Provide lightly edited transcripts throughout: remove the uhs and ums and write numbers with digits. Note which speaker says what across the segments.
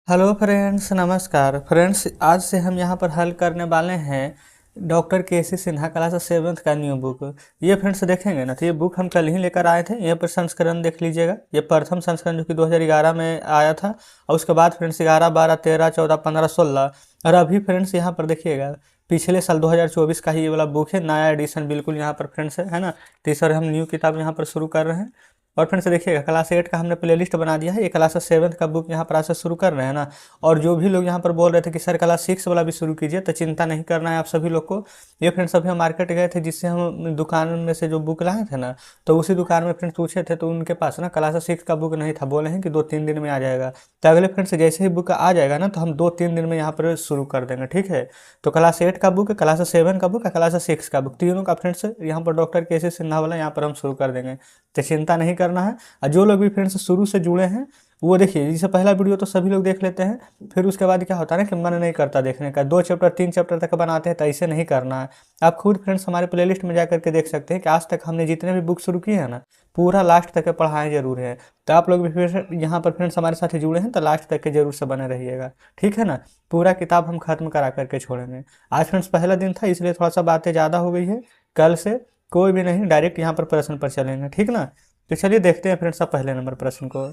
Speaker 1: Hello friends, नमस्कार friends. आज से हम यहाँ पर हल करने वाले हैं doctor KC. Sinha class 7th का न्यू बुक। ये फ्रेंड्स देखेंगे ना, तो ये बुक हम कल ही लेकर आए थे। यहाँ पर संस्करण देख लीजिएगा, ये प्रथम संस्करण जो कि 2011 में आया था। और उसके बाद फ्रेंड्स 11, 12, 13, 14, 15, 16 और अभी फ्रेंड्स यहाँ पर देखिएगा पिछले साल 2024 का ही ये वाला बुक है, नया एडिशन बिल्कुल यहाँ पर फ्रेंड्स है ना। तो इस हम न्यू किताब यहाँ पर शुरू कर रहे हैं। और फ्रेंड्स देखिएगा क्लास 8 का हमने प्लेलिस्ट बना दिया है, ये क्लास 7th का बुक यहाँ पर आज से शुरू कर रहे हैं ना। और जो भी लोग यहाँ पर बोल रहे थे कि सर क्लास 6 वाला भी शुरू कीजिए, तो चिंता नहीं करना है आप सभी लोग को। ये फ्रेंड्स अभी हम मार्केट गए थे, जिससे हम दुकान में से जो बुक लाए थे ना, तो उसी दुकान में फ्रेंड्स पूछे थे, तो उनके पास ना क्लास 6 का बुक नहीं था। बोले हैं कि 2-3 दिन में आ जाएगा। तो अगले फ्रेंड्स जैसे ही बुक आ जाएगा ना, तो हम 2-3 दिन में यहाँ पर शुरू कर देंगे, ठीक है। तो क्लास 8 का बुक, क्लास 7 का बुक, क्लास 6 का बुक, तीनों का फ्रेंड्स यहाँ पर डॉक्टर के.सी. सिन्हा वाला यहाँ पर हम शुरू कर देंगे। तो चिंता नहीं करना है। और जो लोग भी फ्रेंड्स शुरू से जुड़े हैं वो देखिए, जैसे पहला वीडियो तो सभी लोग देख लेते हैं, फिर उसके बाद क्या होता है ना कि मन नहीं करता देखने का। 2 चैप्टर 3 चैप्टर तक बनाते हैं, तो ऐसे नहीं करना है। आप खुद फ्रेंड्स हमारे प्लेलिस्ट में जा करके देख सकते हैं कि आज तक हमने जितने भी बुक शुरू किए हैं ना, पूरा लास्ट तक के पढ़ाए जरूर है। तो आप लोग भी फिर यहाँ पर फ्रेंड्स हमारे साथ जुड़े हैं, तो लास्ट तक के जरूर से बने रहिएगा, ठीक है ना। पूरा किताब हम खत्म करा करके छोड़ेंगे। आज फ्रेंड्स पहला दिन था, इसलिए थोड़ा सा बातें ज़्यादा हो गई है। कल से कोई भी नहीं, डायरेक्ट यहाँ पर प्रश्न पर चलेंगे, ठीक ना। तो चलिए देखते हैं फ्रेंड्स अब पहले नंबर प्रश्न को।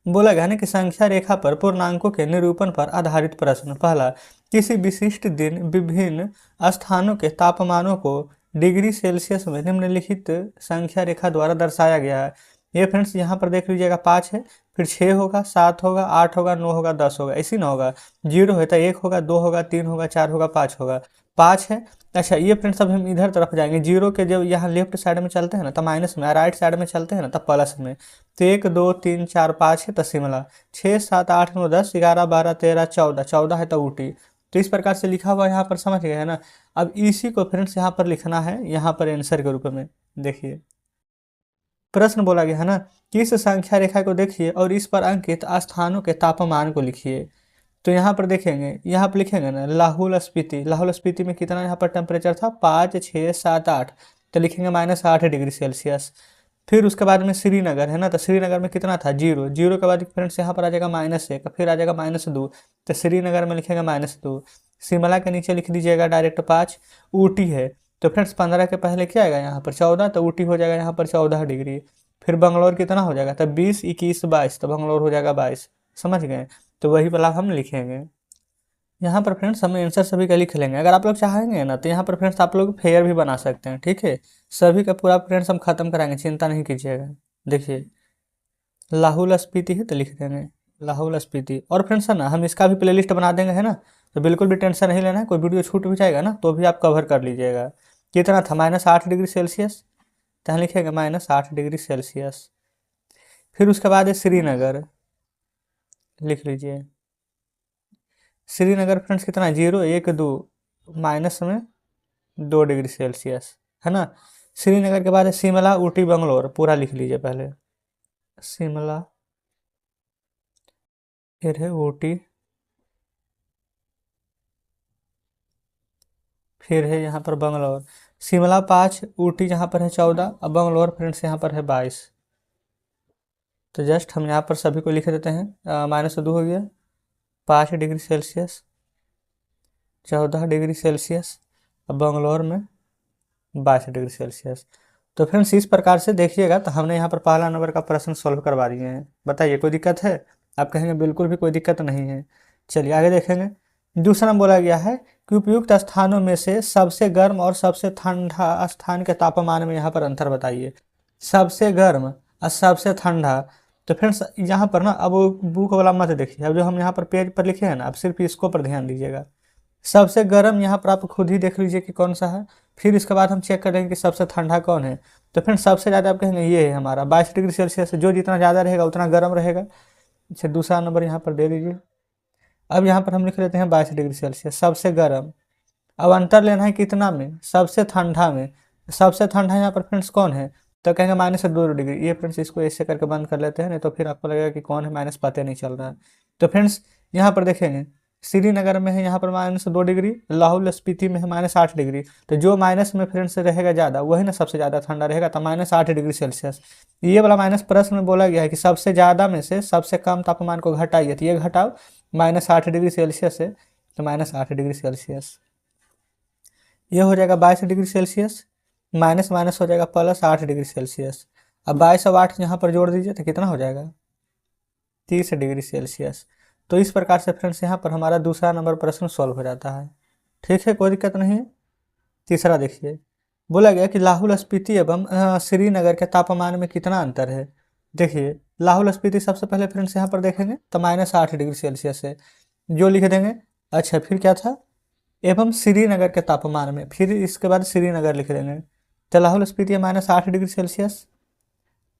Speaker 1: बोला गया ना कि संख्या रेखा पर पूर्णांकों के निरूपण पर आधारित प्रश्न। पहला, किसी विशिष्ट दिन विभिन्न स्थानों के तापमानों को डिग्री सेल्सियस में निम्नलिखित संख्या रेखा द्वारा दर्शाया गया है। ये फ्रेंड्स यहाँ पर देख लीजिएगा, 5 है, फिर 6 होगा, 7 होगा, 8 होगा, 9 होगा, 10 होगा, ऐसी ना होगा। 0 है तो 1 होगा, 2 होगा, 3 होगा, 4 होगा, 5 होगा। 5 है। अच्छा ये फ्रेंड्स अब हम इधर तरफ जाएंगे। 0 के जब यहाँ लेफ्ट साइड में चलते हैं ना, तो माइनस में, राइट साइड में चलते हैं ना, तो प्लस में। तो 1, 2, 3, 4, 5 है तो शिमला। 6, 7, 8, 9, 10, 11, 12, 13, 14, 14 है तो ऊटी। तो इस प्रकार से लिखा हुआ यहाँ पर, समझ गए है ना। अब इसी को फ्रेंड्स यहाँ पर लिखना है, यहाँ पर आंसर के रूप में। देखिए प्रश्न बोला गया है ना, किस संख्या रेखा को देखिए और इस पर अंकित स्थानों के तापमान को लिखिए। तो यहाँ पर देखेंगे, यहाँ पर लिखेंगे ना लाहौल स्पीति। लाहौल स्पीति में कितना यहाँ पर टेम्परेचर था, 5, 6, 7, 8। तो लिखेंगे -8 डिग्री सेल्सियस। फिर उसके बाद में श्रीनगर है ना, तो श्रीनगर में कितना था, 0। 0 के बाद फ्रेंड्स यहाँ पर आ जाएगा -1, फिर आ जाएगा -2। तो श्रीनगर में लिखेंगे -2। शिमला के नीचे लिख दीजिएगा डायरेक्ट 5। ऊटी है तो फ्रेंड्स 15 के पहले क्या आएगा यहाँ पर 14, तो ऊटी हो जाएगा यहाँ पर 14 डिग्री। फिर बंगलोर कितना हो जाएगा, तो 20, 21, 22, तो बंगलोर हो जाएगा 22। समझ गए। तो वही वाला हम लिखेंगे यहाँ पर फ्रेंड्स। हम आंसर सभी का लिख लेंगे। अगर आप लोग चाहेंगे ना, तो यहाँ पर फ्रेंड्स आप लोग फेयर भी बना सकते हैं, ठीक है। सभी का पूरा फ्रेंड्स हम खत्म कराएंगे, चिंता नहीं कीजिएगा। देखिए लाहौल स्पीति है तो लिख देंगे लाहौल स्पीति। और फ्रेंड्स है ना, हम इसका भी प्लेलिस्ट बना देंगे है ना, तो बिल्कुल भी टेंशन नहीं लेना है। कोई वीडियो छूट भी जाएगा ना, तो भी आप कवर कर लीजिएगा। कितना था, -8 डिग्री सेल्सियस। तो यहाँ लिखेंगे -8 डिग्री सेल्सियस। फिर उसके बाद है श्रीनगर, लिख लीजिए। श्रीनगर फ्रेंड्स कितना है, 0, 1, 2, माइनस में 2 डिग्री सेल्सियस है ना। श्रीनगर के बाद है शिमला, ऊटी, बंगलोर, पूरा लिख लीजिए पहले। शिमला, फिर है ऊटी, फिर है यहाँ पर बंगलोर। शिमला 5, ऊटी यहाँ पर है 14, और बंगलोर फ्रेंड्स यहाँ पर है 22। तो जस्ट हम यहाँ पर सभी को लिख देते हैं। -2 हो गया, 5 डिग्री सेल्सियस, 14 डिग्री सेल्सियस, और बंगलोर में 22 डिग्री सेल्सियस। तो फ्रेंड्स इस प्रकार से देखिएगा, तो हमने यहाँ पर पहला नंबर का प्रश्न सॉल्व करवा दिए हैं। बताइए कोई दिक्कत है। आप कहेंगे बिल्कुल भी कोई दिक्कत नहीं है। चलिए आगे देखेंगे। दूसरा बोला गया है कि उपयुक्त स्थानों में से सबसे गर्म और सबसे ठंडा स्थान के तापमान में यहाँ पर अंतर बताइए। सबसे गर्म और सबसे ठंडा। तो फ्रेंड्स यहाँ पर ना, अब बुक वाला मत देखिए, अब जो हम यहाँ पर पेज पर लिखे हैं ना, आप सिर्फ इसको पर ध्यान दीजिएगा। सबसे गर्म यहाँ पर आप खुद ही देख लीजिए कि कौन सा है। फिर इसके बाद हम चेक करेंगे कि सबसे ठंडा कौन है। तो फ्रेंड्स सबसे ज़्यादा आप कहेंगे ये है हमारा 22 डिग्री सेल्सियस। जो जितना ज़्यादा रहेगा उतना गर्म रहेगा। अच्छा दूसरा नंबर यहाँ पर दे दीजिए। अब यहाँ पर हम लिख लेते हैं 22 डिग्री सेल्सियस सबसे गर्म। अब अंतर लेना है कितना में, सबसे ठंडा में। सबसे ठंडा यहाँ पर फ्रेंड्स कौन है, तो कहेंगे -2 डिग्री। ये फ्रेंड्स इसको ऐसे करके बंद कर लेते हैं, नहीं तो फिर आपको लगेगा कि कौन है, माइनस पता नहीं चल रहा है। तो फ्रेंड्स यहाँ पर देखेंगे श्रीनगर में है यहाँ पर -2 डिग्री, लाहौल स्पीति में है -8 डिग्री। तो जो माइनस में फ्रेंड्स रहेगा ज़्यादा वही ना सबसे ज़्यादा ठंडा रहेगा, तो -8 डिग्री सेल्सियस। ये वाला माइनस प्रश्न में बोला गया है कि सबसे ज़्यादा में से सबसे कम तापमान को घटाइए, तो ये घटाओ -8 डिग्री सेल्सियस से, तो -8 डिग्री सेल्सियस। ये हो जाएगा 22 डिग्री सेल्सियस, माइनस माइनस हो जाएगा +8 डिग्री सेल्सियस। अब 22 और 8 यहाँ पर जोड़ दीजिए तो कितना हो जाएगा 30 डिग्री सेल्सियस। तो इस प्रकार से फ्रेंड्स यहाँ पर हमारा दूसरा नंबर प्रश्न सॉल्व हो जाता है। ठीक है, कोई दिक्कत नहीं है। तीसरा देखिए, बोला गया कि लाहौल स्पीति एवं श्रीनगर के तापमान में कितना अंतर है। देखिए लाहौल स्पीति सबसे पहले फ्रेंड्स यहाँ पर देखेंगे तो -8 डिग्री सेल्सियस है, जो लिख देंगे। अच्छा फिर क्या था, एवं श्रीनगर के तापमान में, फिर इसके बाद श्रीनगर लिख देंगे। तो लाहौल स्पीति है -8 डिग्री सेल्सियस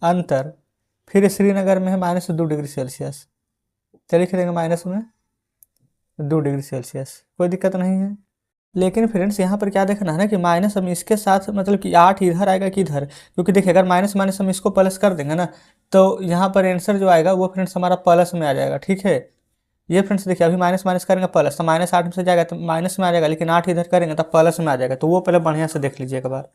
Speaker 1: अंतर, फिर श्रीनगर में है -2 डिग्री सेल्सियस, तो लिख देंगे -2 डिग्री सेल्सियस। कोई दिक्कत नहीं है। लेकिन फ्रेंड्स यहाँ पर क्या देखना है ना कि माइनस हम इसके साथ मतलब कि 8 इधर आएगा कि इधर, क्योंकि देखिए अगर माइनस माइनस हम इसको प्लस कर देंगे ना तो यहाँ पर आंसर जो आएगा वो फ्रेंड्स हमारा प्लस में आ जाएगा। ठीक है, ये फ्रेंड्स देखिए अभी माइनस माइनस करेंगे प्लस, तो -8 में से जाएगा तो माइनस में आ जाएगा, लेकिन 8 इधर करेंगे तो प्लस में आ जाएगा। तो वो पहले बढ़िया से देख लीजिए एक बार।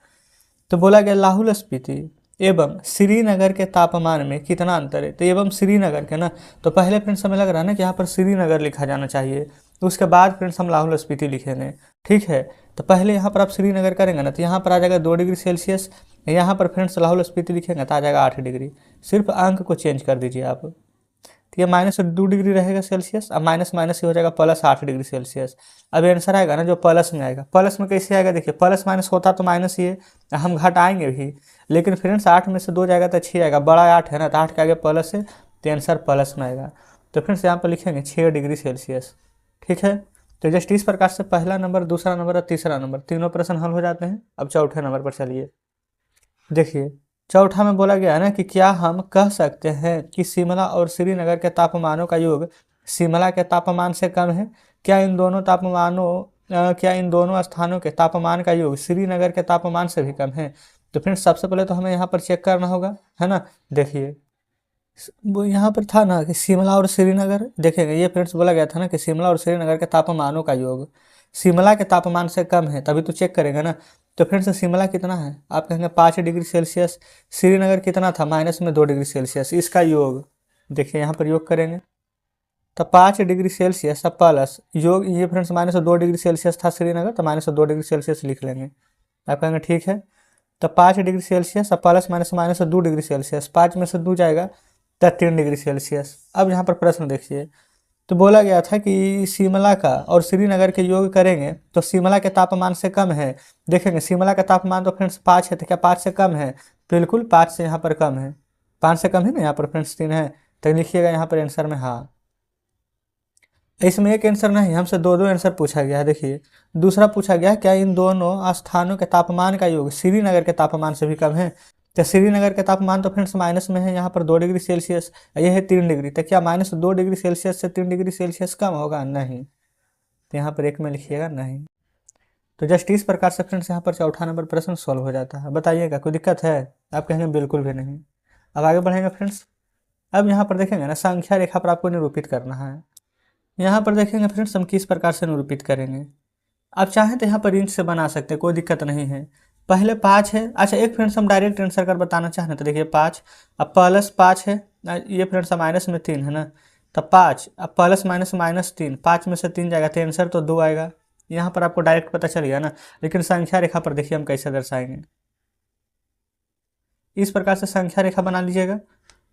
Speaker 1: तो बोला गया लाहौल स्पीति एवं श्रीनगर के तापमान में कितना अंतर है। तो एवं श्रीनगर के ना, तो पहले फ्रेंड्स हमें लग रहा है ना कि यहाँ पर श्रीनगर लिखा जाना चाहिए, तो उसके बाद फ्रेंड्स हम लाहौल स्पीति लिखेंगे। ठीक है, तो पहले यहाँ पर आप श्रीनगर करेंगे ना तो यहाँ पर आ जाएगा 2 डिग्री सेल्सियस, यहाँ पर फ्रेंड्स लाहौल स्पीति लिखेंगे तो आ जाएगा 8 डिग्री। सिर्फ अंक को चेंज कर दीजिए आप। तो ये -2 डिग्री रहेगा सेल्सियस, अब माइनस माइनस ही हो जाएगा +8 डिग्री सेल्सियस। अब आंसर आएगा ना जो प्लस में आएगा। प्लस में कैसे आएगा, देखिए प्लस माइनस होता तो माइनस ही है, हम घटाएंगे भी, लेकिन फ्रेंड्स 8 में से 2 जाएगा तो 6 आएगा, बड़ा 8 है ना, तो 8 के आगे प्लस है तो आंसर प्लस में आएगा। तो फ्रेंड्स यहाँ पर लिखेंगे 6 डिग्री सेल्सियस। ठीक है, तो जस्ट इस प्रकार से पहला नंबर, दूसरा नंबर और तीसरा नंबर तीनों प्रश्न हल हो जाते हैं। अब चौथे नंबर पर चलिए। देखिए चौथा में बोला गया है ना कि क्या हम कह सकते हैं कि शिमला और श्रीनगर के तापमानों का योग शिमला के तापमान से कम है। क्या इन दोनों स्थानों के तापमान का योग श्रीनगर के तापमान से भी कम है। तो फ्रेंड्स सबसे पहले तो हमें यहाँ पर चेक करना होगा, है ना। देखिए वो यहाँ पर था ना कि शिमला और श्रीनगर, देखेंगे ये फ्रेंड्स बोला गया था ना कि शिमला और श्रीनगर के तापमानों का योग शिमला के तापमान से कम है, तभी तो चेक करेंगे ना। तो फ्रेंड्स शिमला कितना है, आप कहेंगे 5 डिग्री सेल्सियस, श्रीनगर कितना था -2 डिग्री सेल्सियस। इसका योग देखिए यहाँ पर योग करेंगे तो 5 डिग्री सेल्सियस प्लस योग, ये फ्रेंड्स -2 डिग्री सेल्सियस था श्रीनगर, तो -2 डिग्री सेल्सियस लिख लेंगे। आप कहेंगे ठीक है, तो 5 degree Celsius plus -2 degree Celsius, 5 में से 2 जाएगा तो 3 डिग्री सेल्सियस। अब यहाँ पर प्रश्न देखिए, तो बोला गया था कि शिमला का और श्रीनगर के योग करेंगे तो शिमला के तापमान से कम है। देखेंगे शिमला का तापमान तो फ्रेंड्स 5 है, तो क्या 5 से कम है, बिल्कुल 5 से यहाँ पर कम है, 5 से कम है ना, यहाँ पर फ्रेंड्स 3 है, तो लिखिएगा यहाँ पर आंसर में हाँ। इसमें एक आंसर नहीं, हमसे दो आंसर पूछा गया है। देखिए दूसरा पूछा गया क्या इन दोनों स्थानों के तापमान का योग श्रीनगर के तापमान से भी कम है। तो श्रीनगर के तापमान तो फ्रेंड्स माइनस में है, यहाँ पर 2 डिग्री सेल्सियस, यह है 3 डिग्री, तो क्या -2 डिग्री सेल्सियस से 3 डिग्री सेल्सियस कम होगा, नहीं। तो यहाँ पर एक में लिखिएगा नहीं। तो जस्ट इस प्रकार से फ्रेंड्स यहाँ पर चौथा नंबर प्रश्न सॉल्व हो जाता है। बताइएगा कोई दिक्कत है, आप कहेंगे बिल्कुल भी नहीं। अब आगे बढ़ेंगे फ्रेंड्स। अब यहाँ पर देखेंगे ना संख्या रेखा पर आपको निरूपित करना है। यहाँ पर देखेंगे फ्रेंड्स हम किस प्रकार से निरूपित करेंगे। आप चाहें तो यहाँ पर इंच से बना सकते हैं, कोई दिक्कत नहीं है। पहले 5 है, अच्छा एक फ्रेंड्स हम डायरेक्ट आंसर कर बताना चाहें तो देखिए 5 अब +5 है, ये फ्रेंड्स माइनस में 3 है ना, तो 5 अब प्लस माइनस -3, 5 में से 3 जाएगा तो आंसर तो 2 आएगा। यहाँ पर आपको डायरेक्ट पता चल गया ना, लेकिन संख्या रेखा पर देखिए हम कैसे दर्शाएंगे। इस प्रकार से संख्या रेखा बना लीजिएगा।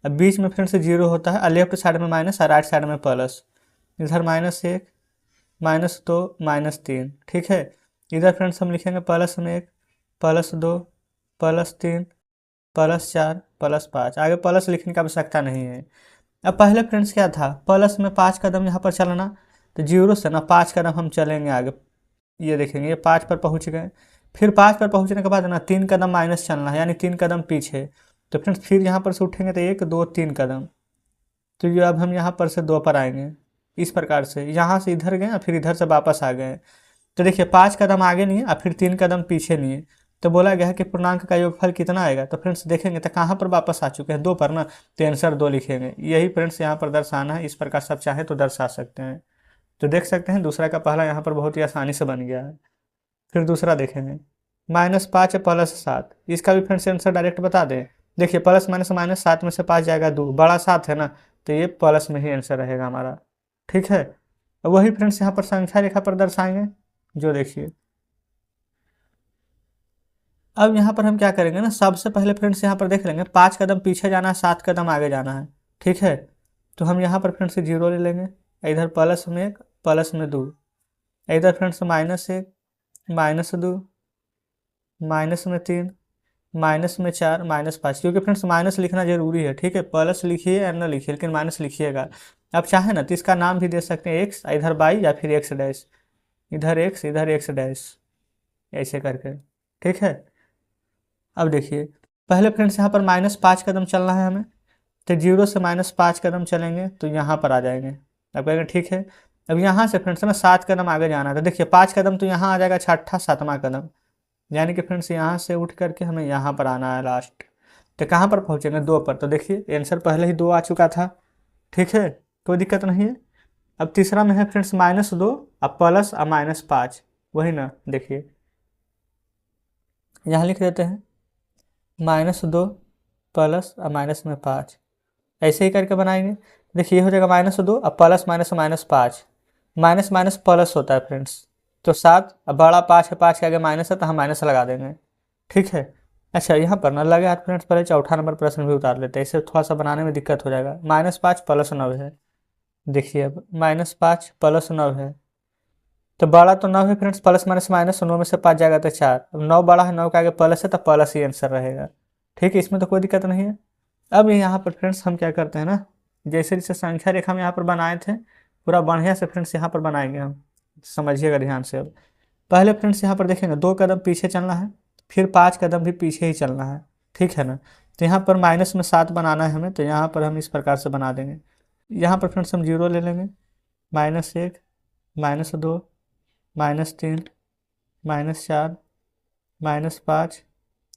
Speaker 1: अब बीच में फ्रेंड्स 0 होता है, लेफ्ट साइड में माइनस और राइट साइड में प्लस, इधर -1 -2 -3। ठीक है, इधर फ्रेंड्स हम लिखेंगे प्लस में 1 +2 +3 +4 +5, आगे प्लस लिखने की आवश्यकता नहीं है। अब पहले फ्रेंड्स क्या था, प्लस में 5 कदम यहाँ पर चलना, तो 0 से ना 5 कदम हम चलेंगे आगे। ये देखेंगे ये 5 पर पहुँच गए, फिर 5 पर पहुँचने के बाद ना 3 कदम माइनस चलना है, यानी 3 कदम पीछे। तो फ्रेंड्स फिर यहाँ पर से उठेंगे तो 1 2 3 कदम, तो ये अब हम यहाँ पर से 2 पर आएंगे। इस प्रकार से यहाँ से इधर गए फिर इधर से वापस आ गए। तो देखिए 5 कदम आगे नहीं है और फिर 3 कदम पीछे नहीं है। तो बोला गया है कि पूर्णांक का योगफल कितना आएगा। तो फ्रेंड्स देखेंगे तो कहाँ पर वापस आ चुके हैं, 2 पर ना, तो आंसर 2 लिखेंगे। यही फ्रेंड्स यहाँ पर दर्शाना है। इस प्रकार से आप चाहें तो दर्शा सकते हैं। तो देख सकते हैं दूसरा का पहला यहाँ पर बहुत ही आसानी से बन गया है। फिर दूसरा देखेंगे, -5 है +7, इसका भी फ्रेंड्स आंसर डायरेक्ट बता दें। देखिए प्लस माइनस माइनस 7 में से 5 जाएगा 2, बड़ा 7 है ना, तो ये प्लस में ही आंसर रहेगा हमारा। ठीक है, वही फ्रेंड्स यहाँ पर संख्या रेखा पर दर्शाएंगे, जो देखिए अब यहाँ पर हम क्या करेंगे ना, सबसे पहले फ्रेंड्स यहाँ पर देख लेंगे 5 कदम पीछे जाना है, 7 कदम आगे जाना है। ठीक है, तो हम यहाँ पर फ्रेंड्स 0 ले लेंगे, इधर +1 +2, इधर फ्रेंड्स -1 -2 -3 -4 -5, क्योंकि फ्रेंड्स माइनस लिखना जरूरी है। ठीक है, प्लस लिखिए या न लिखिए, लेकिन माइनस लिखिएगा। आप चाहे ना तो इसका नाम भी दे सकते हैं x, इधर y या फिर x डैश, इधर x इधर x डैश, ऐसे करके। ठीक है, अब देखिए पहले फ्रेंड्स यहाँ पर -5 कदम चलना है हमें, तो 0 से -5 कदम चलेंगे तो यहाँ पर आ जाएंगे। अब कहेंगे ठीक है, अब यहाँ से फ्रेंड्स हमें 7 कदम आगे जाना है, तो देखिए 5 कदम तो यहाँ आ जाएगा, छठा 7वां कदम, यानी कि फ्रेंड्स यहाँ से उठ करके हमें यहाँ पर आना है लास्ट। तो कहाँ पर पहुँचेंगे, 2 पर। तो देखिए आंसर पहले ही 2 आ चुका था। ठीक है, कोई दिक्कत नहीं है। अब तीसरा में है फ्रेंड्स -2 अब प्लस और -5, वही ना, देखिए यहाँ लिख देते हैं -2 प्लस और माइनस में 5, ऐसे ही करके बनाएंगे। देखिए ये हो जाएगा -2 अब plus minus -5, minus minus plus होता है फ्रेंड्स, तो 7, अब बड़ा 5 है, 5 के आगे माइनस है तो हम माइनस लगा देंगे। ठीक है, अच्छा यहाँ पर ना लगे हाथ फ्रेंड्स, पहले चौथा नंबर प्रश्न भी उतार लेते हैं, इससे थोड़ा सा बनाने में दिक्कत हो जाएगा। -5 + 9 है, देखिए अब -5 + 9 है, तो बड़ा तो 9 है फ्रेंड्स, प्लस माइनस माइनस 9 में से 5 जाएगा तो 4, अब 9 बड़ा है, 9 के आगे प्लस है तो प्लस ही आंसर रहेगा। ठीक है, इसमें तो कोई दिक्कत नहीं है। अब यहाँ पर फ्रेंड्स हम क्या करते हैं ना, जैसे जैसे संख्या रेखा हम यहाँ पर बनाए थे, पूरा बढ़िया से फ्रेंड्स यहाँ पर बनाएंगे हम, समझिएगा ध्यान से। अब पहले फ्रेंड्स यहाँ पर देखेंगे 2 कदम पीछे चलना है, फिर 5 कदम भी पीछे ही चलना है। ठीक है ना, तो यहाँ पर -7 बनाना है हमें, तो यहाँ पर हम इस प्रकार से बना देंगे। यहाँ पर फ्रेंड्स हम 0 ले लेंगे, -1 -2 -3 -4 -5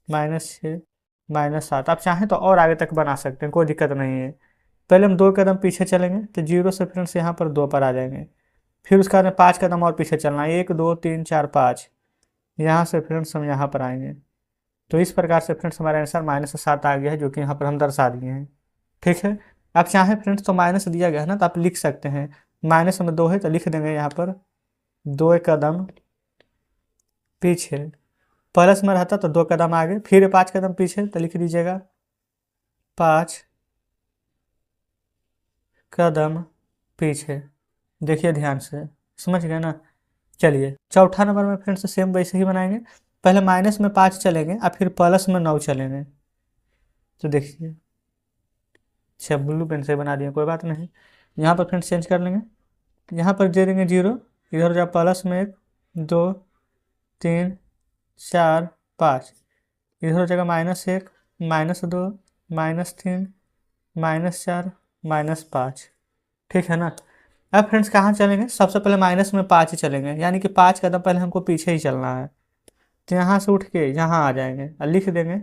Speaker 1: -6 -7। आप चाहें तो और आगे तक बना सकते हैं, कोई दिक्कत नहीं है। पहले हम 2 कदम पीछे चलेंगे, तो 0 से फ्रेंड्स यहाँ पर 2 पर आ जाएंगे, फिर उसके बाद 5 कदम और पीछे चलना है, 1 2 3 4 5, यहाँ से फ्रेंड्स हम यहाँ पर आएंगे। तो इस प्रकार से फ्रेंड्स हमारा आंसर -7 आ गया है, जो कि यहाँ पर हम दर्शा दिए हैं। ठीक है, आप चाहें फ्रेंड्स तो माइनस दिया गया है ना, तो आप लिख सकते हैं, -2 है तो लिख देंगे यहाँ पर 2 कदम पीछे, प्लस में रहता तो 2 कदम आगे, फिर 5 कदम पीछे तो लिख दीजिएगा 5 कदम पीछे। देखिए ध्यान से, समझ गए ना। चलिए चौथा नंबर में फ्रेंड्स सेम वैसे ही बनाएंगे, पहले -5 चलेंगे और फिर +9 चलेंगे। तो देखिए, अच्छा ब्लू पेन से बना दिए, कोई बात नहीं, यहाँ पर फ्रेंड्स चेंज कर लेंगे, यहाँ पर दे देंगे 0, इधर जाओ +1 2 3 4 5, इधर हो जाएगा -1 -2 -3 -4 -5। ठीक है ना, अब फ्रेंड्स कहाँ चलेंगे, सबसे पहले -5 चलेंगे, यानी कि 5 कदम पहले हमको पीछे ही चलना है, तो यहाँ से उठ के यहाँ आ जाएंगे और लिख देंगे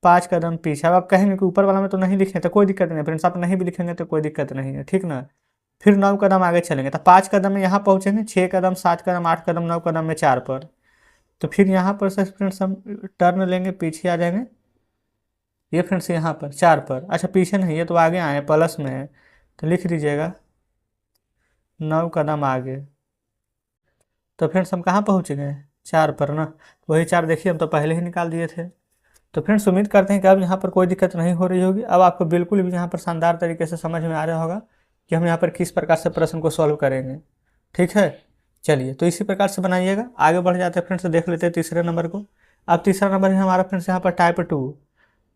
Speaker 1: 5 कदम पीछे। अब आप कहेंगे कि ऊपर वाला में तो नहीं लिखे, तो कोई दिक्कत नहीं फ्रेंड्स, आप नहीं भी लिखेंगे तो कोई दिक्कत नहीं है। ठीक ना, फिर 9 कदम आगे चलेंगे, तो 5 कदम में यहाँ पहुँचेंगे, 6 कदम 7 कदम 8 कदम 9 कदम में 4 पर, तो फिर यहाँ पर से फ्रेंड्स हम टर्न लेंगे, पीछे आ जाएंगे, ये फ्रेंड्स यहाँ पर 4 पर, अच्छा पीछे नहीं, ये तो आगे आए हैं, प्लस में है, तो लिख दीजिएगा 9 कदम आगे। तो फ्रेंड्स हम कहाँ पहुँच गए, 4 पर ना, वही 4 देखिए हम तो पहले ही निकाल दिए थे। तो फ्रेंड्स उम्मीद करते हैं कि अब यहाँ पर कोई दिक्कत नहीं हो रही होगी, अब आपको बिल्कुल भी यहाँ पर शानदार तरीके से समझ में आ रहा होगा कि हम यहाँ पर किस प्रकार से प्रश्न को सॉल्व करेंगे। ठीक है, चलिए तो इसी प्रकार से बनाइएगा। आगे बढ़ जाते हैं फ्रेंड्स, देख लेते हैं तीसरे नंबर को। अब तीसरा नंबर है हमारा फ्रेंड्स यहाँ पर टाइप 2,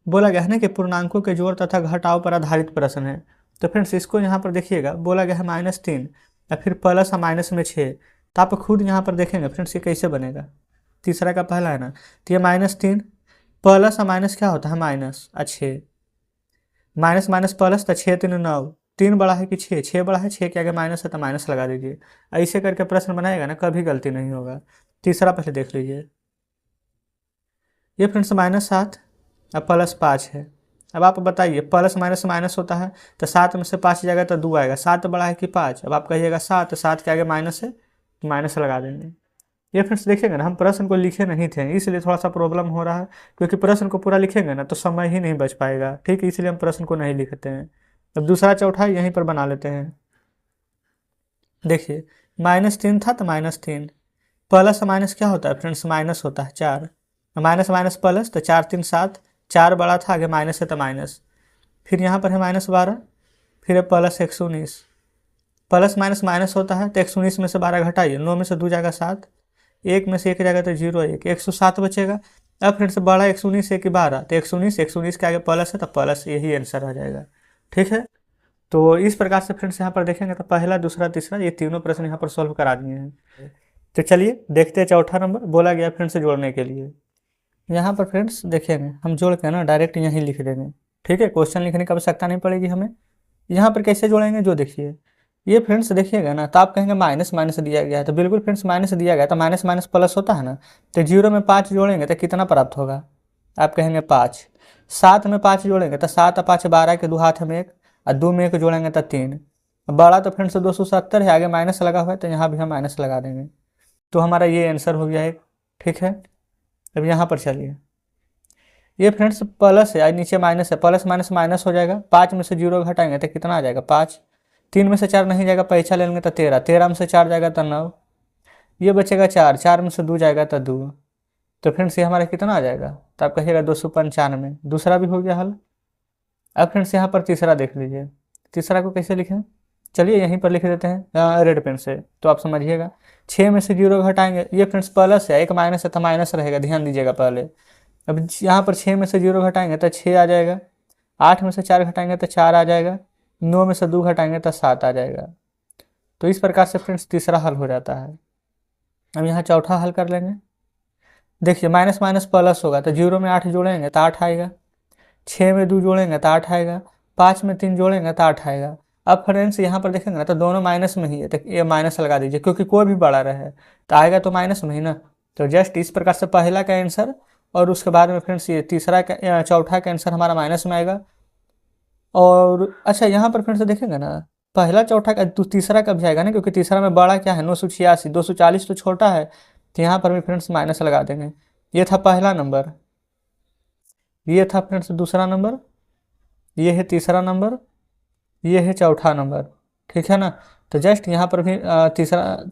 Speaker 1: बोला गया है ना कि पूर्णांकों के जोड़ तथा घटाव पर आधारित प्रश्न है। तो फ्रेंड्स इसको यहाँ पर देखिएगा, बोला गया है -3 या फिर प्लस और माइनस में 6, तो आप खुद यहाँ पर देखेंगे फ्रेंड्स ये कैसे बनेगा। तीसरा का पहला है ना, तो ये -3 प्लस और माइनस क्या होता है, माइनस, अच्छे माइनस माइनस प्लस, तो 6 3 9, 3 बड़ा है कि 6, 6 बड़ा है, 6 के आगे माइनस है तो माइनस लगा दीजिए, ऐसे करके प्रश्न बनाएगा ना, कभी गलती नहीं होगा। तीसरा पहले देख लीजिए, ये फ्रेंड्स -7 और +5 है, अब आप बताइए, प्लस माइनस माइनस होता है तो 7 में से 5 जाएगा तो 2 आएगा, 7 बड़ा है कि 5। अब आप कहिएगा 7, 7 के आगे माइनस है तो माइनस लगा देंगे। ये फ्रेंड्स देखिएगा ना, हम प्रश्न को लिखे नहीं थे इसलिए थोड़ा सा प्रॉब्लम हो रहा है, क्योंकि प्रश्न को पूरा लिखेंगे ना तो समय ही नहीं बच पाएगा, ठीक है, इसलिए हम प्रश्न को नहीं लिखते हैं। अब दूसरा चौथा यहीं पर बना लेते हैं। देखिए -3 था तो -3, प्लस माइनस क्या होता है फ्रेंड्स, माइनस होता है 4, माइनस माइनस प्लस तो 4 3 7, 4 बड़ा था आगे माइनस है तो माइनस, फिर यहाँ पर है -12, फिर है प्लस 119, प्लस माइनस माइनस होता है तो 119 में से 12 घटाइए, 9 में से 2 जाएगा 7, 1 में से 1 जाएगा तो 0 1, 107 बचेगा। अब फिर से बड़ा 119 1 12 तो 119, 119 के आगे प्लस है तो प्लस, यही आंसर आ जाएगा, ठीक है। तो इस प्रकार से फ्रेंड्स यहाँ पर देखेंगे तो पहला दूसरा तीसरा ये तीनों प्रश्न यहाँ पर सॉल्व करा दिए हैं। तो चलिए देखते हैं चौथा नंबर, बोला गया फ्रेंड्स से जोड़ने के लिए। यहाँ पर फ्रेंड्स देखेंगे हम जोड़ के ना डायरेक्ट यहीं लिख देंगे, ठीक है, क्वेश्चन लिखने की आवश्यकता नहीं पड़ेगी हमें। यहाँ पर कैसे जोड़ेंगे जो देखिए, ये फ्रेंड्स देखिएगा ना तो आप कहेंगे माइनस माइनस दिया गया है, तो बिल्कुल फ्रेंड्स माइनस दिया गया तो माइनस माइनस प्लस होता है ना, तो 0 में 5 जोड़ेंगे तो कितना प्राप्त होगा, आप कहेंगे 5। 7 में 5 जोड़ेंगे तो 7 और 5 12 के 2 हाथ में 1 और 2 में 1 जोड़ेंगे तो 3, बड़ा तो फ्रेंड्स 270 है, आगे माइनस लगा हुआ है तो यहाँ भी हम माइनस लगा देंगे, तो हमारा ये आंसर हो गया है, ठीक है। अब यहाँ पर चलिए, ये फ्रेंड्स प्लस है, आज नीचे माइनस है, प्लस माइनस माइनस हो जाएगा, 5 में से 0 घटाएंगे तो कितना आ जाएगा 5, 3 में से 4 नहीं जाएगा, पैसा ले लेंगे तो 13, 13 में से 4 जाएगा तो 9, ये बचेगा 4, 4 में से 2 जाएगा तो 2, तो फ्रेंड्स ये हमारा कितना आ जाएगा, तो आप कहिएगा 295। दूसरा भी हो गया हल। अब फ्रेंड्स यहाँ पर तीसरा देख लीजिए, तीसरा को कैसे लिखें, चलिए यहीं पर लिख देते हैं रेड पेन से, तो आप समझिएगा 6 में से 0 घटाएंगे, ये फ्रेंड्स प्लस है, एक माइनस है तो माइनस रहेगा, ध्यान दीजिएगा पहले। अब यहाँ पर 6 में से 0 घटाएंगे तो 6 आ जाएगा, 8 में से 4 घटाएंगे तो 4 आ जाएगा, 9 में से 2 घटाएंगे तो 7 आ जाएगा। तो इस प्रकार से फ्रेंड्स तीसरा हल हो जाता है। अब यहाँ चौथा हल कर लेंगे। देखिए माइनस माइनस प्लस होगा तो 0 में 8 जोड़ेंगे तो 8 आएगा, 6 में 2 जोड़ेंगे तो 8 आएगा, 5 में 3 जोड़ेंगे तो 8 आएगा। अब फ्रेंड्स यहाँ पर देखेंगे ना तो दोनों माइनस में ही है, तो ये माइनस लगा दीजिए, क्योंकि कोई भी बड़ा रहे तो आएगा तो माइनस में ही ना। तो जस्ट इस प्रकार से पहला का आंसर और उसके बाद में फ्रेंड्स ये तीसरा का चौथा का आंसर हमारा माइनस में आएगा। और अच्छा यहाँ पर फ्रेंड्स देखेंगे ना, पहला चौथा का तीसरा का भी आएगा ना, क्योंकि तीसरा में बड़ा क्या है 986, 240 तो छोटा है, तो यहाँ पर भी फ्रेंड्स माइनस लगा देंगे। ये था पहला नंबर, ये था फ्रेंड्स दूसरा नंबर, ये है तीसरा नंबर, ये है चौथा नंबर, ठीक है ना। तो जस्ट यहाँ पर भी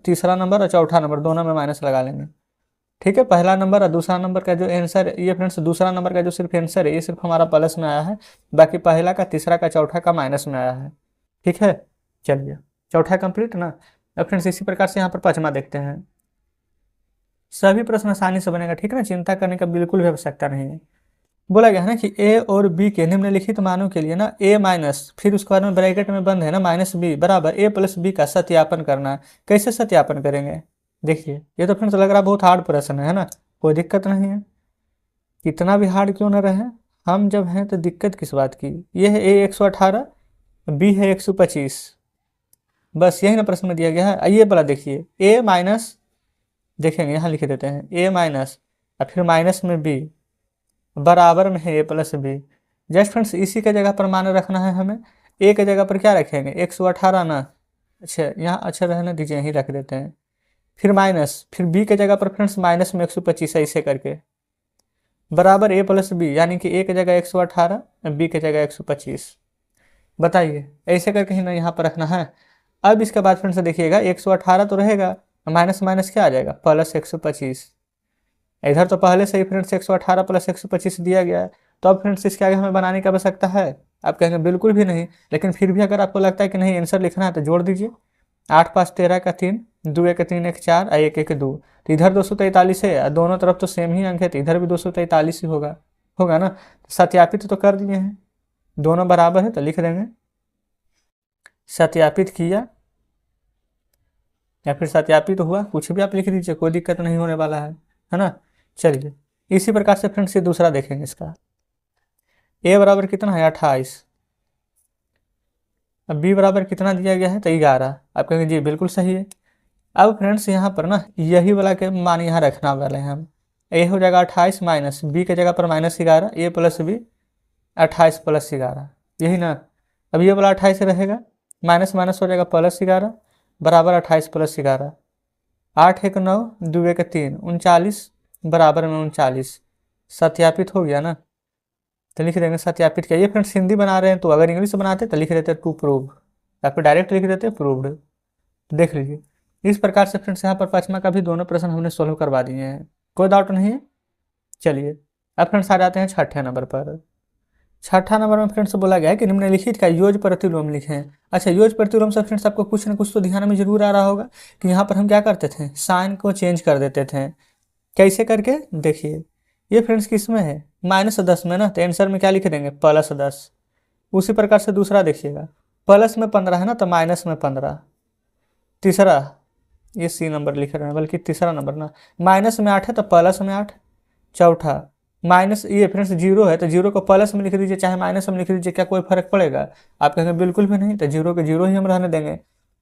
Speaker 1: तीसरा नंबर और चौथा नंबर दोनों में माइनस लगा लेंगे, ठीक है। पहला नंबर और दूसरा नंबर का जो आंसर है, ये फ्रेंड्स दूसरा नंबर का जो सिर्फ आंसर है ये सिर्फ हमारा प्लस में आया है, बाकी पहला का तीसरा का चौथा का माइनस में आया है, ठीक है। चलिए चौथा कंप्लीट ना। अब फ्रेंड्स इसी प्रकार से यहाँ पर पांचवा देखते हैं। सभी प्रश्न आसानी से बनेगा, ठीक है ना, चिंता करने का बिल्कुल भी आवश्यकता नहीं है। बोला गया है ना कि ए और बी के निम्नलिखित मानों के लिए ना ए माइनस, फिर उसके बाद में ब्रैकेट में बंद है ना माइनस बी बराबर ए प्लस बी का सत्यापन करना है। कैसे सत्यापन करेंगे, देखिए ये तो फ्रेंड्स लग रहा है बहुत हार्ड प्रश्न है ना, कोई दिक्कत नहीं है, इतना भी हार्ड क्यों ना रहे, हम जब हैं तो दिक्कत किस बात की। ये है ए 118, बी है 125, बस यही ना प्रश्न में दिया गया है। ये वाला देखिए ए माइनस, देखेंगे यहाँ लिख देते हैं ए माइनस और फिर माइनस में बी बराबर में है ए प्लस बी। जस्ट फ्रेंड्स इसी के जगह पर मान रखना है हमें, ए के जगह पर क्या रखेंगे 118 ना, अच्छा यहाँ अच्छा रहने दीजिए यहीं रख देते हैं, फिर माइनस, फिर बी के जगह पर फ्रेंड्स माइनस में 125 ऐसे करके बराबर ए प्लस बी, यानी कि ए के जगह 118 बी के जगह 125। बताइए ऐसे करके ही ना यहाँ पर रखना है। अब इसके बाद फ्रेंड्स देखिएगा 118 तो रहेगा, माइनस माइनस क्या आ जाएगा प्लस 125, इधर तो पहले से ही फ्रेंड्स 118 प्लस 125 दिया गया है, तो अब फ्रेंड्स इसके आगे हमें बनाने की आवश्यकता है, आप कहेंगे बिल्कुल भी नहीं, लेकिन फिर भी अगर आपको लगता है कि नहीं आंसर लिखना है तो जोड़ दीजिए। 8 5 13 का 3, 2 1 3 1 4 और 1 1 2, तो इधर 243 है, दोनों तरफ तो सेम ही अंक है, तो इधर भी 243 ही होगा ना। सत्यापित तो कर दिए हैं, दोनों बराबर है तो लिख देंगे सत्यापित किया या फिर सत्यापित हुआ, कुछ भी आप लिख दीजिए, कोई दिक्कत नहीं होने वाला है ना। चलिए इसी प्रकार से फ्रेंड्स ये दूसरा देखेंगे, इसका ए बराबर कितना है 28, अब बी बराबर कितना दिया गया है तो 11, आप कहेंगे जी बिल्कुल सही है। अब फ्रेंड्स यहाँ पर ना यही वाला के मान यहाँ रखना वाले हैं हम, ए हो जाएगा 28 माइनस बी के जगह पर -11 ए प्लस बी 28 प्लस 11, यही ना। अब ये वाला 28 रहेगा, माइनस माइनस हो जाएगा, प्लस 11 बराबर 28 प्लस 11, 8 1 9 2 1 3 39 बराबर में 39। सत्यापित हो गया ना, तो लिख देंगे सत्यापित किया। ये फ्रेंड्स हिंदी बना रहे हैं, तो अगर इंग्लिश बनाते तो लिख देते टू प्रूव, या फिर डायरेक्ट लिख देते प्रूव्ड। देख लीजिए, इस प्रकार से फ्रेंड्स यहाँ पर पाँचवा का भी दोनों प्रश्न हमने सोल्व करवा दिए हैं, कोई डाउट नहीं है। चलिए अब फ्रेंड्स आ जाते हैं छठे नंबर पर। छठा नंबर में फ्रेंड्स बोला गया है कि निम्नलिखित का योज प्रतिलोम लिखें। अच्छा, योज प्रतिलोम से फ्रेंड्स आपको कुछ ना कुछ तो ध्यान में जरूर आ रहा होगा कि यहाँ पर हम क्या करते थे, साइन को चेंज कर देते थे। कैसे करके देखिए, ये फ्रेंड्स किस में है, -10 में ना, तो आंसर में क्या लिख देंगे +10। उसी प्रकार से दूसरा देखिएगा, प्लस में 15 है ना, तो माइनस में 15। तीसरा, ये सी नंबर लिख रहे हैं, बल्कि तीसरा नंबर ना, माइनस में 8 है तो प्लस में 8। चौथा, माइनस, ये फ्रेंड्स 0 है तो 0 को प्लस में लिख दीजिए चाहे माइनस में लिख दीजिए, क्या कोई फर्क पड़ेगा? आप कहेंगे बिल्कुल भी नहीं, तो 0 के 0 ही हम रहने देंगे।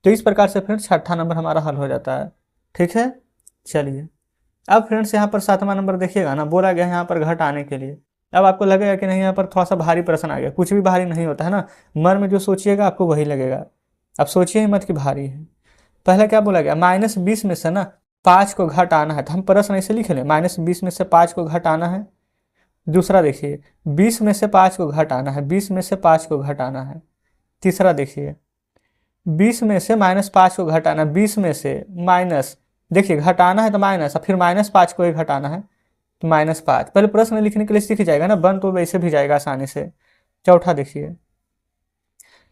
Speaker 1: तो इस प्रकार से फ्रेंड्स छठा नंबर हमारा हल हो जाता है। ठीक है, चलिए अब फ्रेंड्स यहाँ पर सातवां नंबर देखिएगा ना, बोला गया है यहाँ पर घट आने के लिए। अब आपको लगेगा कि नहीं यहाँ पर थोड़ा सा भारी प्रश्न आ गया, कुछ भी भारी नहीं होता है ना, मन में जो सोचिएगा आपको वही लगेगा। अब सोचिए ही मत कि भारी है। पहले क्या बोला गया, -20 में से ना 5 को घट आना है, तो हम प्रश्न ऐसे लिख लें, -20 में से 5 को घट आना है। दूसरा देखिए, 20 में से 5 को घट आना है, 20 में से 5 को घट आना है। तीसरा देखिए, 20 में से -5 को घटाना, 20 में से माइनस, देखिए घटाना है तो माइनस, और फिर -5 को ही घटाना है तो -5। पहले प्रश्न लिखने के लिए सीख जाएगा ना, बन तो वैसे भी जाएगा आसानी से। चौथा देखिए,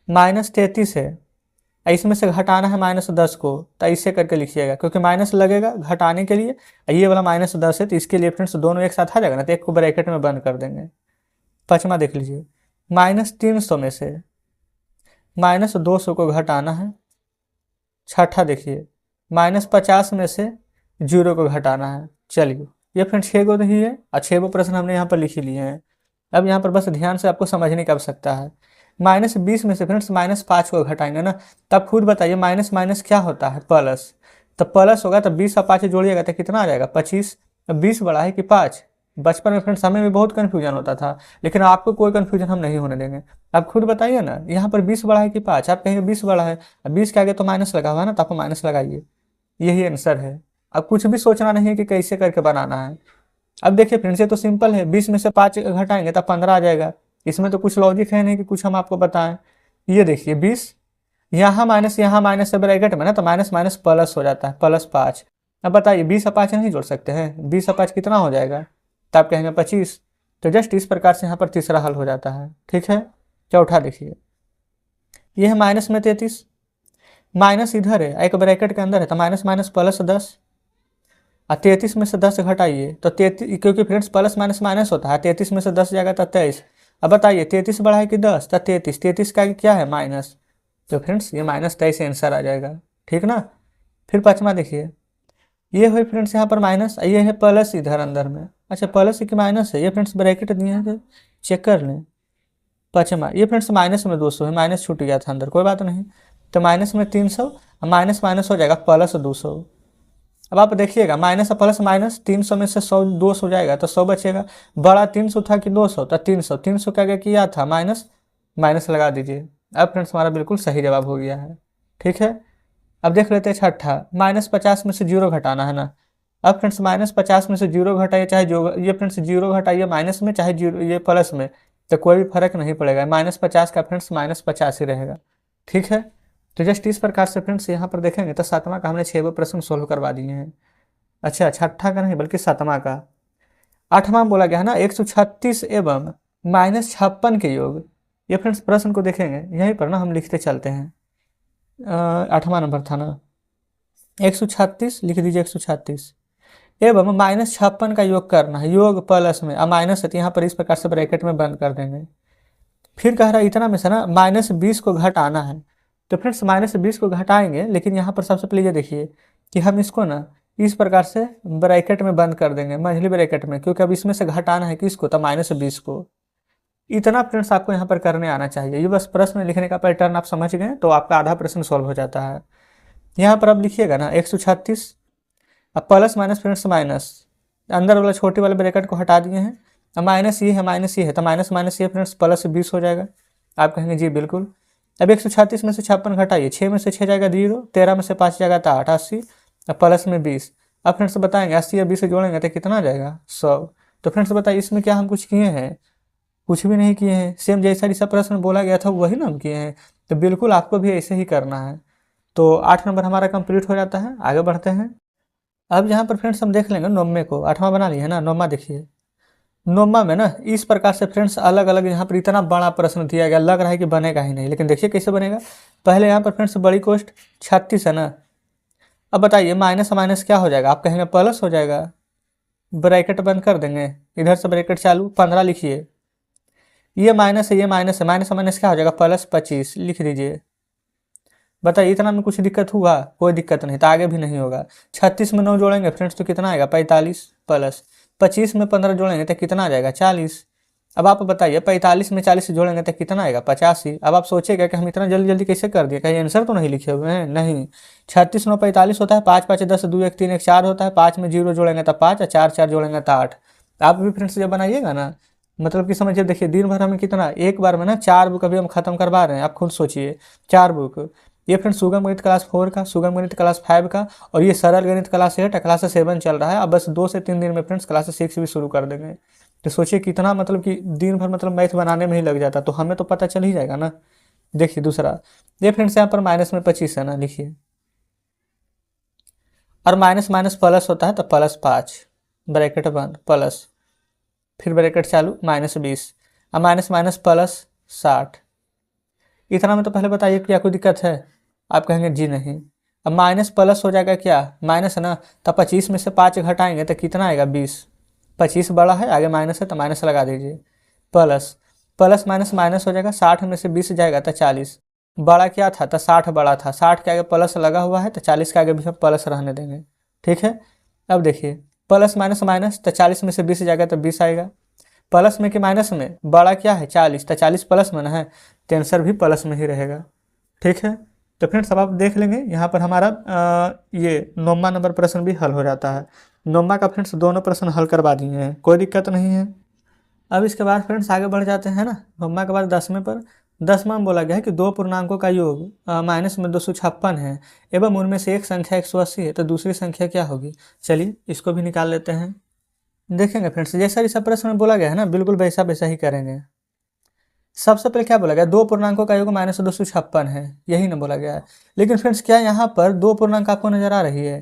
Speaker 1: -33 है, इसमें से घटाना है -10 को, तो ऐसे करके लिखिएगा, क्योंकि माइनस लगेगा घटाने के लिए, ये वाला -10 है, तो इसके लिए फ्रेंड्स दोनों एक साथ आ जाएगा ना, तो एक को ब्रैकेट में बंद कर देंगे। पाँचवा देख लीजिए, -300 में से -200 को घटाना है। छठा देखिए, -50 में से 0 को घटाना है। चलिए, ये फ्रेंड्स 6 गो ही है, और 6 गो प्रश्न हमने यहाँ पर लिख ही लिए हैं। अब यहाँ पर बस ध्यान से आपको समझने की आवश्यकता है। -20 में से फ्रेंड्स -5 को घटाएंगे ना, तब खुद बताइए माइनस माइनस क्या होता है, प्लस। तो प्लस होगा तो 20 और 5 जोड़िएगा तो कितना आ जाएगा 25। 20 बड़ा है कि 5? बचपन में फ्रेंड्स हमें भी बहुत कन्फ्यूजन होता था, लेकिन आपको कोई कन्फ्यूजन हम नहीं होने देंगे। आप खुद बताइए ना, यहाँ पर 20 बड़ा है कि 5? आप कहेंगे 20 बड़ा है, अब 20 के आगे तो माइनस लगा हुआ है ना, तो आपको माइनस लगाइए, यही आंसर है। अब कुछ भी सोचना नहीं है कि कैसे करके बनाना है। अब देखिए फ्रेंड्स, ये तो सिंपल है, 20 में से 5 घटाएंगे तब 15 आ जाएगा। इसमें तो कुछ लॉजिक है नहीं कि कुछ हम आपको बताएं। ये देखिए 20, यहाँ माइनस से ब्रैकेट में ना, तो माइनस माइनस प्लस हो जाता है, +5। अब बताइए 20 और 5 नहीं जोड़ सकते हैं, 20 और 5 कितना हो जाएगा? तो आप कहेंगे 25। तो जस्ट इस प्रकार से यहाँ पर तीसरा हल हो जाता है। ठीक है, चौथा देखिए, ये है -33, माइनस इधर है, एक ब्रैकेट के अंदर है, तो माइनस माइनस +10, और 33 में से 10 घटाइए तो 33, क्योंकि फ्रेंड्स प्लस माइनस माइनस होता है, 33 में से 10 जाएगा तो 23। अब बताइए 33 बड़ा है कि 10? तो 33 का क्या है माइनस, तो फ्रेंड्स ये -23 आंसर आ जाएगा। ठीक ना। फिर पाँचवा देखिए, ये हुई फ्रेंड्स यहाँ पर माइनस, ये है प्लस इधर अंदर में। अच्छा, प्लस कि माइनस है, ये फ्रेंड्स ब्रैकेट दिए हैं तो चेक कर लें। पाँचवा, ये फ्रेंड्स माइनस में 200 है, माइनस छूट गया था अंदर, कोई बात नहीं, तो माइनस में 300, माइनस माइनस हो जाएगा +200। अब आप देखिएगा, माइनस और प्लस माइनस, 300 में से 100 200 हो जाएगा तो 100 बचेगा। बड़ा 300 था कि 200? तो 300, 300 का किया था माइनस, माइनस लगा दीजिए। अब फ्रेंड्स हमारा बिल्कुल सही जवाब हो गया है। ठीक है, अब देख लेते हैं छठा, -50 में से 0 घटाना है ना। अब फ्रेंड्स -50 में से 0 घटाइए, चाहे जो ये फ्रेंड्स 0 घटाइए माइनस में, चाहे 0 ये प्लस में, तो कोई भी फर्क नहीं पड़ेगा, -50 का फ्रेंड्स -50 ही रहेगा। ठीक है, तो जस्ट इस प्रकार से फ्रेंड्स यहाँ पर देखेंगे तो सातवां का हमने 6 प्रश्न सोल्व करवा दिए हैं। अच्छा, छठा का नहीं बल्कि सातवां का। आठवां बोला गया है ना, 136 एवं -56 के योग। ये फ्रेंड्स प्रश्न को देखेंगे यहीं पर ना, हम लिखते चलते हैं। आठवां नंबर था ना, 136 लिख दीजिए, 136 एवं -56 का योग करना है, योग प्लस में, अब माइनस है तो यहाँ पर इस प्रकार से ब्रैकेट में बंद कर देंगे। फिर कह रहा है इतना में से ना -20 को घटाना है, तो फ्रेंड्स -20 को घटाएंगे, लेकिन यहाँ पर सबसे पहले ये देखिए कि हम इसको ना इस प्रकार से ब्रैकेट में बंद कर देंगे, मंझली ब्रैकेट में, क्योंकि अब इसमें से घटाना है किसको, तो -20 को। इतना फ्रेंड्स आपको यहाँ पर करने आना चाहिए, ये बस प्रश्न लिखने का पैटर्न आप समझ गए तो आपका आधा प्रश्न सॉल्व हो जाता है। यहाँ पर अब लिखिएगा ना 136, अब प्लस माइनस फ्रेंड्स माइनस, अंदर वाला छोटे वाले ब्रैकेट को हटा दिए हैं, अब माइनस ये है माइनस ये है, तो माइनस माइनस ये फ्रेंड्स प्लस 20 हो जाएगा। आप कहेंगे जी बिल्कुल। अब 136 में से 56 घटाइए, 6 में से 6 जाएगा 0, 13 में से 5 जाएगा तो 8, 80, अब प्लस में 20। अब फ्रेंड्स बताएंगे 80 और 20 से जोड़ेंगे तो कितना आ जाएगा 100। तो फ्रेंड्स बताइए इसमें क्या हम कुछ किए हैं? कुछ भी नहीं किए हैं। सेम जैसा जैसा प्रश्न बोला गया था वही ना हम किए हैं। तो बिल्कुल आपको भी ऐसे ही करना है। तो 8 नंबर हमारा कंप्लीट हो जाता है। आगे बढ़ते हैं। अब यहाँ पर फ्रेंड्स हम देख लेंगे नौवे को। 8वां बना लिए है ना, नौवा देखिए। नौमा में ना इस प्रकार से फ्रेंड्स अलग अलग यहाँ पर इतना बड़ा प्रश्न दिया गया, लग रहा है कि बनेगा ही नहीं, लेकिन देखिए कैसे बनेगा। पहले यहाँ पर फ्रेंड्स बड़ी कोष्ट 36 है ना। अब बताइए माइनस माइनस क्या हो जाएगा? आप कहेंगे प्लस हो जाएगा। ब्रैकेट बंद कर देंगे, इधर से ब्रैकेट चालू, 15 लिखिए। ये माइनस है, ये माइनस है, माइनस माइनस क्या हो जाएगा? प्लस 25 लिख दीजिए। बताइए इतना में कुछ दिक्कत हुआ? कोई दिक्कत नहीं, तो आगे भी नहीं होगा। 36 में 9 जोड़ेंगे फ्रेंड्स तो कितना आएगा? 45 प्लस 25 में 15 जोड़ेंगे तो कितना आ जाएगा? 40। अब आप बताइए 45 में 40 जोड़ेंगे तो कितना आएगा? 85। अब आप सोचेगा कि हम इतना जल्दी जल्दी कैसे कर दिए, कहीं आंसर तो नहीं लिखे हुए हैं? नहीं। 36 9 45 होता है, 5 5 10 2 1 3 1 4 होता है, 5 में 0 जोड़ेंगे तो 5 और 4 4 जोड़ेंगे तो 8। आप भी फ्रेंड्स जब बनाइएगा ना, मतलब कि समझिए, देखिए दिन भर हमें कितना, एक बार में ना 4 बुक अभी हम खत्म करवा रहे हैं। आप खुद सोचिए 4 बुक। ये फ्रेंड्स सुगम गणित क्लास 4 का, सुगम गणित क्लास 5 का, और ये सरल गणित क्लास 8 क्लास 7 चल रहा है। अब बस 2 से 3 दिन में फ्रेंड्स क्लास 6 भी शुरू कर देंगे। तो सोचिए कितना, मतलब कि दिन भर मतलब मैथ बनाने में ही लग जाता, तो हमें तो पता चल ही जाएगा ना। देखिए दूसरा, ये फ्रेंड्स यहाँ पर माइनस में 25 है ना, लिखिए। और माइनस माइनस प्लस होता है तो प्लस 5, ब्रैकेट बंद, प्लस, फिर ब्रैकेट चालू, माइनस 20, अब माइनस माइनस प्लस 60। इतना में तो पहले बताइए क्या कोई दिक्कत है? आप कहेंगे जी नहीं। अब माइनस प्लस हो जाएगा, क्या माइनस है ना, तो 25 में से 5 घटाएंगे तो कितना आएगा? 20। 25 बड़ा है, आगे माइनस है तो माइनस लगा दीजिए। प्लस प्लस माइनस माइनस हो जाएगा, 60 में से 20 जाएगा तो 40। बड़ा क्या था? तो 60 बड़ा था, 60 के आगे प्लस लगा हुआ है तो 40 के आगे भी हम प्लस रहने देंगे। ठीक है। अब देखिए प्लस माइनस माइनस, तो 40 में से 20 जाएगा तो 20 आएगा। प्लस में कि माइनस में? बड़ा क्या है? 40, तो 40 प्लस में ना है, तो आंसर भी प्लस में ही रहेगा। ठीक है। तो फ्रेंड्स अब आप देख लेंगे यहाँ पर हमारा ये 9वां नंबर प्रश्न भी हल हो जाता है। 9वां का फ्रेंड्स दोनों प्रश्न हल करवा दिए हैं, कोई दिक्कत नहीं है। अब इसके बाद फ्रेंड्स आगे बढ़ जाते हैं ना, 9वां के बाद 10वें पर। 10वां में बोला गया है कि दो पूर्णांकों का योग माइनस में 256 है एवं उनमें से एक संख्या 180 है, तो दूसरी संख्या क्या होगी? चलिए इसको भी निकाल लेते हैं। देखेंगे फ्रेंड्स जैसा जैसा प्रश्न में बोला गया है ना, बिल्कुल वैसा वैसा ही करेंगे। सबसे पहले क्या बोला गया? दो पूर्णांकों का योग माइनस 256 है, यही ना बोला गया है। लेकिन फ्रेंड्स क्या यहाँ पर दो पूर्णांक आपको नजर आ रही है?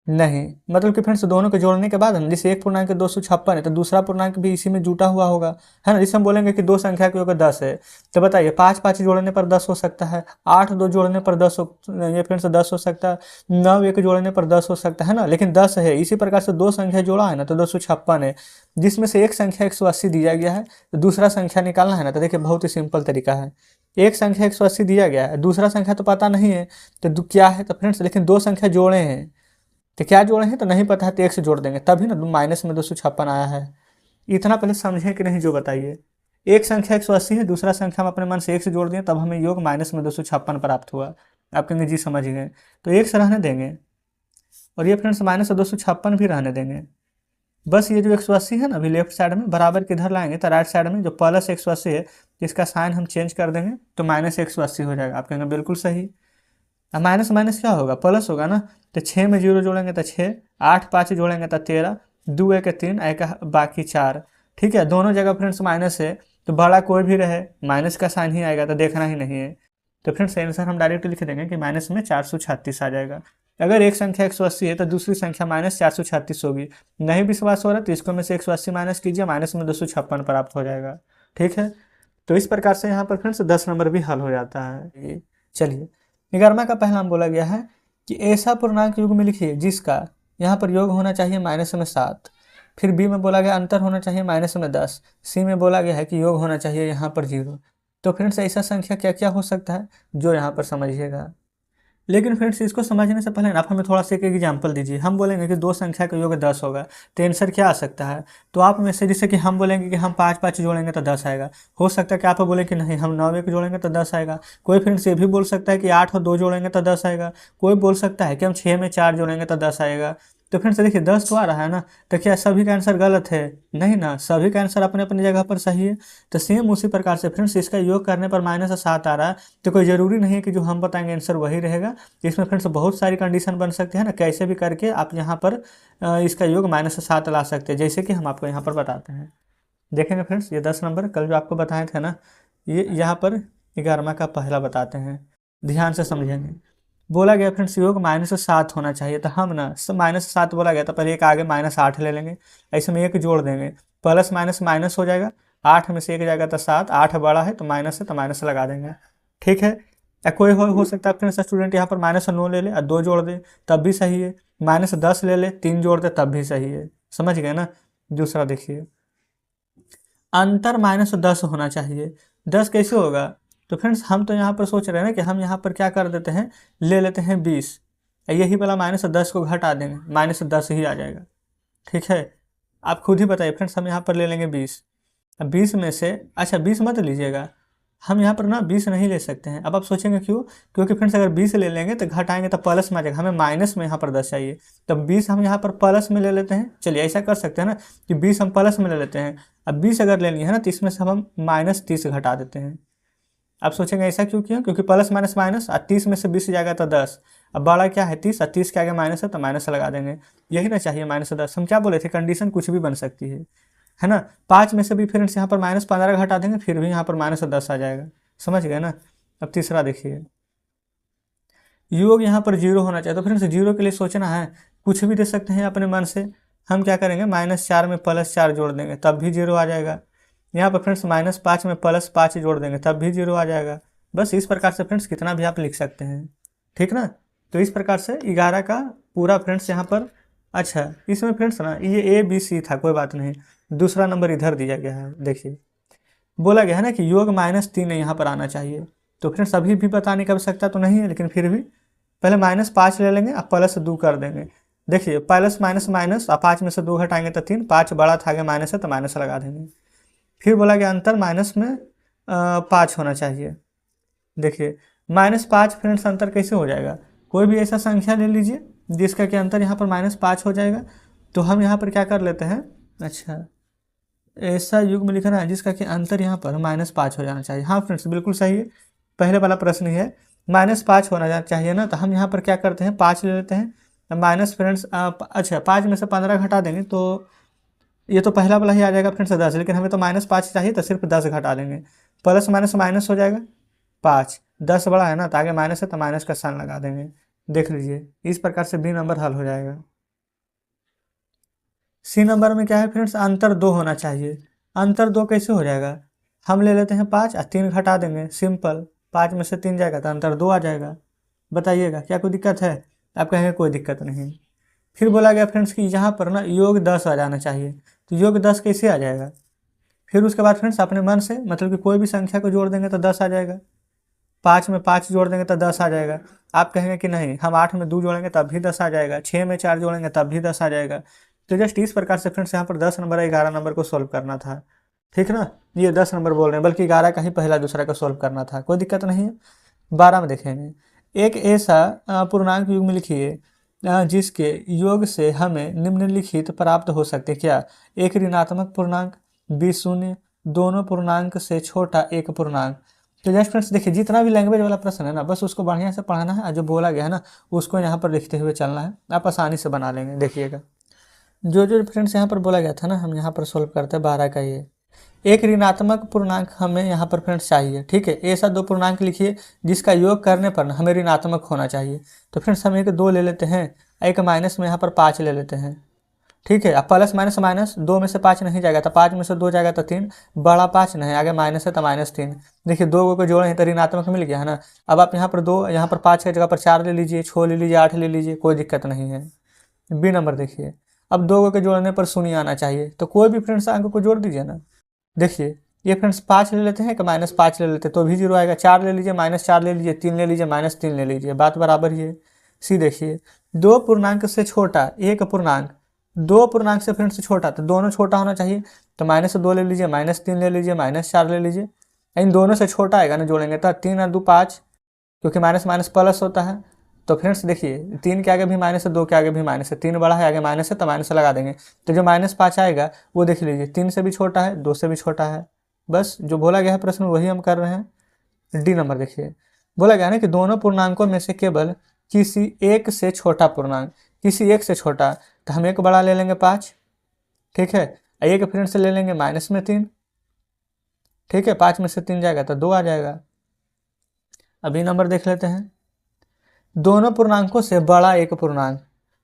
Speaker 1: नहीं। मतलब कि फ्रेंड्स दोनों के जोड़ने के बाद ना, जैसे एक पूर्णांक 256 है तो दूसरा पूर्णांक भी इसी में जुटा हुआ होगा, है ना। जैसे हम बोलेंगे कि दो संख्या के योग 10 है, तो बताइए 5 5 जोड़ने पर 10 हो सकता है, 8 2 जोड़ने पर 10 हो, ये फ्रेंड्स 10 हो सकता है, 9 1 जोड़ने पर 10 हो सकता है ना। लेकिन 10 है, इसी प्रकार से दो संख्या जोड़ा है ना तो 256 है, जिसमें से एक संख्या 180 दिया गया है, तो दूसरा संख्या निकालना है ना। तो देखिए बहुत ही सिंपल तरीका है। एक संख्या 180 दिया गया है, दूसरा संख्या तो पता नहीं है तो क्या है, तो फ्रेंड्स लेकिन दो संख्या जोड़े हैं, तो क्या जोड़े हैं तो नहीं पता है, तो एक से जोड़ देंगे, तभी ना माइनस में 256 आया है। इतना पहले समझे कि नहीं जो बताइए। एक संख्या 180 है, दूसरा संख्या हम अपने मन से एक से जोड़ दिए, तब हमें योग माइनस में 256 प्राप्त हुआ। आप कहेंगे जी समझ गए, तो एक से रहने देंगे, और ये फ्रेंड्स माइनस 256 भी रहने देंगे। बस ये जो 180 है ना, अभी लेफ्ट साइड में बराबर किधर लाएंगे, तो राइट साइड में जो प्लस 180 है इसका साइन हम चेंज कर देंगे, तो माइनस 180 हो जाएगा। आप कहेंगे बिल्कुल सही। अब माइनस माइनस क्या होगा? प्लस होगा ना। तो 6 में 0 जोड़ेंगे तो 6, 8 5 जोड़ेंगे तो 13, 2 1 3, एक बाकी 4। ठीक है, दोनों जगह फ्रेंड्स माइनस है, तो बड़ा कोई भी रहे माइनस का साइन ही आएगा, तो देखना ही नहीं है। तो फ्रेंड्स आंसर हम डायरेक्ट लिख देंगे कि माइनस में 436 आ जाएगा। अगर एक संख्या 180 है तो दूसरी संख्या माइनस 436 होगी। नहीं विश्वास हो रहा तो इसको में से 180 माइनस कीजिए, माइनस में 256 प्राप्त हो जाएगा। ठीक है। तो इस प्रकार से यहाँ पर फ्रेंड्स 10 नंबर भी हल हो जाता है। चलिए 11वां का पहला हम बोला गया है कि ऐसा पूर्णांक युग में लिखिए जिसका यहाँ पर योग होना चाहिए माइनस में 7। फिर बी में बोला गया अंतर होना चाहिए माइनस में 10। सी में बोला गया है कि योग होना चाहिए यहाँ पर 0। तो फ्रेंड्स ऐसा संख्या क्या क्या हो सकता है जो यहाँ पर समझिएगा। लेकिन फ्रेंड्स इसको समझने से पहले आप हमें थोड़ा सा एक एग्जाम्पल दीजिए। हम बोलेंगे कि दो संख्या का योग 10 होगा, तो आंसर क्या आ सकता है? तो आप में से जैसे कि हम बोलेंगे कि हम 5 5 जोड़ेंगे तो 10 आएगा। हो सकता है कि आप बोले कि नहीं हम 9 1 जोड़ेंगे तो 10 आएगा। कोई फ्रेंड्स ये भी बोल सकता है कि 8 और 2 जोड़ेंगे तो 10 आएगा। कोई बोल सकता है कि हम 6 में 4 जोड़ेंगे तो 10 आएगा। तो फ्रेंड्स देखिए 10 तो आ रहा है ना, तो क्या सभी का आंसर गलत है? नहीं ना, सभी का आंसर अपने अपनी जगह पर सही है। तो सेम उसी प्रकार से फ्रेंड्स इसका योग करने पर -7 आ रहा है, तो कोई ज़रूरी नहीं है कि जो हम बताएंगे आंसर वही रहेगा। इसमें फ्रेंड्स बहुत सारी कंडीशन बन सकती है ना, कैसे भी करके आप यहाँ पर इसका योग -7 ला सकते हैं, जैसे कि हम आपको यहाँ पर बताते हैं। देखेंगे फ्रेंड्स, ये 10 नंबर कल जो आपको बताए थे ना, ये यहाँ पर 11वां का पहला बताते हैं, ध्यान से समझेंगे। बोला गया फ्रेंड्स योग -7 होना चाहिए, तो हम ना -7 बोला गया तो पहले एक आगे -8 ले लेंगे, ऐसे में एक जोड़ देंगे, प्लस माइनस माइनस हो जाएगा, 8 में से एक जाएगा तो 7, 8 बड़ा है तो माइनस है तो माइनस लगा देंगे, ठीक है। या कोई हो सकता है फ्रेंड्स स्टूडेंट यहाँ पर -9 ले ले और 2 जोड़ दे तब भी सही है, -10 ले ले 3 जोड़ दे तब भी सही है, समझ गए ना। दूसरा देखिए, अंतर -10 होना चाहिए, 10 कैसे होगा? तो फ्रेंड्स हम तो यहाँ पर सोच रहे हैं ना कि हम यहाँ पर क्या कर देते हैं, ले लेते हैं 20, यही वाला -10 को घटा देंगे, -10 ही आ जाएगा, ठीक है। आप खुद ही बताइए फ्रेंड्स, हम यहाँ पर ले लेंगे 20, अब 20 में से, अच्छा 20 मत लीजिएगा, हम यहाँ पर ना 20 नहीं ले सकते हैं। अब आप सोचेंगे क्यों? क्योंकि फ्रेंड्स अगर 20 ले लेंगे तो घटाएंगे तो प्लस में आ जाएगा, हमें माइनस में यहाँ पर 10 चाहिए, तब 20 हम यहाँ पर प्लस में ले लेते हैं। चलिए ऐसा कर सकते हैं ना कि 20 हम प्लस में ले लेते हैं, अब 20 अगर लेनी है ना तो इसमें से हम -30 घटा देते हैं। आप सोचेंगे ऐसा क्यों किया? क्योंकि प्लस माइनस माइनस, और 30 में से 20 जाएगा तो 10, अब बड़ा क्या है 30, और 30 के आगे माइनस है तो माइनस लगा देंगे, यही ना चाहिए -10। हम क्या बोले थे, कंडीशन कुछ भी बन सकती है ना। 5 में से भी फ्रेंड्स यहाँ पर -15 घटा देंगे, फिर भी यहाँ पर -10 आ जाएगा, समझ गए ना। अब तीसरा देखिए, योग यहाँ पर 0 होना चाहिए, तो फ्रेंड्स 0 के लिए सोचना है, कुछ भी दे सकते हैं अपने मन से। हम क्या करेंगे, -4 में +4 जोड़ देंगे तब भी 0 आ जाएगा। यहाँ पर फ्रेंड्स -5 में +5 जोड़ देंगे तब भी 0 आ जाएगा। बस इस प्रकार से फ्रेंड्स कितना भी आप लिख सकते हैं, ठीक ना। तो इस प्रकार से 11 का पूरा फ्रेंड्स यहाँ पर। अच्छा इसमें फ्रेंड्स ना ये ABC था, कोई बात नहीं, दूसरा नंबर इधर दिया गया है। देखिए बोला गया है ना कि योग -3 यहाँ पर आना चाहिए, तो फ्रेंड्स अभी भी बताने की आवश्यकता तो नहीं है, लेकिन फिर भी पहले -5 ले लेंगे और +2 कर देंगे। देखिए प्लस माइनस माइनस, और 5 में से 2 घटाएंगे तो 3, 5 बड़ा था आगे माइनस है तो माइनस लगा देंगे। फिर बोला गया अंतर माइनस में 5 होना चाहिए। देखिए -5 फ्रेंड्स अंतर कैसे हो जाएगा, कोई भी ऐसा संख्या ले लीजिए जिसका कि अंतर यहाँ पर -5 हो जाएगा, तो हम यहाँ पर क्या कर लेते हैं, अच्छा ऐसा युग्म लिखना है जिसका कि अंतर यहाँ पर -5 हो जाना चाहिए। हाँ फ्रेंड्स बिल्कुल सही है, पहले वाला प्रश्न ही है, -5 होना चाहिए ना, तो हम यहाँ पर क्या करते हैं 5 ले लेते हैं, माइनस फ्रेंड्स अच्छा 5 में से 15 घटा देंगे तो ये तो पहला वाला ही आ जाएगा फ्रेंड्स 10, लेकिन हमें तो -5 चाहिए तो सिर्फ 10 घटा देंगे, प्लस माइनस माइनस हो जाएगा 5, 10 बड़ा है ना तो आगे माइनस है तो माइनस का साइन लगा देंगे। देख लीजिए इस प्रकार से B नंबर हल हो जाएगा। C नंबर में क्या है फ्रेंड्स, अंतर 2 होना चाहिए। अंतर 2 कैसे हो जाएगा, हम ले लेते हैं 5 और 3 घटा देंगे, सिंपल 5 में से 3 जाएगा तो अंतर 2 आ जाएगा। बताइएगा क्या कोई दिक्कत है? आप कहेंगे कोई दिक्कत नहीं। फिर बोला गया फ्रेंड्स कि यहाँ पर ना योग 10 आ जाना चाहिए, तो योग 10 कैसे आ जाएगा? फिर उसके बाद फ्रेंड्स अपने मन से, मतलब कि कोई भी संख्या को जोड़ देंगे तो 10 आ जाएगा, 5 में 5 जोड़ देंगे तो 10 आ जाएगा। आप कहेंगे कि नहीं हम 8 में 2 जोड़ेंगे तब भी 10 आ जाएगा, 6 में 4 जोड़ेंगे तब भी 10 आ जाएगा। तो जस्ट इस प्रकार से फ्रेंड्स यहाँ पर 10 नंबर 11 नंबर को सोल्व करना था, ठीक ना। ये 10 नंबर बोल रहे हैं, बल्कि 11 का ही पहला दूसरा को सोल्व करना था, कोई दिक्कत नहीं है। 12 में देखेंगे, एक ऐसा पूर्णांक युग्म लिखिए जिसके योग से हमें निम्नलिखित प्राप्त हो सकते क्या, एक ऋणात्मक पूर्णांक, b शून्य, दोनों पूर्णांक से छोटा एक पूर्णांक। तो जस्ट फ्रेंड्स देखिए जितना भी लैंग्वेज वाला प्रश्न है ना, बस उसको बढ़िया से पढ़ाना है, जो बोला गया है ना उसको यहाँ पर लिखते हुए चलना है, आप आसानी से बना लेंगे। देखिएगा जो फ्रेंड्स यहाँ पर बोला गया था ना, हम यहाँ पर सोल्व करते हैं 12 का। ये एक ऋणात्मक पूर्णांक हमें यहाँ पर फ्रेंड्स चाहिए, ठीक है। ऐसा 2 पूर्णांक लिखिए जिसका योग करने पर हमें ऋणात्मक होना चाहिए, तो फ्रेंड्स हम एक 2 ले लेते हैं, एक माइनस में यहाँ पर 5 ले लेते हैं, ठीक है। अब प्लस माइनस माइनस, 2 में से 5 नहीं जाएगा तो 5 में से 2 जाएगा तो 3, बड़ा 5 नहीं आगे माइनस है तो -3। देखिए 2 को जोड़े हैं तो ऋणात्मक मिल गया है ना। अब आप यहाँ पर 2, यहाँ पर 5 की जगह पर 4 ले लीजिए, 6 ले लीजिए, 8 ले लीजिए, कोई दिक्कत नहीं है। B नंबर देखिए, अब 2 के जोड़ने पर शून्य आना चाहिए, तो कोई भी फ्रेंड्स अंक को जोड़ दीजिए ना। देखिए ये फ्रेंड्स 5 ले लेते हैं कि -5 ले लेते हैं तो भी 0 आएगा, 4 ले लीजिए, -4 ले लीजिए, 3 ले लीजिए, -3 ले लीजिए, बात बराबर ही है। सी देखिए 2 पूर्णांक से छोटा एक पूर्णांक, 2 पूर्णांक से फ्रेंड्स छोटा, तो दोनों छोटा होना चाहिए, तो -2 ले लीजिए, -3 ले लीजिए, -4 ले लीजिए, इन दोनों से छोटा आएगा ना जोड़ेंगे तो 3 और 2 5, क्योंकि माइनस माइनस प्लस होता है, तो फ्रेंड्स देखिए 3 के आगे भी माइनस है, 2 के आगे भी माइनस है, 3 बड़ा है आगे माइनस है तो माइनस लगा देंगे। तो जो -5 आएगा वो देख लीजिए 3 से भी छोटा है, 2 से भी छोटा है। बस जो बोला गया है प्रश्न वही हम कर रहे हैं। डी नंबर देखिए, बोला गया ना कि दोनों पूर्णांकों में से केवल किसी एक से छोटा पूर्णांक, किसी एक से छोटा, तो हम एक बड़ा ले लेंगे 5, ठीक है, एक फ्रेंड से ले लेंगे -3, ठीक है, 5 में से 3 जाएगा तो 2 आ जाएगा। अभी नंबर देख लेते हैं, दोनों पूर्णांकों से बड़ा एक पूर्णांक,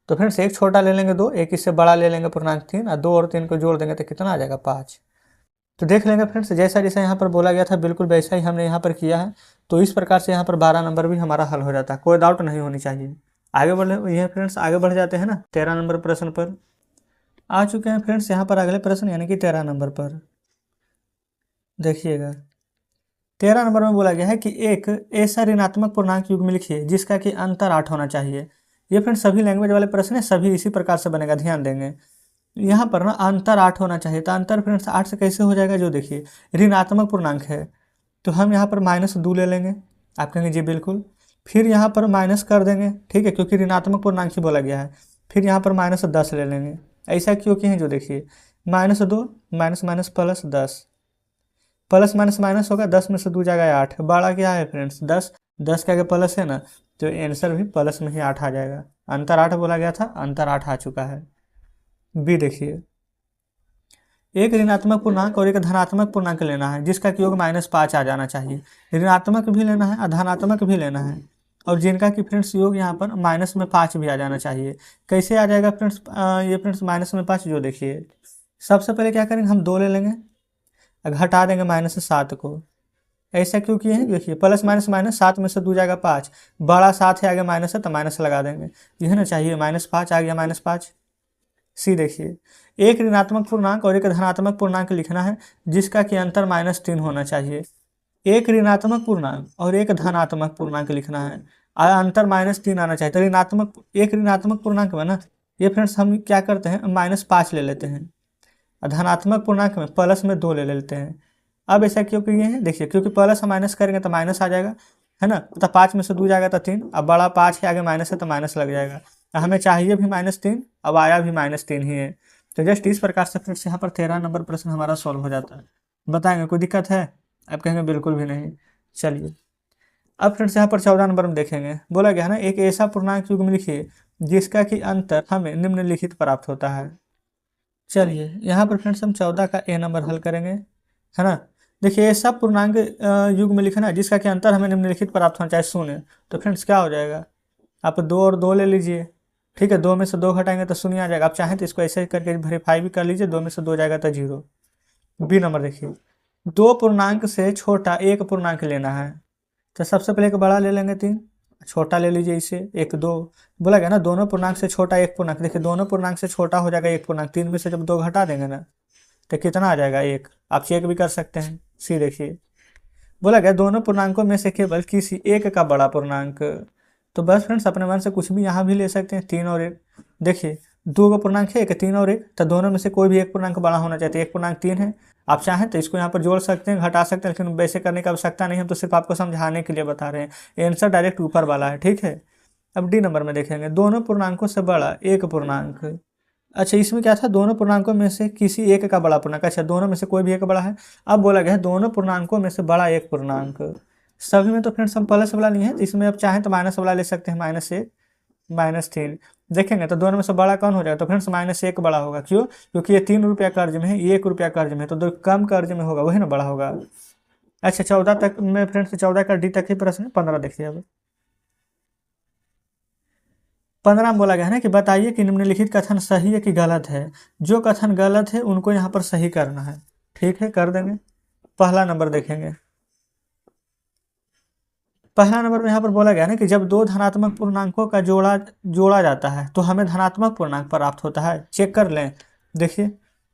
Speaker 1: तो फ्रेंड्स एक छोटा ले लेंगे 2, एक इससे बड़ा ले लेंगे पूर्णांक 3, और 2 और 3 को जोड़ देंगे तो कितना आ जाएगा 5। तो देख लेंगे फ्रेंड्स, जैसा जैसा यहाँ पर बोला गया था बिल्कुल वैसा ही हमने यहाँ पर किया है। तो इस प्रकार से यहाँ पर 12 नंबर भी हमारा हल हो जाता है, कोई डाउट नहीं होनी चाहिए। आगे बढ़े ये फ्रेंड्स, आगे बढ़ जाते हैं ना 13 नंबर प्रश्न पर आ चुके हैं फ्रेंड्स। यहाँ पर अगले प्रश्न यानी कि 13 नंबर पर देखिएगा। 13 नंबर में बोला गया है कि एक ऐसा ऋणात्मक पूर्णांक युग्म लिखिए जिसका कि अंतर 8 होना चाहिए। ये फ्रेंड्स सभी लैंग्वेज वाले प्रश्न है, सभी इसी प्रकार से बनेगा, ध्यान देंगे। यहाँ पर ना अंतर 8 होना चाहिए, तो अंतर फ्रेंड्स 8 से कैसे हो जाएगा, जो देखिए ऋणात्मक पूर्णांक है तो हम यहाँ पर -2 ले लेंगे। आप कहेंगे जी बिल्कुल, फिर यहाँ पर माइनस कर देंगे, ठीक है, क्योंकि ऋणात्मक पूर्णांक ही बोला गया है। फिर यहाँ पर -10 ले लेंगे। ऐसा क्यों किए हैं, जो देखिए -2 minus minus plus 10, plus minus minus होगा, 10 में से 2 जाएगा 8, बड़ा क्या है फ्रेंड्स 10, 10 के आगे प्लस है ना, तो आंसर भी प्लस में ही 8 आ जाएगा। अंतर 8 बोला गया था, अंतर 8 आ चुका है। बी देखिए, एक ऋणात्मक पूर्णांक और एक धनात्मक पूर्णांक लेना है जिसका कि योग -5 आ जाना चाहिए। ऋणात्मक भी लेना है और धनात्मक भी लेना है, और जिनका कि फ्रेंड्स योग यहाँ पर -5 भी आ जाना चाहिए। कैसे आ जाएगा फ्रेंड्स, ये फ्रेंड्स -5 जो देखिए, सबसे पहले क्या करेंगे, हम 2 ले लेंगे, घटा देंगे -7 को। ऐसा क्यों किए हैं, देखिए प्लस माइनस माइनस, 7 में से 2 जाएगा 5, बड़ा 7 है आगे माइनस है तो माइनस लगा देंगे, यह ना चाहिए, -5 आ गया -5। सी देखिए, एक ऋणात्मक पूर्णांक और एक धनात्मक पूर्णांक लिखना है जिसका कि अंतर -3 होना चाहिए। एक ऋणात्मक पूर्णांक और एक धनात्मक पूर्णांक लिखना है और अंतर -3 आना चाहिए। तो एक ऋणात्मक पूर्णांक में ना, ये फ्रेंड्स हम क्या करते हैं, -5 ले लेते हैं, और धनात्मक पूर्णांक में प्लस में 2 ले लेते हैं। अब ऐसा क्यों किए हैं, देखिए क्योंकि प्लस हम माइनस करेंगे तो माइनस आ जाएगा, है ना, तो 5 में से 2 जाएगा तो 3, अब बड़ा 5 है आगे माइनस है तो माइनस लग जाएगा। हमें चाहिए भी -3, अब आया भी -3 ही है। तो जस्ट इस प्रकार से फ्रेंड्स यहाँ पर 13 नंबर प्रश्न हमारा सॉल्व हो जाता है। बताएंगे कोई दिक्कत है, आप कहेंगे बिल्कुल भी नहीं। चलिए अब फ्रेंड्स यहाँ पर 14 नंबर में देखेंगे, बोला गया है ना, एक ऐसा पूर्णांक युग्म लिखिए जिसका कि अंतर हमें निम्नलिखित प्राप्त होता है। चलिए यहाँ पर फ्रेंड्स हम 14 का ए नंबर हल करेंगे, है ना। देखिए ऐसा पूर्णांक युग में लिखना है जिसका कि अंतर हमें निम्नलिखित प्राप्त होना चाहिए 0। तो फ्रेंड्स क्या हो जाएगा, आप 2 और 2 ले लीजिए, ठीक है, 2 में से 2 घटाएंगे तो 0 आ जाएगा। आप चाहें तो इसको ऐसे करके वेरीफाई भी कर लीजिए, 2 में से 2 जाएगा तो 0। बी नंबर देखिए, 2 पूर्णांक से छोटा एक पूर्णांक लेना है, तो सबसे पहले एक बड़ा ले लेंगे 3, छोटा ले लीजिए इसे 1 2। बोला गया ना दोनों पूर्णांक से छोटा एक पूर्णांक, देखिए दोनों पूर्णांक से छोटा हो जाएगा एक पूर्णांक, 3 में से जब 2 घटा देंगे ना तो कितना आ जाएगा 1, आप चेक भी कर सकते हैं। सी देखिए, बोला गया दोनों पूर्णांकों में से केवल किसी एक का बड़ा पूर्णांक। तो बस फ्रेंड्स अपने मन से कुछ भी यहाँ भी ले सकते हैं, 3 और 1। देखिए 2 का पूर्णांक है, एक 3 और 1, तो दोनों में से कोई भी एक पूर्णांक बड़ा होना चाहिए। एक पूर्णांक 3 है, आप चाहें तो इसको यहाँ पर जोड़ सकते हैं, घटा सकते हैं, लेकिन वैसे करने की आवश्यकता नहीं है, हम तो सिर्फ आपको समझाने के लिए बता रहे हैं। आंसर डायरेक्ट ऊपर वाला है, ठीक है। अब डी नंबर में देखेंगे, दोनों पूर्णांकों से बड़ा एक पूर्णांक। अच्छा इसमें क्या था, दोनों पूर्णांकों में से किसी एक का बड़ा पूर्णांक, अच्छा दोनों में से कोई भी एक बड़ा है। अब बोला गया है दोनों पूर्णांकों में से बड़ा एक पूर्णांक, सभी में तो फ्रेंड्स हम प्लस वाला नहीं है, तो इसमें आप चाहें तो माइनस वाला ले सकते हैं, -1 -3 देखेंगे तो दोनों में से बड़ा कौन हो जाएगा, तो फ्रेंड्स -1 बड़ा होगा। क्यों, क्योंकि ये 3 रुपया कर्ज में है, ये 1 रुपया कर्ज में है, तो दो कम कर्ज में होगा वही ना बड़ा होगा। अच्छा 14 तक में फ्रेंड्स, 14 का डी तक ही प्रश्न है। 15 देखिए, अब 15 में बोला गया है ना कि बताइए कि निम्नलिखित कथन सही है कि गलत है। जो कथन गलत है उनको यहाँ पर सही करना है, ठीक है, कर देंगे। पहला नंबर देखेंगे, पहला नंबर में यहाँ पर बोला गया ना कि जब 2 धनात्मक पूर्णांकों का जोड़ा जाता है तो हमें धनात्मक पूर्णांक प्राप्त होता है। चेक कर लें, देखिए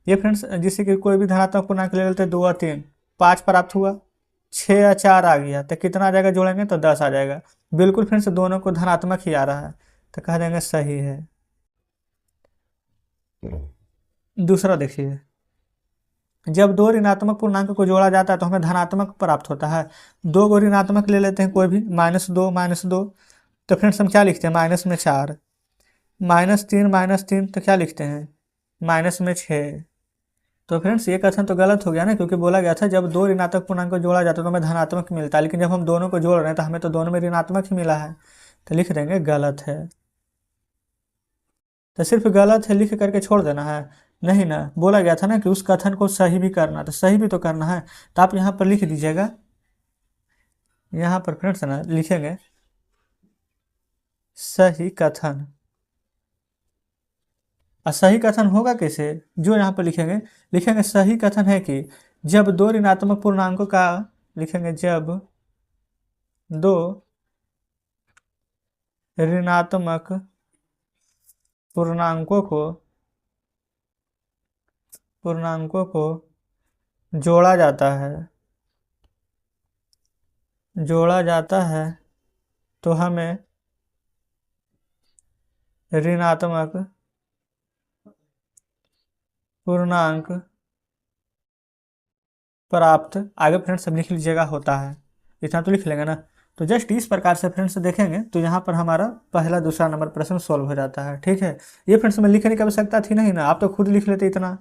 Speaker 1: ये फ्रेंड्स जैसे कि कोई भी धनात्मक पूर्णांक ले लेते हैं, 2 और 3 5 प्राप्त हुआ, 6 या 4 आ गया तो कितना आ जाएगा, जोड़ेंगे तो 10 आ जाएगा। बिल्कुल फ्रेंड्स दोनों को धनात्मक ही आ रहा है, तो कह देंगे सही है। दूसरा देखिए, जब 2 ऋणात्मक पूर्णांक को जोड़ा जाता है तो हमें धनात्मक प्राप्त होता है। 2 को ऋणात्मक ले लेते हैं कोई भी, -2 -2, तो फ्रेंड्स हम क्या लिखते हैं, माइनस में 4, -3 तो क्या लिखते हैं, माइनस में 6। तो फ्रेंड्स ये कथन तो गलत हो गया ना, क्योंकि बोला गया था जब दो ऋणात्मक पूर्णांक को जोड़ा जाता है तो हमें धनात्मक मिलता है, लेकिन जब हम दोनों को जोड़ रहे हैं तो हमें तो दोनों में ऋणात्मक ही मिला है, तो लिख देंगे गलत है। तो सिर्फ गलत है लिख करके छोड़ देना है, नहीं ना, बोला गया था ना कि उस कथन को सही भी करना, तो सही भी तो करना है। तो आप यहाँ पर लिख दीजिएगा, यहाँ पर फ्रेंड्स ना लिखेंगे सही कथन। और सही कथन होगा कैसे, जो यहाँ पर लिखेंगे सही कथन है कि जब दो ऋणात्मक पूर्णांकों का, लिखेंगे जब दो ऋणात्मक पूर्णांकों को जोड़ा जाता है तो हमें ऋणात्मक पूर्णांक प्राप्त, आगे फ्रेंड्स सब लिख लीजिएगा, होता है। इतना तो लिख लेंगे ना। तो जस्ट इस प्रकार से फ्रेंड्स देखेंगे तो यहाँ पर हमारा पहला दूसरा नंबर प्रश्न सॉल्व हो जाता है। ठीक है, ये फ्रेंड्स में लिखने की आवश्यकता थी नहीं ना, आप तो खुद लिख लेते इतना।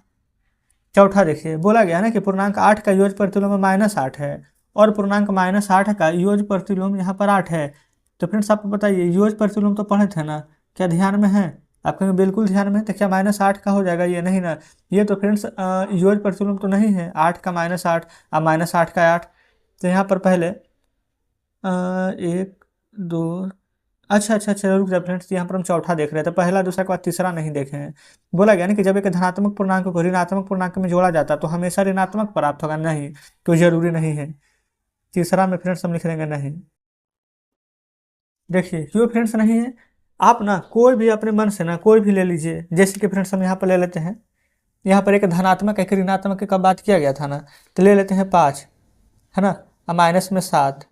Speaker 1: चौथा देखिए, बोला गया ना कि पूर्णांक 8 का योग प्रतिलोम में -8 है और पूर्णांक -8 का योग प्रतिलोम यहाँ पर 8 है। तो फ्रेंड्स आप बताइए, योग प्रतिलोम तो पढ़े थे ना, क्या ध्यान में है? आप कहेंगे बिल्कुल ध्यान में, तो क्या -8 का हो जाएगा? ये नहीं ना, ये तो फ्रेंड्स योग प्रतिलोम तो नहीं है, 8 का -8 और -8 का 8। तो यहाँ पर पहले 1 2, अच्छा रुक जाए फ्रेंड्स, यहाँ पर हम चौथा देख रहे थे, पहला दूसरा के बाद तीसरा नहीं देखे हैं। बोला गया ना कि जब एक धनात्मक पूर्णांक को ऋणात्मक पूर्णांक में जोड़ा जाता है तो हमेशा ऋणात्मक प्राप्त होगा, नहीं तो जरूरी नहीं है। तीसरा में फ्रेंड्स हम लिख देंगे नहीं। देखिए क्यों फ्रेंड्स नहीं है, आप ना कोई भी अपने मन से ना कोई भी ले लीजिए, जैसे कि फ्रेंड्स हम यहाँ पर ले लेते हैं, यहाँ पर एक धनात्मक एक ऋणात्मक का बात किया गया था ना, तो ले लेते हैं 5, है ना, और माइनस में 7।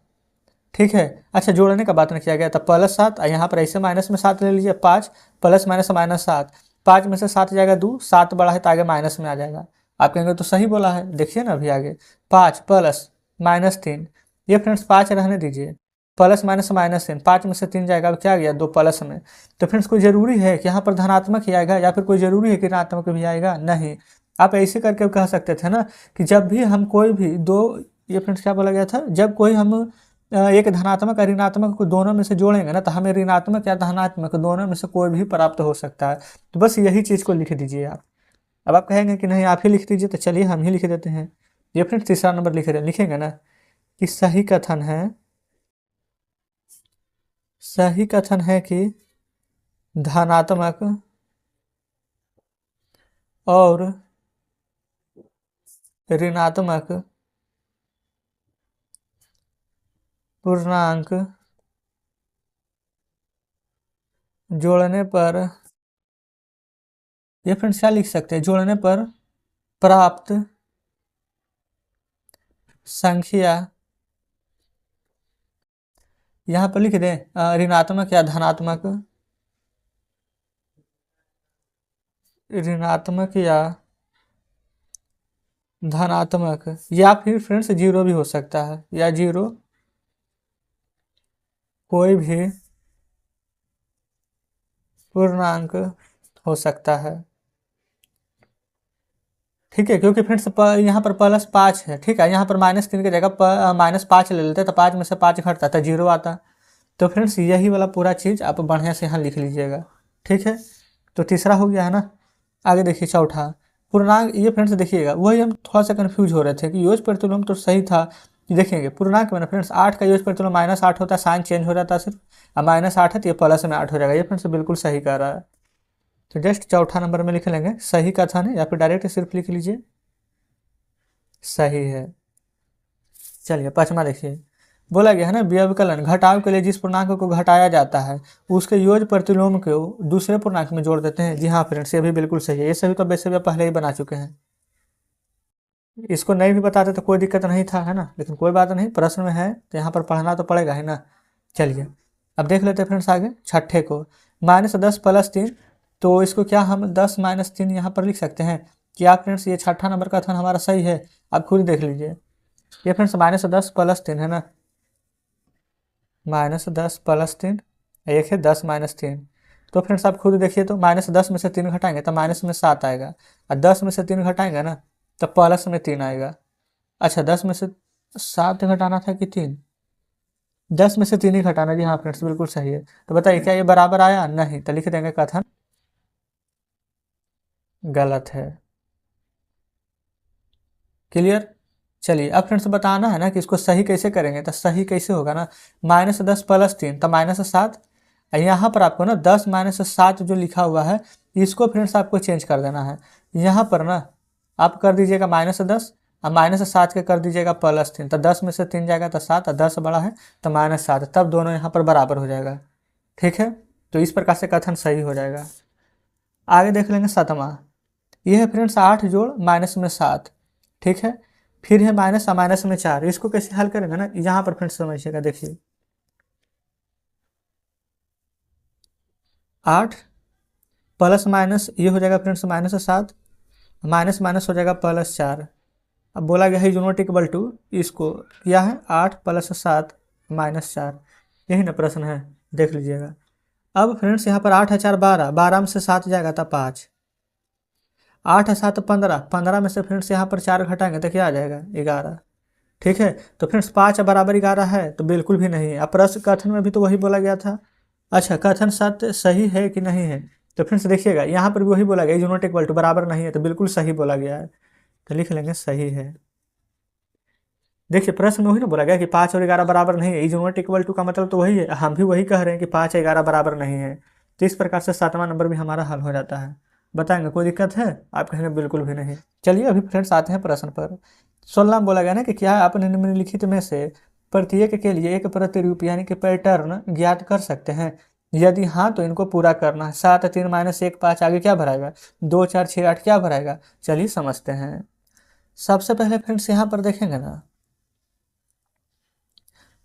Speaker 1: ठीक है, अच्छा जोड़ने का बात नहीं किया गया था, +7 और यहाँ पर ऐसे माइनस में 7 ले लीजिए, 5 प्लस माइनस -7, 5 में से 7 जाएगा 2, 7 बड़ा है तो आगे माइनस में आ जाएगा। आप कहेंगे तो सही बोला है, देखिए ना अभी आगे 5 प्लस -3, ये फ्रेंड्स 5 रहने दीजिए, प्लस माइनस -3, 5 में से 3 जाएगा, अब क्या आ गया 2 प्लस में। तो फ्रेंड्स कोई ज़रूरी है कि यहाँ पर धनात्मक ही आएगा या फिर कोई ज़रूरी है कि ऋणात्मक भी आएगा? नहीं। आप ऐसे करके कह सकते थे ना कि जब भी हम कोई भी दो, ये फ्रेंड्स क्या बोला गया था, जब कोई हम एक धनात्मक और ऋणात्मक को दोनों में से जोड़ेंगे ना तो हमें ऋणात्मक या धनात्मक दोनों में से कोई भी प्राप्त हो सकता है। तो बस यही चीज़ को लिख दीजिए आप। अब आप कहेंगे कि नहीं आप ही लिख दीजिए, तो चलिए हम ही लिख देते हैं। ये फ्रेंड्स तीसरा नंबर लिखेंगे ना कि सही कथन है कि धनात्मक और ऋणात्मक पूर्णांक जोड़ने पर, ये फ्रेंड्स क्या लिख सकते हैं, जोड़ने पर प्राप्त संख्या, यहाँ पर लिख दें ऋणात्मक या धनात्मक, ऋणात्मक या धनात्मक, या फिर फ्रेंड्स जीरो भी हो सकता है, या जीरो कोई भी पूर्णांक हो सकता है। ठीक है, क्योंकि फ्रेंड्स यहाँ पर +5 है, ठीक है, यहाँ पर -3 की जगह -5 ले लेते तो 5 में से 5 घटता था, 0 आता। तो फ्रेंड्स यही वाला पूरा चीज़ आप बढ़िया से यहाँ लिख लीजिएगा। ठीक है, तो तीसरा हो गया है ना। आगे देखिए चौथा पूर्णांक, ये फ्रेंड्स देखिएगा वही हम थोड़ा सा कन्फ्यूज हो रहे थे कि योग प्रतिलोम तो सही था। देखेंगे पूर्णांक में ना फ्रेंड्स 8 का योग प्रतिलोम -8 होता है, साइन चेंज हो जाता है सिर्फ, और -8 है तो ये प्लस में 8 हो जाएगा। ये फ्रेंड्स बिल्कुल सही कह रहा है। तो जस्ट चौथा नंबर में लिख लेंगे सही कथन है, या फिर डायरेक्ट सिर्फ लिख लीजिए सही है। चलिए पाँचवा देखिए, बोला गया है ना व्यवकलन घटाव के लिए जिस पूर्णांक को घटाया जाता है उसके योग प्रतिलोम को दूसरे पूर्णांक में जोड़ देते हैं। जी हाँ फ्रेंड्स, ये भी बिल्कुल सही है, ये सभी तो वैसे भी पहले ही बना चुके हैं, इसको नहीं भी बताते तो कोई दिक्कत नहीं था, है ना, लेकिन कोई बात नहीं, प्रश्न में है तो यहाँ पर पढ़ना तो पड़ेगा है ना। चलिए अब देख लेते हैं फ्रेंड्स आगे छठे को, -10 + 3, तो इसको क्या हम 10 - 3 यहाँ पर लिख सकते हैं। क्या फ्रेंड्स ये छठा नंबर का कथन हमारा सही है? आप खुद देख लीजिए। ये फ्रेंड्स -10 + 3 है ना, -10 + 3 एक है 10 माइनस 3। तो फ्रेंड्स आप खुद देखिए, तो -10 में से 3 घटाएंगे तो माइनस में 7 आएगा, और 10 में से 3 घटाएंगे ना तो प्लस में 3 आएगा। अच्छा, 10 में से 7 घटाना था कि 3? 10 में से 3 ही घटाना। जी हाँ फ्रेंड्स, बिल्कुल सही है। तो बताइए क्या ये बराबर आया? नहीं, तो लिख देंगे कथन गलत है। क्लियर? चलिए अब फ्रेंड्स बताना है ना कि इसको सही कैसे करेंगे। तो सही कैसे होगा ना, -10 प्लस 3 तो -7। यहाँ पर आपको ना 10 माइनस 7 जो लिखा हुआ है इसको फ्रेंड्स आपको चेंज कर देना है। यहाँ पर ना आप कर दीजिएगा -10 और -7 के कर दीजिएगा +3। तो 10 में से 3 जाएगा तो 7, और 10 बड़ा है तो -7, तब दोनों यहाँ पर बराबर हो जाएगा। ठीक है, तो इस प्रकार से कथन सही हो जाएगा। आगे देख लेंगे 7वां। यह है फ्रेंड्स 8 जोड़ माइनस में 7। ठीक है, फिर है माइनस और माइनस में 4। इसको कैसे हल करेंगे ना, यहाँ पर फ्रेंड्स समझिएगा। देखिए 8 प्लस माइनस ये हो जाएगा फ्रेंड्स -7, माइनस माइनस हो जाएगा +4। अब बोला गया है इज नॉट इक्वल टू, इसको किया है 8 + 7 -4। यही ना प्रश्न है, देख लीजिएगा। अब फ्रेंड्स यहाँ पर 8 है 4 12, 12 में से 7 जाएगा तो 5, 8 है 7 15, 15 में से फ्रेंड्स यहाँ पर 4 घटाएंगे तो क्या आ जाएगा 11। ठीक है, तो फ्रेंड्स 5 बराबर 11 है तो बिल्कुल भी नहीं है। अब प्रश्न कथन में भी तो वही बोला गया था। अच्छा, कथन सत्य सही है कि नहीं है, तो फ्रेंड्स देखिएगा यहाँ पर भी वही बोला गया इज नॉट इक्वल टू, बराबर नहीं है, तो बिल्कुल सही बोला गया है, तो लिख लेंगे सही है। देखिए प्रश्न में वही ना बोला गया कि 5 और 11 बराबर नहीं है, इज नॉट इक्वल टू का मतलब तो वही है, हम भी वही कह रहे हैं कि 5 और 11 बराबर नहीं है। तो इस प्रकार से 7वां नंबर भी हमारा हल हो जाता है। बताएंगे कोई दिक्कत है? आप कहेंगे बिल्कुल भी नहीं। चलिए अभी फ्रेंड्स आते हैं प्रश्न पर। 16 में बोला गया ना कि क्या आप निम्नलिखित में से प्रत्येक के लिए एक प्रतिरूप यानी कि पैटर्न ज्ञात कर सकते हैं? यदि हाँ तो इनको पूरा करना है। 7 3 -1 5, आगे क्या भराएगा? 2 4 6 8 क्या भराएगा? चलिए समझते हैं। सबसे पहले फ्रेंड्स यहाँ पर देखेंगे ना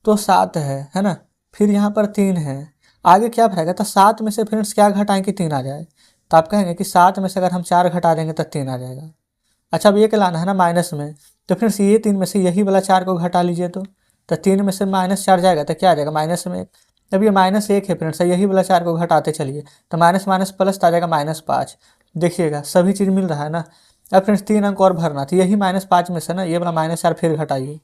Speaker 1: तो 7 है ना, फिर यहाँ पर 3 है, आगे क्या भरेगा? तो 7 में से फ्रेंड्स क्या घटाएं कि 3 आ जाए? तो आप कहेंगे कि 7 में से अगर हम 4 घटा देंगे तो 3 आ जाएगा। अच्छा, अब ये क्या लाना है ना माइनस में, तो फ्रेंड्स ये 3 में से यही वाला 4 को घटा लीजिए। तो 3 में से -4 जाएगा तो क्या आ जाएगा? माइनस में 1। अब ये -1 है फ्रेंड्स, यही वाला 4 को घटाते चलिए तो माइनस माइनस प्लस तो आ जाएगा -5। देखिएगा सभी चीज़ मिल रहा है ना। अब फ्रेंड्स 3 अंक और भरना, तो यही -5 में से ना ये वाला -4 फिर घटाइए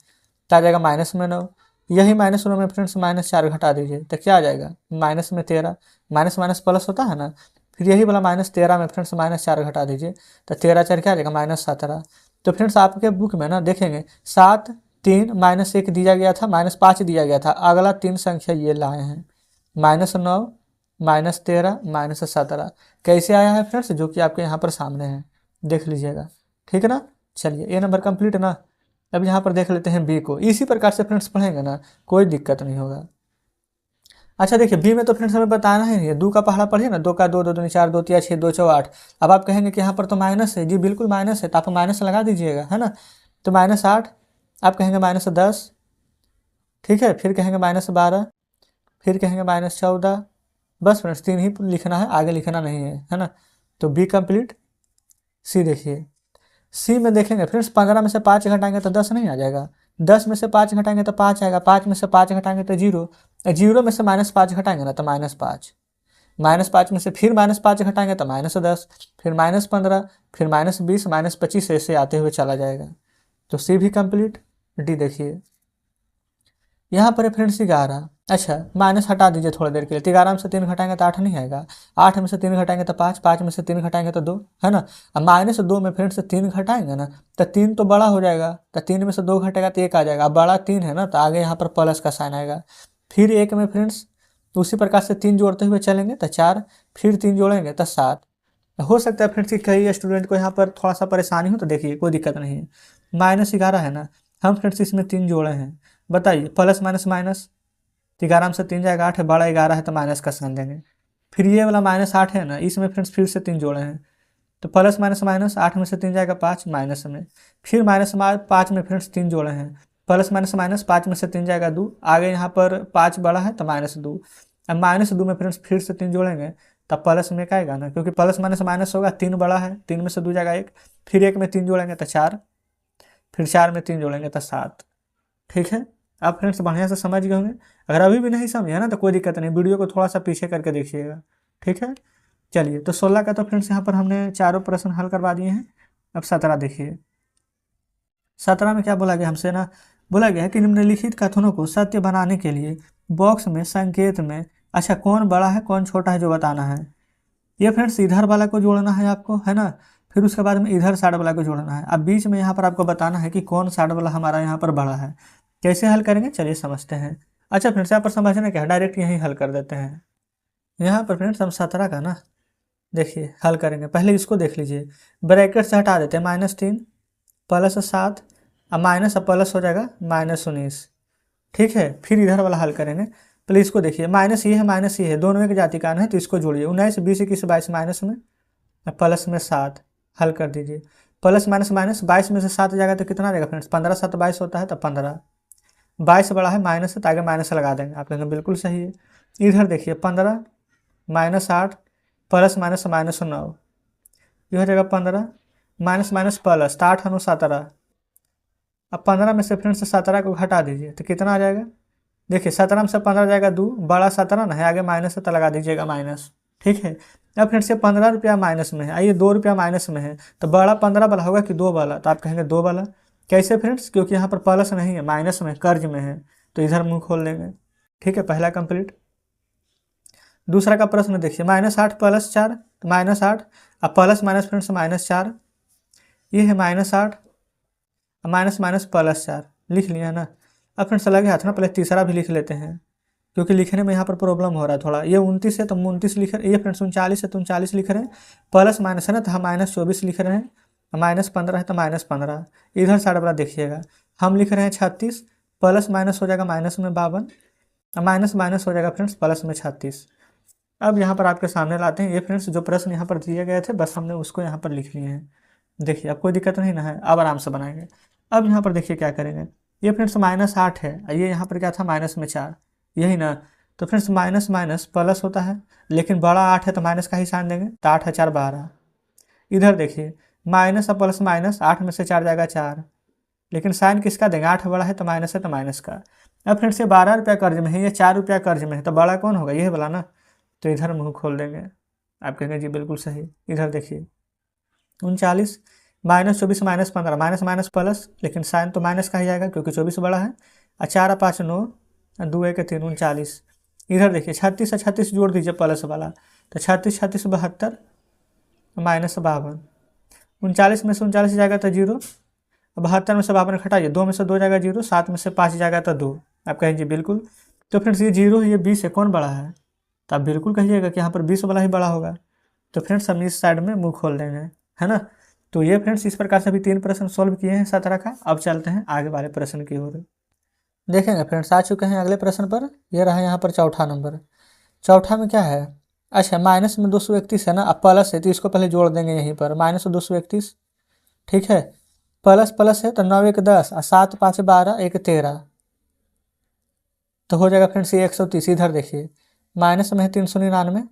Speaker 1: तो आ जाएगा -9। यही -9 में फ्रेंड्स -4 घटा दीजिए तो क्या आ जाएगा? -13। माइनस माइनस प्लस होता है ना, फिर यही वाला -13 में फ्रेंड्स -4 घटा दीजिए तो 13 4 क्या आ जाएगा? -17। तो फ्रेंड्स आपके बुक में ना देखेंगे 7 3 -1 दिया गया था, -5 दिया गया था, अगला 3 संख्या ये लाए हैं -9 -13 -17। कैसे आया है फ्रेंड्स? जो कि आपके यहाँ पर सामने है, देख लीजिएगा। ठीक है ना, चलिए ये नंबर कंप्लीट है ना। अब यहाँ पर देख लेते हैं बी को। इसी प्रकार से फ्रेंड्स पढ़ेंगे ना कोई दिक्कत नहीं होगा। अच्छा देखिए बी में तो फ्रेंड्स हमें बताना है नहीं, 2 का पहाड़ा पढ़िए ना, 2 का 2 2 दूनी 4 2 3 6 2 4 8। अब आप कहेंगे कि यहाँ पर तो माइनस है, जी बिल्कुल माइनस है, तो आप माइनस लगा दीजिएगा, है ना। तो -8, आप कहेंगे -10, ठीक है, फिर कहेंगे -12, फिर कहेंगे -14। बस फ्रेंड्स 3 ही लिखना है, आगे लिखना नहीं है ना। तो बी कंप्लीट। सी देखिए, सी में देखेंगे फ्रेंड्स 15 में से 5 घटाएंगे तो 10 नहीं आ जाएगा? 10 में से 5 घटाएंगे तो 5 आएगा, 5 में से 5 घटाएंगे तो 0, 0 में से -5 घटाएंगे ना तो -5, -5 में से फिर -5 घटाएंगे तो -10, फिर -15, फिर -20, -25, ऐसे आते हुए चला जाएगा। तो सी भी कंप्लीट। डी देखिए, यहाँ पर फ्रेंड्स 11। अच्छा माइनस हटा दीजिए थोड़ी देर के लिए, तो 11 में से 3 घटाएंगे तो 8 नहीं आएगा, 8 में से 3 घटाएंगे तो 5, 5 में से 3 घटाएंगे तो 2, है ना। अब -2 में फ्रेंड्स 3 घटाएंगे ना तो 3 तो बड़ा हो जाएगा, तो 3 में से 2 घटेगा तो 1 आ जाएगा। अब बड़ा 3 है ना तो आगे यहाँ पर प्लस का साइन आएगा। फिर 1 में फ्रेंड्स उसी प्रकार से 3 जोड़ते हुए चलेंगे तो 4, फिर 3 जोड़ेंगे तो 7। हो सकता है फ्रेंड्स कि कई स्टूडेंट को यहाँ पर थोड़ा सा परेशानी हो, तो देखिए कोई दिक्कत नहीं है। -11 है ना, हम फ्रेंड्स इसमें 3 जोड़े हैं, बताइए प्लस माइनस माइनस, तो 11 में से 3 जाएगा 8 है, बड़ा 11 है तो माइनस का साइन देंगे। फिर ये वाला -8 है ना, इसमें फ्रेंड्स फिर से 3 जोड़े हैं, तो प्लस माइनस माइनस, 8 में से 3 जाएगा 5 माइनस में, फिर -5 में फ्रेंड्स 3 जोड़े हैं, प्लस माइनस माइनस, 5 में से 3 जाएगा 2, आगे यहाँ पर 5 बड़ा है तो -2। अब -2 में फ्रेंड्स फिर से 3 जोड़ेंगे तब प्लस में क्या आएगा ना, क्योंकि प्लस माइनस माइनस होगा, 3 बड़ा है, 3 में से 2 जाएगा 1, फिर 1 में 3 जोड़ेंगे तो 4, फिर 4 में 3 जोड़ेंगे तो 7। ठीक है, आप फ्रेंड्स बढ़िया से समझ गए होंगे। अगर अभी भी नहीं समझे ना तो कोई दिक्कत नहीं, वीडियो को थोड़ा सा पीछे करके देखिएगा, ठीक है। चलिए, तो 16 का तो फ्रेंड्स यहाँ पर हमने चारों प्रश्न हल करवा दिए हैं। अब 17 देखिए। 17 में क्या बोला गया हमसे ना, बोला गया है कि निम्नलिखित कथनों को सत्य बनाने के लिए बॉक्स में संकेत में अच्छा कौन बड़ा है कौन छोटा है जो बताना है। ये फ्रेंड्स इधर वाला को जोड़ना है आपको, है ना। फिर उसके बाद में इधर साइड वाला को जोड़ना है। अब बीच में यहाँ पर आपको बताना है कि कौन साइड वाला हमारा यहाँ पर बड़ा है। कैसे हल करेंगे चलिए समझते हैं। अच्छा फ्रेंड्स, यहाँ पर समझना क्या है, डायरेक्ट यहीं हल कर देते हैं। यहाँ पर फ्रेंड्स हम 17 का ना देखिए हल करेंगे। पहले इसको देख लीजिए, ब्रैकेट से हटा देते हैं, -3 +7 अब माइनस अब प्लस हो जाएगा -19, ठीक है। फिर इधर वाला हल करेंगे। पहले इसको देखिए, माइनस ये है माइनस ये है, दोनों एक जाति का है तो इसको जोड़िए। 19 20 21 22 माइनस में प्लस में 7 हल कर दीजिए। प्लस माइनस माइनस 22 में से 7 जाएगा तो कितना रहेगा फ्रेंड्स, 15 7 22 होता है तो 15। 22 बड़ा है माइनस है तो आगे माइनस लगा देंगे। आप कहेंगे बिल्कुल सही है। इधर देखिए 15 -8 प्लस माइनस -9, ये हो जाएगा 15 माइनस माइनस प्लस, तो 8 17। अब 15 में से फ्रेंड्स 17 को घटा दीजिए तो कितना आ जाएगा। देखिए 17 में से 15 जाएगा 2, बड़ा 17 ना है, आगे माइनस है तो लगा दीजिएगा माइनस, ठीक है। अब फ्रेंड्स ये 15 रुपया माइनस में है, आइए 2 रुपया माइनस में है, तो बड़ा 15 वाला होगा कि 2 वाला, तो आप कहेंगे 2 वाला। कैसे फ्रेंड्स, क्योंकि यहाँ पर प्लस नहीं है माइनस में कर्ज में है, तो इधर मुंह खोल देंगे, ठीक है। पहला कंप्लीट। दूसरा का प्रश्न देखिए, -8 + 4 तो -8, अब प्लस माइनस फ्रेंड्स -4, ये है -8 माइनस माइनस +4 लिख लिया ना। अब फ्रेंड्स लगे हाथ ना, पहले तीसरा भी लिख लेते हैं क्योंकि लिखने में यहाँ पर प्रॉब्लम हो रहा है थोड़ा। ये 29 है तो 29 लिख रहे, ये फ्रेंड्स 39 है तो 39 लिख रहे हैं, प्लस माइनस है ना तो हम -24 लिख रहे हैं, -15 है तो -15। इधर साइड वाला देखिएगा, हम लिख रहे हैं 36, प्लस माइनस हो जाएगा माइनस में 52, माइनस माइनस हो जाएगा फ्रेंड्स प्लस में 36। अब यहाँ पर आपके सामने लाते हैं। ये फ्रेंड्स जो प्रश्न यहाँ पर दिए गए थे बस हमने उसको यहाँ पर लिख लिए हैं। देखिए अब कोई दिक्कत नहीं ना है, अब आराम से बनाएंगे। अब यहाँ पर देखिए क्या करेंगे, ये फ्रेंड्स -8 है, ये यहाँ पर क्या था माइनस में 4, यही ना। तो फ्रेंड्स माइनस माइनस प्लस होता है, लेकिन बड़ा 8 है तो माइनस का ही साइन देंगे, तो 8 है 4 12। इधर देखिए माइनस और प्लस माइनस, 8 में से 4 जाएगा 4, लेकिन साइन किसका देंगे, 8 बड़ा है तो माइनस का। अब फ्रेंड्स ये 12 रुपया कर्ज में है, ये 4 रुपया कर्ज में है, तो बड़ा कौन होगा, ये वाला ना। तो इधर मुँह खोल देंगे। आप कहेंगे जी बिल्कुल सही। इधर देखिए 39 -24 -15 माइनस माइनस प्लस, लेकिन साइन तो माइनस का ही आएगा क्योंकि 24 बड़ा है, और 4 और 5 9, 2 1 3 39। इधर देखिए 36 और 36 जोड़ दीजिए प्लस वाला, तो 36 36 72 -52। 39 में से 39 जाएगा तो 0, 72 में से 52 घटाइए, 2 में से 2 जाएगा 0, 7 में से 5 जाएगा तो 2। आप कहेंगे जी बिल्कुल। तो फ्रेंड्स ये 0 है, ये 20 है, कौन बड़ा है, तो आप बिल्कुल कहिएगा कि यहाँ पर 20 वाला ही बड़ा होगा। तो फ्रेंड्स हम इस साइड में मुँह खोल देंगे, है ना। तो ये फ्रेंड्स इस प्रकार से भी 3 प्रश्न सॉल्व किए हैं 17 का। अब चलते हैं आगे वाले प्रश्न की ओर। देखेंगे फ्रेंड्स आ चुके हैं अगले प्रश्न पर। यह रहा यहाँ पर चौथा नंबर। चौथा में क्या है, अच्छा माइनस में 231 है ना, अब प्लस है तो इसको पहले जोड़ देंगे यहीं पर, -231, ठीक है। प्लस प्लस है तो 9 1 10 और 7 5 12 1 13, तो हो जाएगा फ्रेंड्स ये 130। इधर देखिए माइनस में है 399,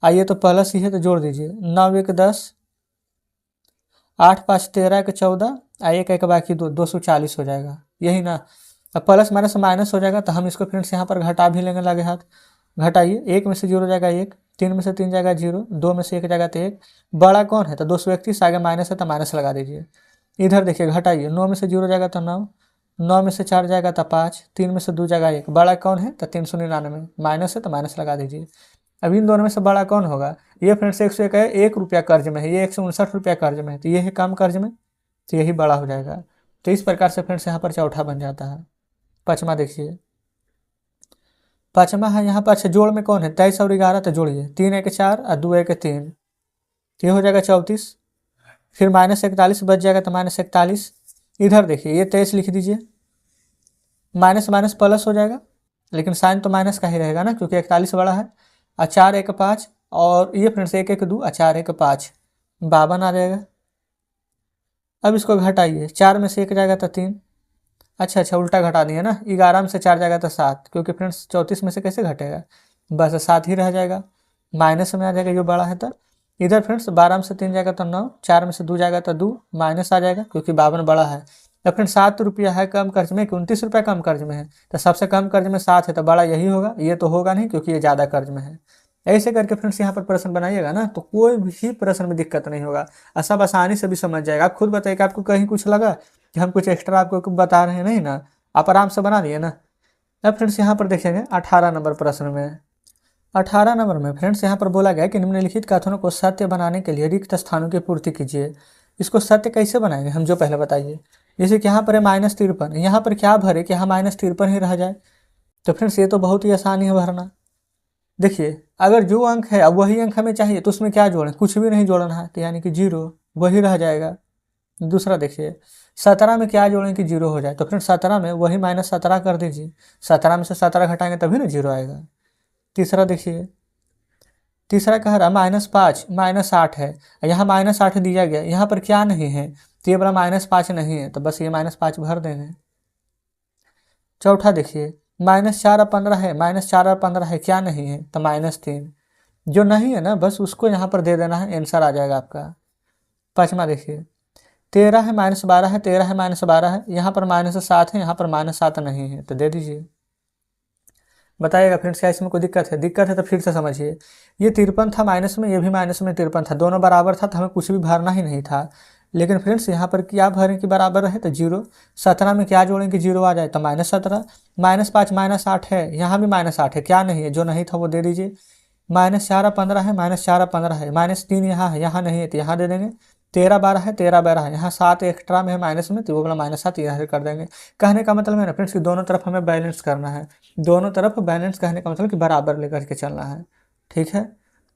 Speaker 1: आइए तो प्लस ही है तो जोड़ दीजिए, 9 1 10 8 5 13 1 14 1 1 बाकी 2 240 हो जाएगा, यही ना। अब प्लस माइनस माइनस हो जाएगा तो हम इसको फ्रेंड्स यहाँ पर घटा भी लेंगे लगे हाथ। घटाइए, 1 में से 0 जाएगा 1, 3 में से 3 जाएगा 0, 2 में से 1 जाएगा तो 1, बड़ा कौन है तो 231, आगे माइनस है तो माइनस लगा दीजिए। इधर देखिए घटाइए, 9 में से 0 जाएगा तो 9, 9 में से 4 जाएगा तो 5, 3 में से 2 जाएगा 1, बड़ा कौन है तो 399, माइनस है तो माइनस लगा दीजिए। अब इन दोनों में से बड़ा कौन होगा, ये फ्रेंड्स 101 है, 1 रुपया कर्ज में है, ये 159 रुपया कर्ज में है, तो ये है कम कर्ज में, तो यही बड़ा हो जाएगा। तो इस प्रकार से फ्रेंड्स यहाँ पर चौथा बन जाता है। पाँचवा देखिए, पाँचवा है यहाँ पर, अच्छा जोड़ में कौन है, 23 और 11, तो जोड़िए, 3 1 4 और 2 1 3, तो ये हो जाएगा 34। फिर -41 बच जाएगा तो -41। इधर देखिए ये 23 लिख दीजिए, माइनस माइनस प्लस हो जाएगा, लेकिन साइन तो माइनस का ही रहेगा ना क्योंकि 41 बड़ा है। और 4 1 5, और ये फ्रेंड्स 1 1 2 और 4 1 5 52 आ जाएगा। अब इसको घटाइए, 4 में से 1 जाएगा तो 3, अच्छा उल्टा घटा दिए ना, 11 में से 4 जाएगा तो 7, क्योंकि फ्रेंड्स 34 में से कैसे घटेगा, बस 7 ही रह जाएगा, माइनस में आ जाएगा जो बड़ा है तो। इधर फ्रेंड्स 12 में से 3 जाएगा तो 9, 4 में से 2 जाएगा तो 2, माइनस आ जाएगा क्योंकि 52 बड़ा है, तो फ्रेंड 7 रुपया है कम कर्ज में कि 29 रुपया कम कर्ज में है, तो सबसे कम कर्ज में 7 है तो बड़ा यही होगा, ये तो होगा नहीं क्योंकि ये ज़्यादा कर्ज में है। ऐसे करके फ्रेंड्स यहाँ पर प्रश्न बनाइएगा ना तो कोई भी प्रश्न में दिक्कत नहीं होगा, सब आसानी से भी समझ जाएगा। आप खुद बताइए कि आपको कहीं कुछ लगा कि हम कुछ एक्स्ट्रा आपको बता रहे हैं, नहीं ना, आप आराम से बना लिए ना। अब फ्रेंड्स यहाँ पर देखेंगे 18 नंबर प्रश्न में। 18 नंबर में फ्रेंड्स यहाँ पर बोला गया कि निम्नलिखित कथनों को सत्य बनाने के लिए रिक्त स्थानों की पूर्ति कीजिए। इसको सत्य कैसे बनाएंगे हम, जो पहले बताइए। जैसे कि यहाँ पर है -53, यहाँ पर क्या भरे कि यहाँ -53 ही रह जाए, तो फ्रेंड्स ये तो बहुत ही आसान है भरना। देखिए अगर जो अंक है अब वही अंक हमें चाहिए तो उसमें क्या जोड़ें, कुछ भी नहीं जोड़ना है, तो यानी कि 0 वही रह जाएगा। दूसरा देखिए 17 में क्या जोड़ें कि 0 हो जाए, तो फ्रेंड्स 17 में वही -17 कर दीजिए, 17 में से 17 घटाएंगे तभी ना 0 आएगा। तीसरा देखिए, तीसरा कह रहा -5 -8 है, यहाँ -8 दिया गया, यहाँ पर क्या नहीं है, तो ये बड़ा -5 नहीं है, तो बस ये -5 भर देंगे। चौथा देखिए -4 और 15 है, -4 और 15 है, क्या नहीं है, तो -3, जो नहीं है ना बस उसको यहाँ पर दे देना है, आंसर आ जाएगा आपका। पाँचवा देखिए 13 है -12 है, 13 है -12 है, यहाँ पर -7 है, यहाँ पर -7 नहीं है, तो दे दीजिए। बताइएगा फ्रेंड्स क्या इसमें कोई दिक्कत है, दिक्कत है तो फिर से समझिए। ये 53 था माइनस में, ये भी माइनस में 53 था, दोनों बराबर था तो हमें कुछ भी भरना ही नहीं था। लेकिन फ्रेंड्स यहाँ पर क्या भरें कि बराबर रहे, तो 0। 17 में क्या जोड़ें कि 0 आ जाए, तो -17। -5 -8 है, यहाँ भी -8 है, क्या नहीं है, जो नहीं था वो दे दीजिए। -4 और 15 है, -4 और 15 है, -3 यहाँ है, यहाँ नहीं है तो यहाँ दे देंगे। 13 12 है, 13 12 है, यहाँ 7 एक्स्ट्रा में है माइनस में, तो वो वाला -7 यहाँ से कर देंगे। कहने का मतलब है ना फ्रेंड्स कि दोनों तरफ हमें बैलेंस करना है, दोनों तरफ बैलेंस कहने का मतलब कि बराबर लेकर के चलना है, ठीक है।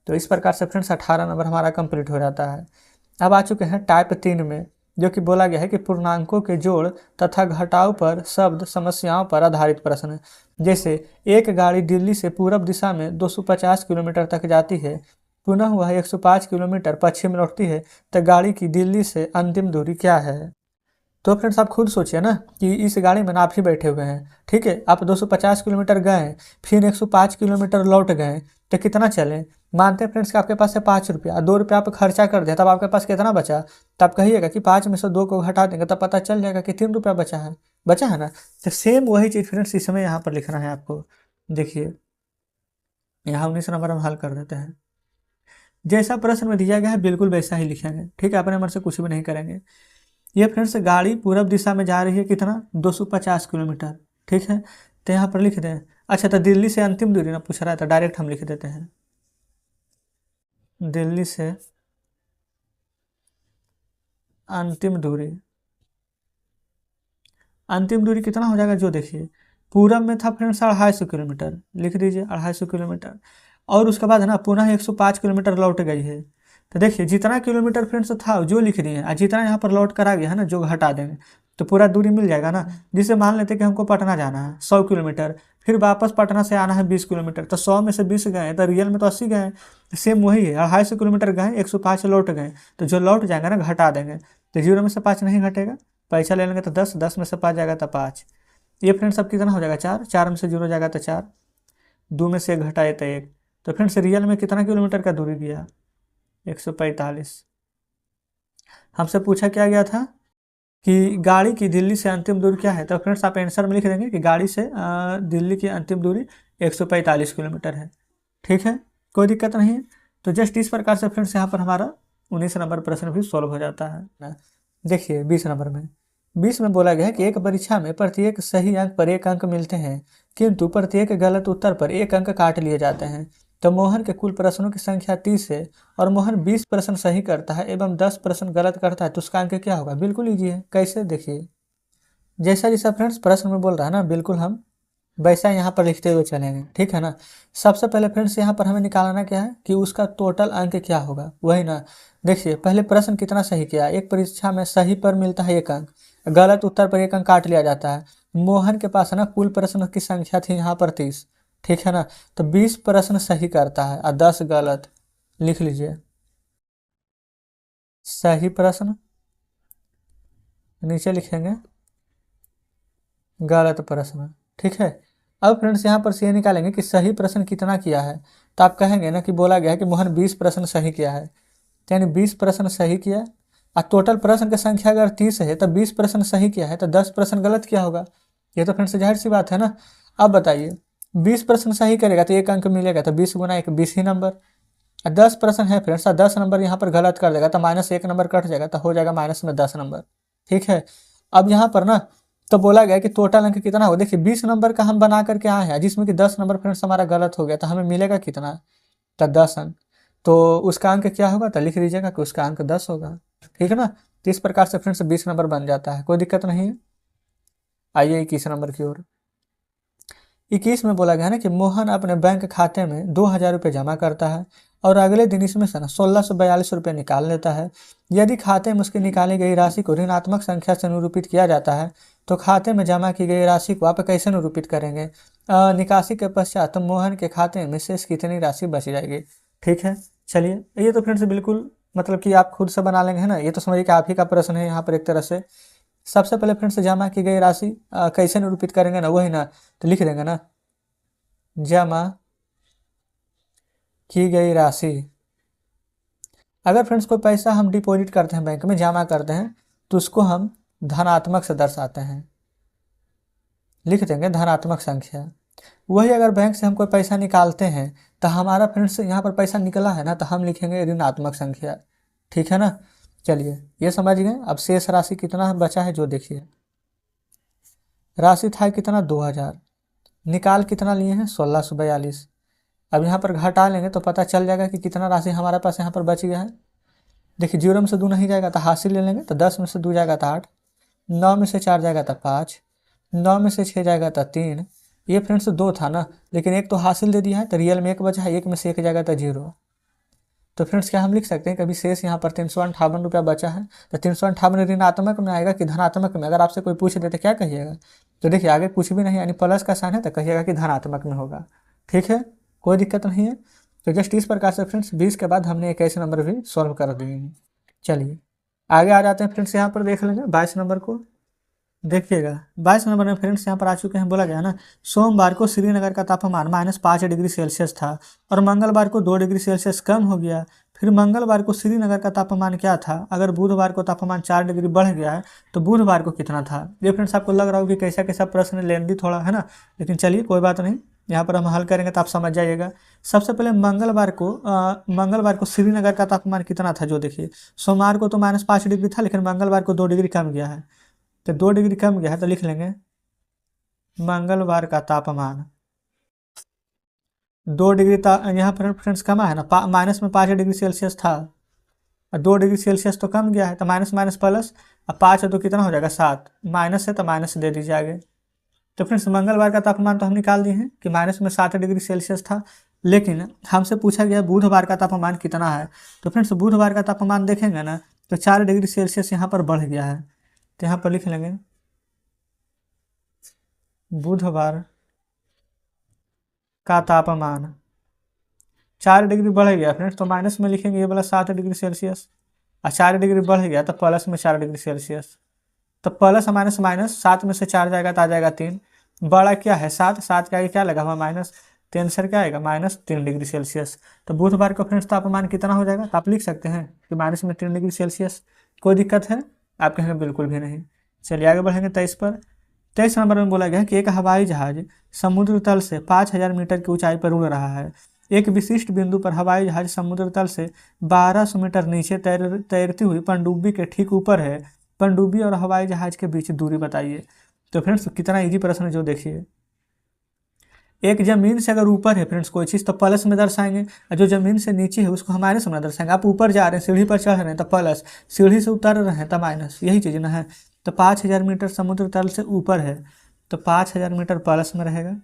Speaker 1: तो इस प्रकार से फ्रेंड्स 18 नंबर हमारा कंप्लीट हो जाता है। अब आ चुके हैं टाइप 3 में, जो कि बोला गया है कि पूर्णांकों के जोड़ तथा घटाव पर शब्द समस्याओं पर आधारित प्रश्न। जैसे एक गाड़ी दिल्ली से पूरब दिशा में 250 किलोमीटर तक जाती है, पुनः वह 105 किलोमीटर पश्चिम लौटती है, तो गाड़ी की दिल्ली से अंतिम दूरी क्या है। तो फ्रेंड्स आप खुद सोचिए ना कि इस गाड़ी में आप ही बैठे हुए हैं, ठीक है, आप 250 किलोमीटर गए, फिर 105 किलोमीटर लौट गए, तो कितना चले। मानते हैं फ्रेंड्स कि आपके पास है 5 रुपया, 2 रुपया आप खर्चा कर दिया, तब आपके पास कितना बचा, तब कहिएगा कि 5 में से 2 को घटा देंगे तब पता चल जाएगा कि 3 रुपया बचा है ना। तो सेम वही चीज़ फ्रेंड्स इसमें यहाँ पर लिखना है आपको। देखिए यहाँ 19 नंबर हम हल कर देते हैं, जैसा प्रश्न में दिया गया है बिल्कुल वैसा ही लिखेंगे, ठीक है, अपने मन से कुछ भी नहीं करेंगे। ये फ्रेंड्स गाड़ी पूरब दिशा में जा रही है, कितना 250 किलोमीटर, ठीक है, तो यहाँ पर लिख दें। अच्छा तो दिल्ली से अंतिम दूरी ना पूछ रहा है, तो डायरेक्ट हम लिख देते हैं दिल्ली से अंतिम दूरी। अंतिम दूरी कितना हो जाएगा, जो देखिए पूरब में था फ्रेंड्स 250 किलोमीटर, लिख दीजिए 250 किलोमीटर, और उसके बाद है ना पुनः 105 किलोमीटर लौट गई है, तो देखिए जितना किलोमीटर फ्रेंड्स था जो लिख दिए और जितना यहाँ पर लौट कर आ गया है ना जो घटा देंगे तो पूरा दूरी मिल जाएगा ना। जिसे मान लेते कि हमको पटना जाना है 100 किलोमीटर, फिर वापस पटना से आना है 20 किलोमीटर, तो 100 में से 20 गए तो रियल में तो 80 गए, तो सेम वही है 250 किलोमीटर गए 105 लौट गए, तो जो लौट जाएगा ना घटा देंगे, तो 0 में से 5 नहीं घटेगा, पैसा ले लेंगे तो 10, 10 में से 5 जाएगा तो 5। ये फ्रेंड्स अब कितना हो जाएगा 4, 4 में से 0 जाएगा तो 4, 2 में से 1 घटाए तो 1, तो फ्रेंड्स रियल में कितना किलोमीटर का दूरी दिया 145। हमसे पूछा क्या गया था कि गाड़ी की दिल्ली से अंतिम दूरी क्या है, तो फ्रेंड्स आप आंसर में लिख देंगे कि गाड़ी से दिल्ली की अंतिम दूरी 145 किलोमीटर है, ठीक है, कोई दिक्कत नहीं है। तो जस्ट इस प्रकार से फ्रेंड्स यहाँ पर हमारा 19 नंबर प्रश्न भी सॉल्व हो जाता है। देखिए 20 नंबर में, 20 में बोला गया है कि एक परीक्षा में प्रत्येक सही अंक पर 1 अंक मिलते हैं, किंतु प्रत्येक गलत उत्तर पर 1 अंक काट लिए जाते हैं। तो मोहन के कुल प्रश्नों की संख्या 30 है और मोहन 20 प्रश्न सही करता है एवं 10 प्रश्न गलत करता है, तो उसका अंक क्या होगा। बिल्कुल ईजी है, कैसे देखिए, जैसा जैसा फ्रेंड्स प्रश्न में बोल रहा है ना बिल्कुल हम वैसा यहाँ पर लिखते हुए चलेंगे, ठीक है ना। सबसे पहले फ्रेंड्स यहाँ पर हमें निकालना क्या है कि उसका टोटल अंक क्या होगा, वही ना। देखिए पहले प्रश्न कितना सही किया, एक परीक्षा में सही पर मिलता है 1 अंक, गलत उत्तर पर 1 अंक काट लिया जाता है। मोहन के पास है ना कुल प्रश्न की संख्या थी यहाँ पर 30, ठीक है ना, तो 20 प्रश्न सही करता है और 10 गलत, लिख लीजिए सही प्रश्न, नीचे लिखेंगे गलत प्रश्न, ठीक है। अब फ्रेंड्स यहाँ पर से ये निकालेंगे कि सही प्रश्न कितना किया है, तो आप कहेंगे ना कि बोला गया है कि मोहन 20 प्रश्न सही किया है, यानी 20 प्रश्न सही किया और टोटल प्रश्न की संख्या अगर 30 है तो 20 प्रश्न सही किया है तो 10 प्रश्न गलत किया होगा। ये तो फ्रेंड्स जाहिर सी बात है ना। अब बताइए 20 प्रश्न सही करेगा तो 1 अंक मिलेगा, तो 20 गुना 1 20 ही नंबर। 10 प्रश्न है फ्रेंड्स, 10 नंबर यहाँ पर गलत कर देगा तो -1 नंबर कट जाएगा, तो हो जाएगा माइनस में 10 नंबर। ठीक है। अब यहाँ पर ना तो बोला गया कि टोटल अंक कितना हो, देखिए 20 नंबर का हम बना करके आए हैं, जिसमें कि 10 नंबर फ्रेंड्स हमारा गलत हो गया, तो हमें मिलेगा कितना, तो 10 अंक। तो उसका अंक क्या होगा, तो लिख लीजिएगा कि उसका अंक 10 होगा। ठीक है ना। तो इस प्रकार से फ्रेंड्स 20 नंबर बन जाता है, कोई दिक्कत नहीं है। आइए 21 नंबर की ओर। 21 में बोला गया है ना कि मोहन अपने बैंक खाते में 2000 रुपये जमा करता है और अगले दिन इसमें से ना 1642 रुपये निकाल लेता है। यदि खाते में उसकी निकाली गई राशि को ऋणात्मक संख्या से निरूपित किया जाता है तो खाते में जमा की गई राशि को आप कैसे निरूपित करेंगे। निकासी के पश्चात तो मोहन के खाते में शेष कितनी राशि बच जाएगी। ठीक है। चलिए ये तो फ्रेंड्स बिल्कुल मतलब कि आप खुद से बना लेंगे, है ना। ये तो समझिए कि आप ही का प्रश्न है यहाँ पर एक तरह से। सबसे पहले फ्रेंड्स जमा की गई राशि कैसे निरूपित करेंगे ना, वही ना, तो लिख देंगे ना जमा की गई राशि। अगर फ्रेंड्स कोई पैसा हम डिपॉजिट करते हैं बैंक में, जमा करते हैं, तो उसको हम धनात्मक से दर्शाते हैं, लिख देंगे धनात्मक संख्या। वही अगर बैंक से हम कोई पैसा निकालते हैं तो हमारा फ्रेंड्स यहाँ पर पैसा निकला है ना, तो हम लिखेंगे ऋणात्मक संख्या। ठीक है ना। चलिए ये समझ गए। अब शेष राशि कितना बचा है जो देखिए, राशि था कितना 2000, निकाल कितना लिए हैं 1642। अब यहाँ पर घटा लेंगे तो पता चल जाएगा कि कितना राशि हमारे पास यहाँ पर बच गया है। देखिए 0 में से 2 नहीं जाएगा तो हासिल ले लेंगे, तो 10 में से 2 जाएगा तो 8, 9 में से 4 जाएगा तो 5, 9 में से 6 जाएगा तो 3। ये फ्रेंड्स 2 था ना, लेकिन एक तो हासिल दे दिया है तो रियल में 1 बचा है, 1 में से 1 जाएगा तो 0। तो फ्रेंड्स क्या हम लिख सकते हैं, कभी शेष यहाँ पर 358 रुपया बचा है, तो 358 ऋणात्मक में आएगा कि धनात्मक में। अगर आपसे कोई पूछ दे तो क्या कहिएगा, तो देखिए आगे कुछ भी नहीं यानी प्लस का साइन है, तो कहिएगा कि धनात्मक में होगा। ठीक है, कोई दिक्कत नहीं है। तो जस्ट इस प्रकार से फ्रेंड्स 20 के बाद हमने 21 नंबर भी सॉल्व कर दिए हैं। चलिए आगे आ जाते हैं फ्रेंड्स, यहाँ पर देख लेंगे 22 नंबर को। देखिएगा 22 नंबर में फ्रेंड्स यहाँ पर आ चुके हैं। बोला गया ना सोमवार को श्रीनगर का तापमान -5 डिग्री सेल्सियस था और मंगलवार को 2 डिग्री सेल्सियस कम हो गया। फिर मंगलवार को श्रीनगर का तापमान क्या था, अगर बुधवार को तापमान 4 डिग्री बढ़ गया है तो बुधवार को कितना था। ये फ्रेंड्स आपको लग रहा होगा कि कैसा कैसा प्रश्न लेंदी थोड़ा, है ना, लेकिन चलिए कोई बात नहीं, यहाँ पर हम हल करेंगे तो आप समझ जाइएगा। सबसे पहले मंगलवार को श्रीनगर का तापमान कितना था जो देखिए, सोमवार को तो -5 डिग्री था, लेकिन मंगलवार को 2 डिग्री कम गया है, तो 2 डिग्री कम गया है, तो लिख लेंगे मंगलवार का तापमान 2 डिग्री यहाँ पर फ्रेंड्स कमा है ना, माइनस में 5 डिग्री सेल्सियस था और 2 डिग्री सेल्सियस तो कम गया है, तो माइनस माइनस प्लस, अब 5 है तो कितना हो जाएगा 7, माइनस है तो माइनस दे दीजिए आगे। तो फ्रेंड्स मंगलवार का तापमान तो हम निकाल दिए हैं कि -7 डिग्री सेल्सियस था, लेकिन हमसे पूछा गया बुधवार का तापमान कितना है। तो फ्रेंड्स बुधवार का तापमान देखेंगे ना तो 4 डिग्री सेल्सियस यहाँ पर बढ़ गया है, तो यहाँ पर लिख लेंगे बुधवार का तापमान 4 डिग्री बढ़ गया फ्रेंड्स, तो माइनस में लिखेंगे ये वाला 7 डिग्री सेल्सियस, और 4 डिग्री बढ़ गया तो प्लस में 4 डिग्री सेल्सियस, तो प्लस माइनस माइनस, 7 में से 4 जाएगा तो आ जाएगा 3, बड़ा क्या है 7, 7 के आगे क्या लगा हुआ माइनस, 3 सर क्या आएगा -3 डिग्री सेल्सियस। तो बुधवार का फ्रेंड्स तापमान कितना हो जाएगा, तो आप लिख सकते हैं कि -3 डिग्री सेल्सियस। कोई दिक्कत है, आप कहेंगे बिल्कुल भी नहीं। चलिए आगे बढ़ेंगे 23 पर। 23 नंबर में बोला गया कि एक हवाई जहाज समुद्र तल से 5000 मीटर की ऊंचाई पर उड़ रहा है। एक विशिष्ट बिंदु पर हवाई जहाज समुद्र तल से 1200 मीटर नीचे तैरती हुई पनडुब्बी के ठीक ऊपर है। पनडुब्बी और हवाई जहाज के बीच दूरी बताइए। तो फ्रेंड्स कितना इजी प्रश्न है जो देखिए, एक जमीन से अगर ऊपर है फ्रेंड्स कोई चीज़ तो प्लस में दर्शाएंगे, और जो जमीन से नीचे है उसको हम माइनस में दर्शाएंगे। आप ऊपर जा रहे हैं सीढ़ी पर चढ़ रहे हैं तो प्लस, सीढ़ी से उतर रहे हैं तो माइनस, यही चीज़ ना है। तो 5000 मीटर समुद्र तल से ऊपर है तो 5000 मीटर प्लस में रहेगा,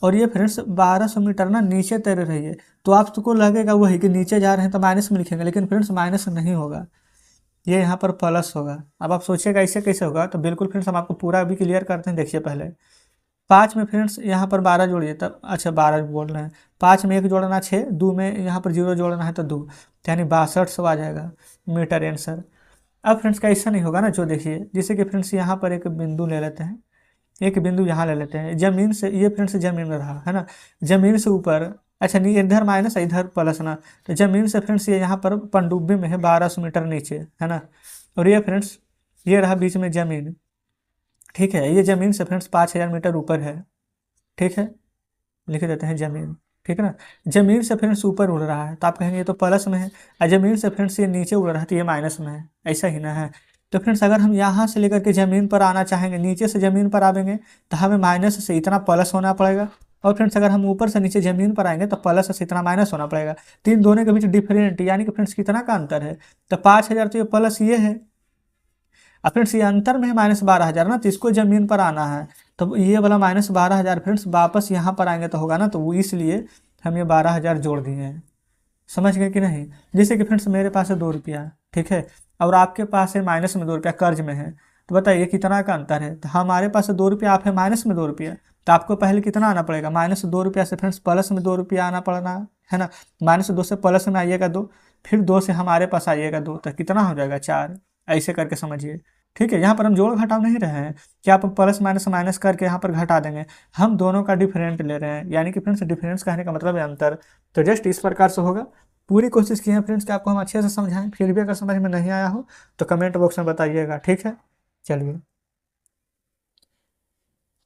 Speaker 1: और ये फ्रेंड्स 1200 मीटर ना नीचे तैर रही है, तो आपको लगेगा वही कि नीचे जा रहे हैं तो माइनस में लिखेंगे, लेकिन फ्रेंड्स माइनस नहीं होगा, ये यहाँ पर प्लस होगा। अब आप सोचिएगा ऐसे कैसे होगा, तो बिल्कुल फ्रेंड्स हम आपको पूरा भी क्लियर करते हैं। देखिए पहले 5 में फ्रेंड्स यहाँ पर 12 जोड़िए, तब अच्छा 12 बोल रहे हैं, 5 में 1 जोड़ना 6, 2 में यहाँ पर 0 जोड़ना है तो 2, यानी 6200 आ जाएगा मीटर आंसर। अब फ्रेंड्स का ऐसा नहीं होगा ना, जो देखिए जैसे कि फ्रेंड्स यहाँ पर एक बिंदु ले लेते हैं, एक बिंदु यहाँ ले लेते हैं, जमीन से, ये फ्रेंड्स जमीन में रहा है ना, जमीन से ऊपर अच्छा नहीं, इधर माइनस इधर प्लस ना। तो जमीन से फ्रेंड्स ये यहाँ पर पनडुब्बी में है 1200 मीटर नीचे, है ना। और ये फ्रेंड्स ये रहा बीच में जमीन, ठीक है। ये जमीन से फ्रेंड्स 5000 मीटर ऊपर है, ठीक है। लिख देते हैं जमीन, ठीक है ना। जमीन से फ्रेंड्स ऊपर उड़ रहा है तो आप कहेंगे ये तो प्लस में है, और जमीन से फ्रेंड्स ये नीचे उड़ रहा है तो ये माइनस में है, ऐसा ही ना है। तो फ्रेंड्स अगर हम यहाँ से लेकर के ज़मीन पर आना चाहेंगे, नीचे से ज़मीन पर आवेंगे तो हमें माइनस से इतना प्लस होना पड़ेगा, और फ्रेंड्स अगर हम ऊपर से नीचे ज़मीन पर आएंगे तो प्लस से इतना माइनस होना पड़ेगा। तीन दोनों के बीच डिफरेंट, यानी कि फ्रेंड्स कितना का अंतर है, तो 5000 तो ये प्लस ये है, अब फ्रेंड्स ये अंतर में है -12000 ना, तो इसको ज़मीन पर आना है तो ये वाला -12000 फ्रेंड्स वापस यहाँ पर आएंगे तो होगा ना, तो वो इसलिए हम ये 12000 जोड़ दिए हैं। समझ गए कि नहीं। जैसे कि फ्रेंड्स मेरे पास है 2 रुपया, ठीक है, और आपके पास है माइनस में 2 रुपया, कर्ज में है, तो बताइए कितना का अंतर है। तो हमारे पास है 2 रुपया, आप है माइनस में 2 रुपया, तो आपको पहले कितना आना पड़ेगा, -2 रुपया से फ्रेंड्स प्लस में 2 रुपया आना पड़ना है ना। -2 से प्लस में आइएगा 2, फिर 2 से हमारे पास आइएगा 2, तो कितना हो जाएगा 4, ऐसे करके समझिए, ठीक है। यहाँ पर हम जोड़ घटाव नहीं रहे हैं कि आप प्लस माइनस माइनस करके यहाँ पर घटा देंगे, हम दोनों का डिफरेंट ले रहे हैं, यानी कि फ्रेंड्स डिफरेंस कहने का मतलब है अंतर। तो जस्ट इस प्रकार से होगा। पूरी कोशिश की है फ्रेंड्स कि आपको हम अच्छे से समझाएं, फिर भी अगर समझ में नहीं आया हो तो कमेंट बॉक्स में बताइएगा, ठीक है। चलिए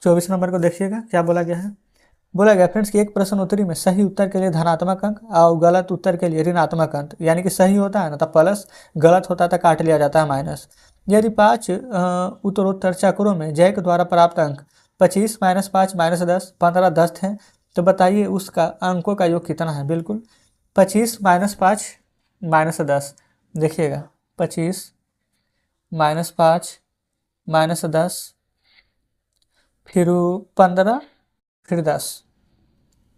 Speaker 1: 24 नंबर को देखिएगा क्या बोला गया है। बोला गया फ्रेंड्स कि एक प्रश्न उत्तरी में सही उत्तर के लिए धनात्मक अंक और गलत उत्तर के लिए ऋणात्मक अंक, यानी कि सही होता है ना तो प्लस, गलत होता है तो काट लिया जाता है माइनस। यदि 5 उत्तरोत्तर चक्रों में जैक द्वारा प्राप्त अंक 25 -5 -10 15 10 हैं, तो बताइए उसका अंकों का योग कितना है। बिल्कुल 25 -5 -10, देखिएगा 25 -5 -10 फिर 15 फिर 10,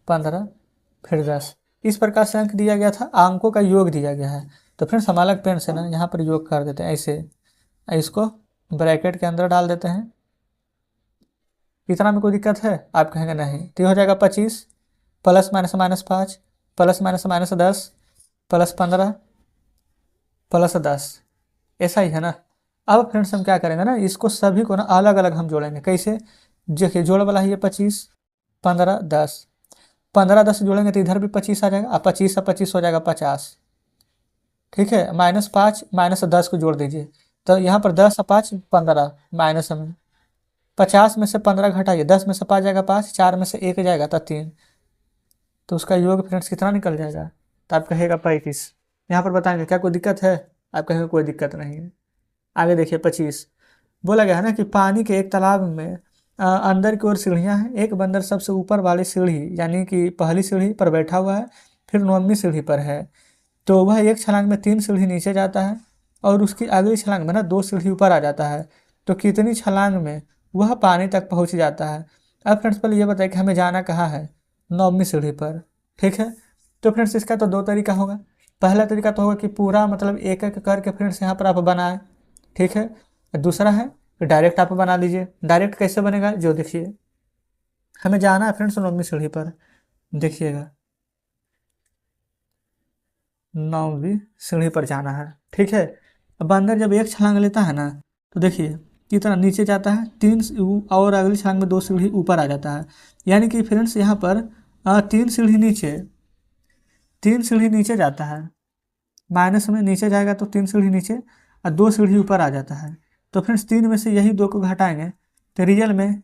Speaker 1: 15 फिर 10, इस प्रकार से अंक दिया गया था, अंकों का योग दिया गया है। तो फ्रेंड्स हम अलग पेन से ना यहाँ पर योग कर देते हैं, ऐसे इसको ब्रैकेट के अंदर डाल देते हैं। इतना में कोई दिक्कत है, आप कहेंगे नहीं, तो हो जाएगा 25 plus minus -5 plus minus -10 plus 15 plus 10, ऐसा ही है ना। अब फ्रेंड्स हम क्या करेंगे ना, इसको सभी को ना अलग अलग हम जोड़ेंगे। कैसे, देखिए जोड़ वाला है ये 25 15 10, 15 10 जोड़ेंगे तो इधर भी 25 आ जाएगा, अब 25 से 25 हो जाएगा 50, ठीक है। -5 -10 को जोड़ दीजिए, तो यहाँ पर 10 और 5 15, माइनस में 50 में से 15 घटाइए, 10 में से 5 जाएगा 5, 4 में से 1 जाएगा तो 3, तो उसका योग फ्रेंड्स कितना निकल जाएगा, तो आप कहेगा 35। यहाँ पर बताएंगे क्या कोई दिक्कत है, आप कहेंगे कोई दिक्कत नहीं है। आगे देखिए 25, बोला गया है ना कि पानी के एक तालाब में अंदर की ओर सीढ़ियाँ हैं, एक बंदर सबसे ऊपर वाली सीढ़ी यानी कि पहली सीढ़ी पर बैठा हुआ है, फिर 9वीं सीढ़ी पर है, तो वह एक छलांग में 3 सीढ़ी नीचे जाता है और उसकी अगली छलांग में ना 2 सीढ़ी ऊपर आ जाता है, तो कितनी छलांग में वह पानी तक पहुँच जाता है। अब फ्रेंड्स पहले ये बताए कि हमें जाना कहाँ है, 9वीं सीढ़ी पर, ठीक है। तो फ्रेंड्स इसका तो 2 तरीका होगा। पहला तरीका तो होगा कि पूरा मतलब एक एक करके फ्रेंड्स यहाँ पर आप बनाए, ठीक है। दूसरा है डायरेक्ट आप बना लीजिए। डायरेक्ट कैसे बनेगा, जो देखिए हमें जाना है फ्रेंड्स 9वीं सीढ़ी पर, देखिएगा 9वीं सीढ़ी पर जाना है, ठीक है। अब बंदर जब एक छलांग लेता है ना तो देखिए कितना नीचे जाता है, 3 और अगली छलांग में 2 सीढ़ी ऊपर आ जाता है, यानी कि फ्रेंड्स यहाँ पर 3 सीढ़ी नीचे, 3 सीढ़ी नीचे जाता है, माइनस में नीचे जाएगा तो 3 सीढ़ी नीचे और 2 सीढ़ी ऊपर आ जाता है। तो फ्रेंड्स 3 में से यही 2 को घटाएंगे तो रियल में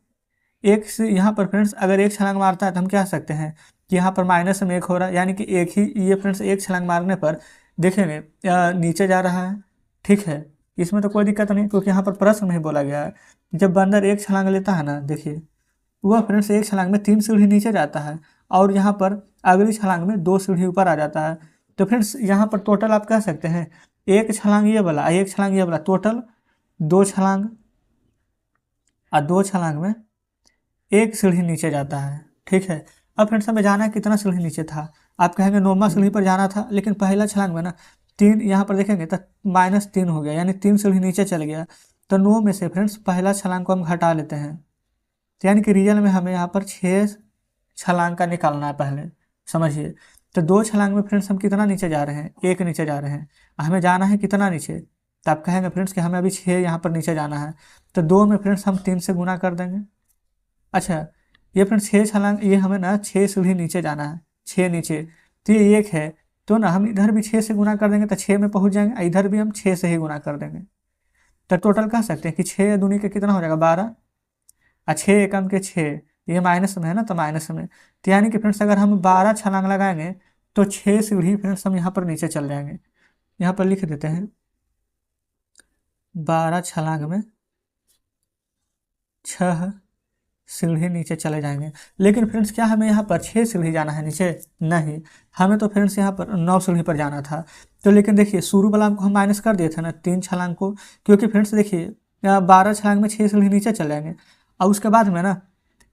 Speaker 1: एक से यहाँ पर फ्रेंड्स अगर एक छलांग मारता है तो हम क्या कह सकते हैं कि यहाँ पर माइनस में 1 हो रहा है, यानी कि एक ही ये फ्रेंड्स एक छलांग मारने पर देखेंगे नीचे जा रहा है, ठीक है। इसमें तो कोई दिक्कत नहीं क्योंकि यहाँ पर प्रश्न नहीं बोला गया है। जब बंदर एक छलांग लेता है ना, देखिए वह फ्रेंड्स एक छलांग में 3 सीढ़ी नीचे जाता है और यहाँ पर अगली छलांग में 2 सीढ़ी ऊपर आ जाता है। तो फ्रेंड्स यहाँ पर टोटल आप कह सकते हैं एक छलांग ये वाला, एक छलांग ये वाला, टोटल 2 छलांग और 2 छलांग में 1 सीढ़ी नीचे जाता है, ठीक है। अब फ्रेंड्स हमें जाना है कितना सीढ़ी नीचे था, आप कहेंगे 9वां सीढ़ी पर जाना था, लेकिन पहला छलांग में ना 3 यहाँ पर देखेंगे तो -3 हो गया, यानी 3 सीढ़ी नीचे चल गया। तो 9 में से फ्रेंड्स पहला छलांग को हम घटा लेते हैं, तो यानी कि रियल में हमें यहाँ पर 6 छलांग का निकालना है पहले, समझिए। तो 2 छलांग में फ्रेंड्स हम कितना नीचे जा रहे हैं, 1 नीचे जा रहे हैं, हमें जाना है कितना नीचे, तो आप कहेंगे फ्रेंड्स कि हमें अभी 6 यहाँ पर नीचे जाना है, तो 2 में फ्रेंड्स हम 3 से गुना कर देंगे। अच्छा ये फ्रेंड्स 6 छलांग, ये हमें ना 6 सीढ़ी नीचे जाना है, 6 नीचे, तो ये 1 है, तो ना हम इधर भी 6 से गुना कर देंगे तो 6 में पहुंच जाएंगे, इधर भी हम 6 से ही गुना कर देंगे, तो टोटल कह सकते हैं कि 6 दूनी के कितना हो जाएगा 12, और 6 एकम के 6, ये माइनस में है ना, तो माइनस में, तो यानी कि फ्रेंड्स अगर हम 12 छलांग लगाएंगे तो 6 सीढ़ी फ्रेंड्स हम यहाँ पर नीचे चल जाएंगे। यहाँ पर लिख देते हैं 12 छलांग में 6 सीढ़ी नीचे चले जाएंगे। लेकिन फ्रेंड्स क्या हमें यहाँ पर 6 सीढ़ी जाना है नीचे? नहीं, हमें तो फ्रेंड्स यहाँ पर 9 सीढ़ी पर जाना था। तो लेकिन देखिए शुरू वाला को हम माइनस कर दिए थे ना 3 छलांग को, क्योंकि फ्रेंड्स देखिए 12 छलांग में 6 सीढ़ी नीचे चले जाएंगे, और उसके बाद में ना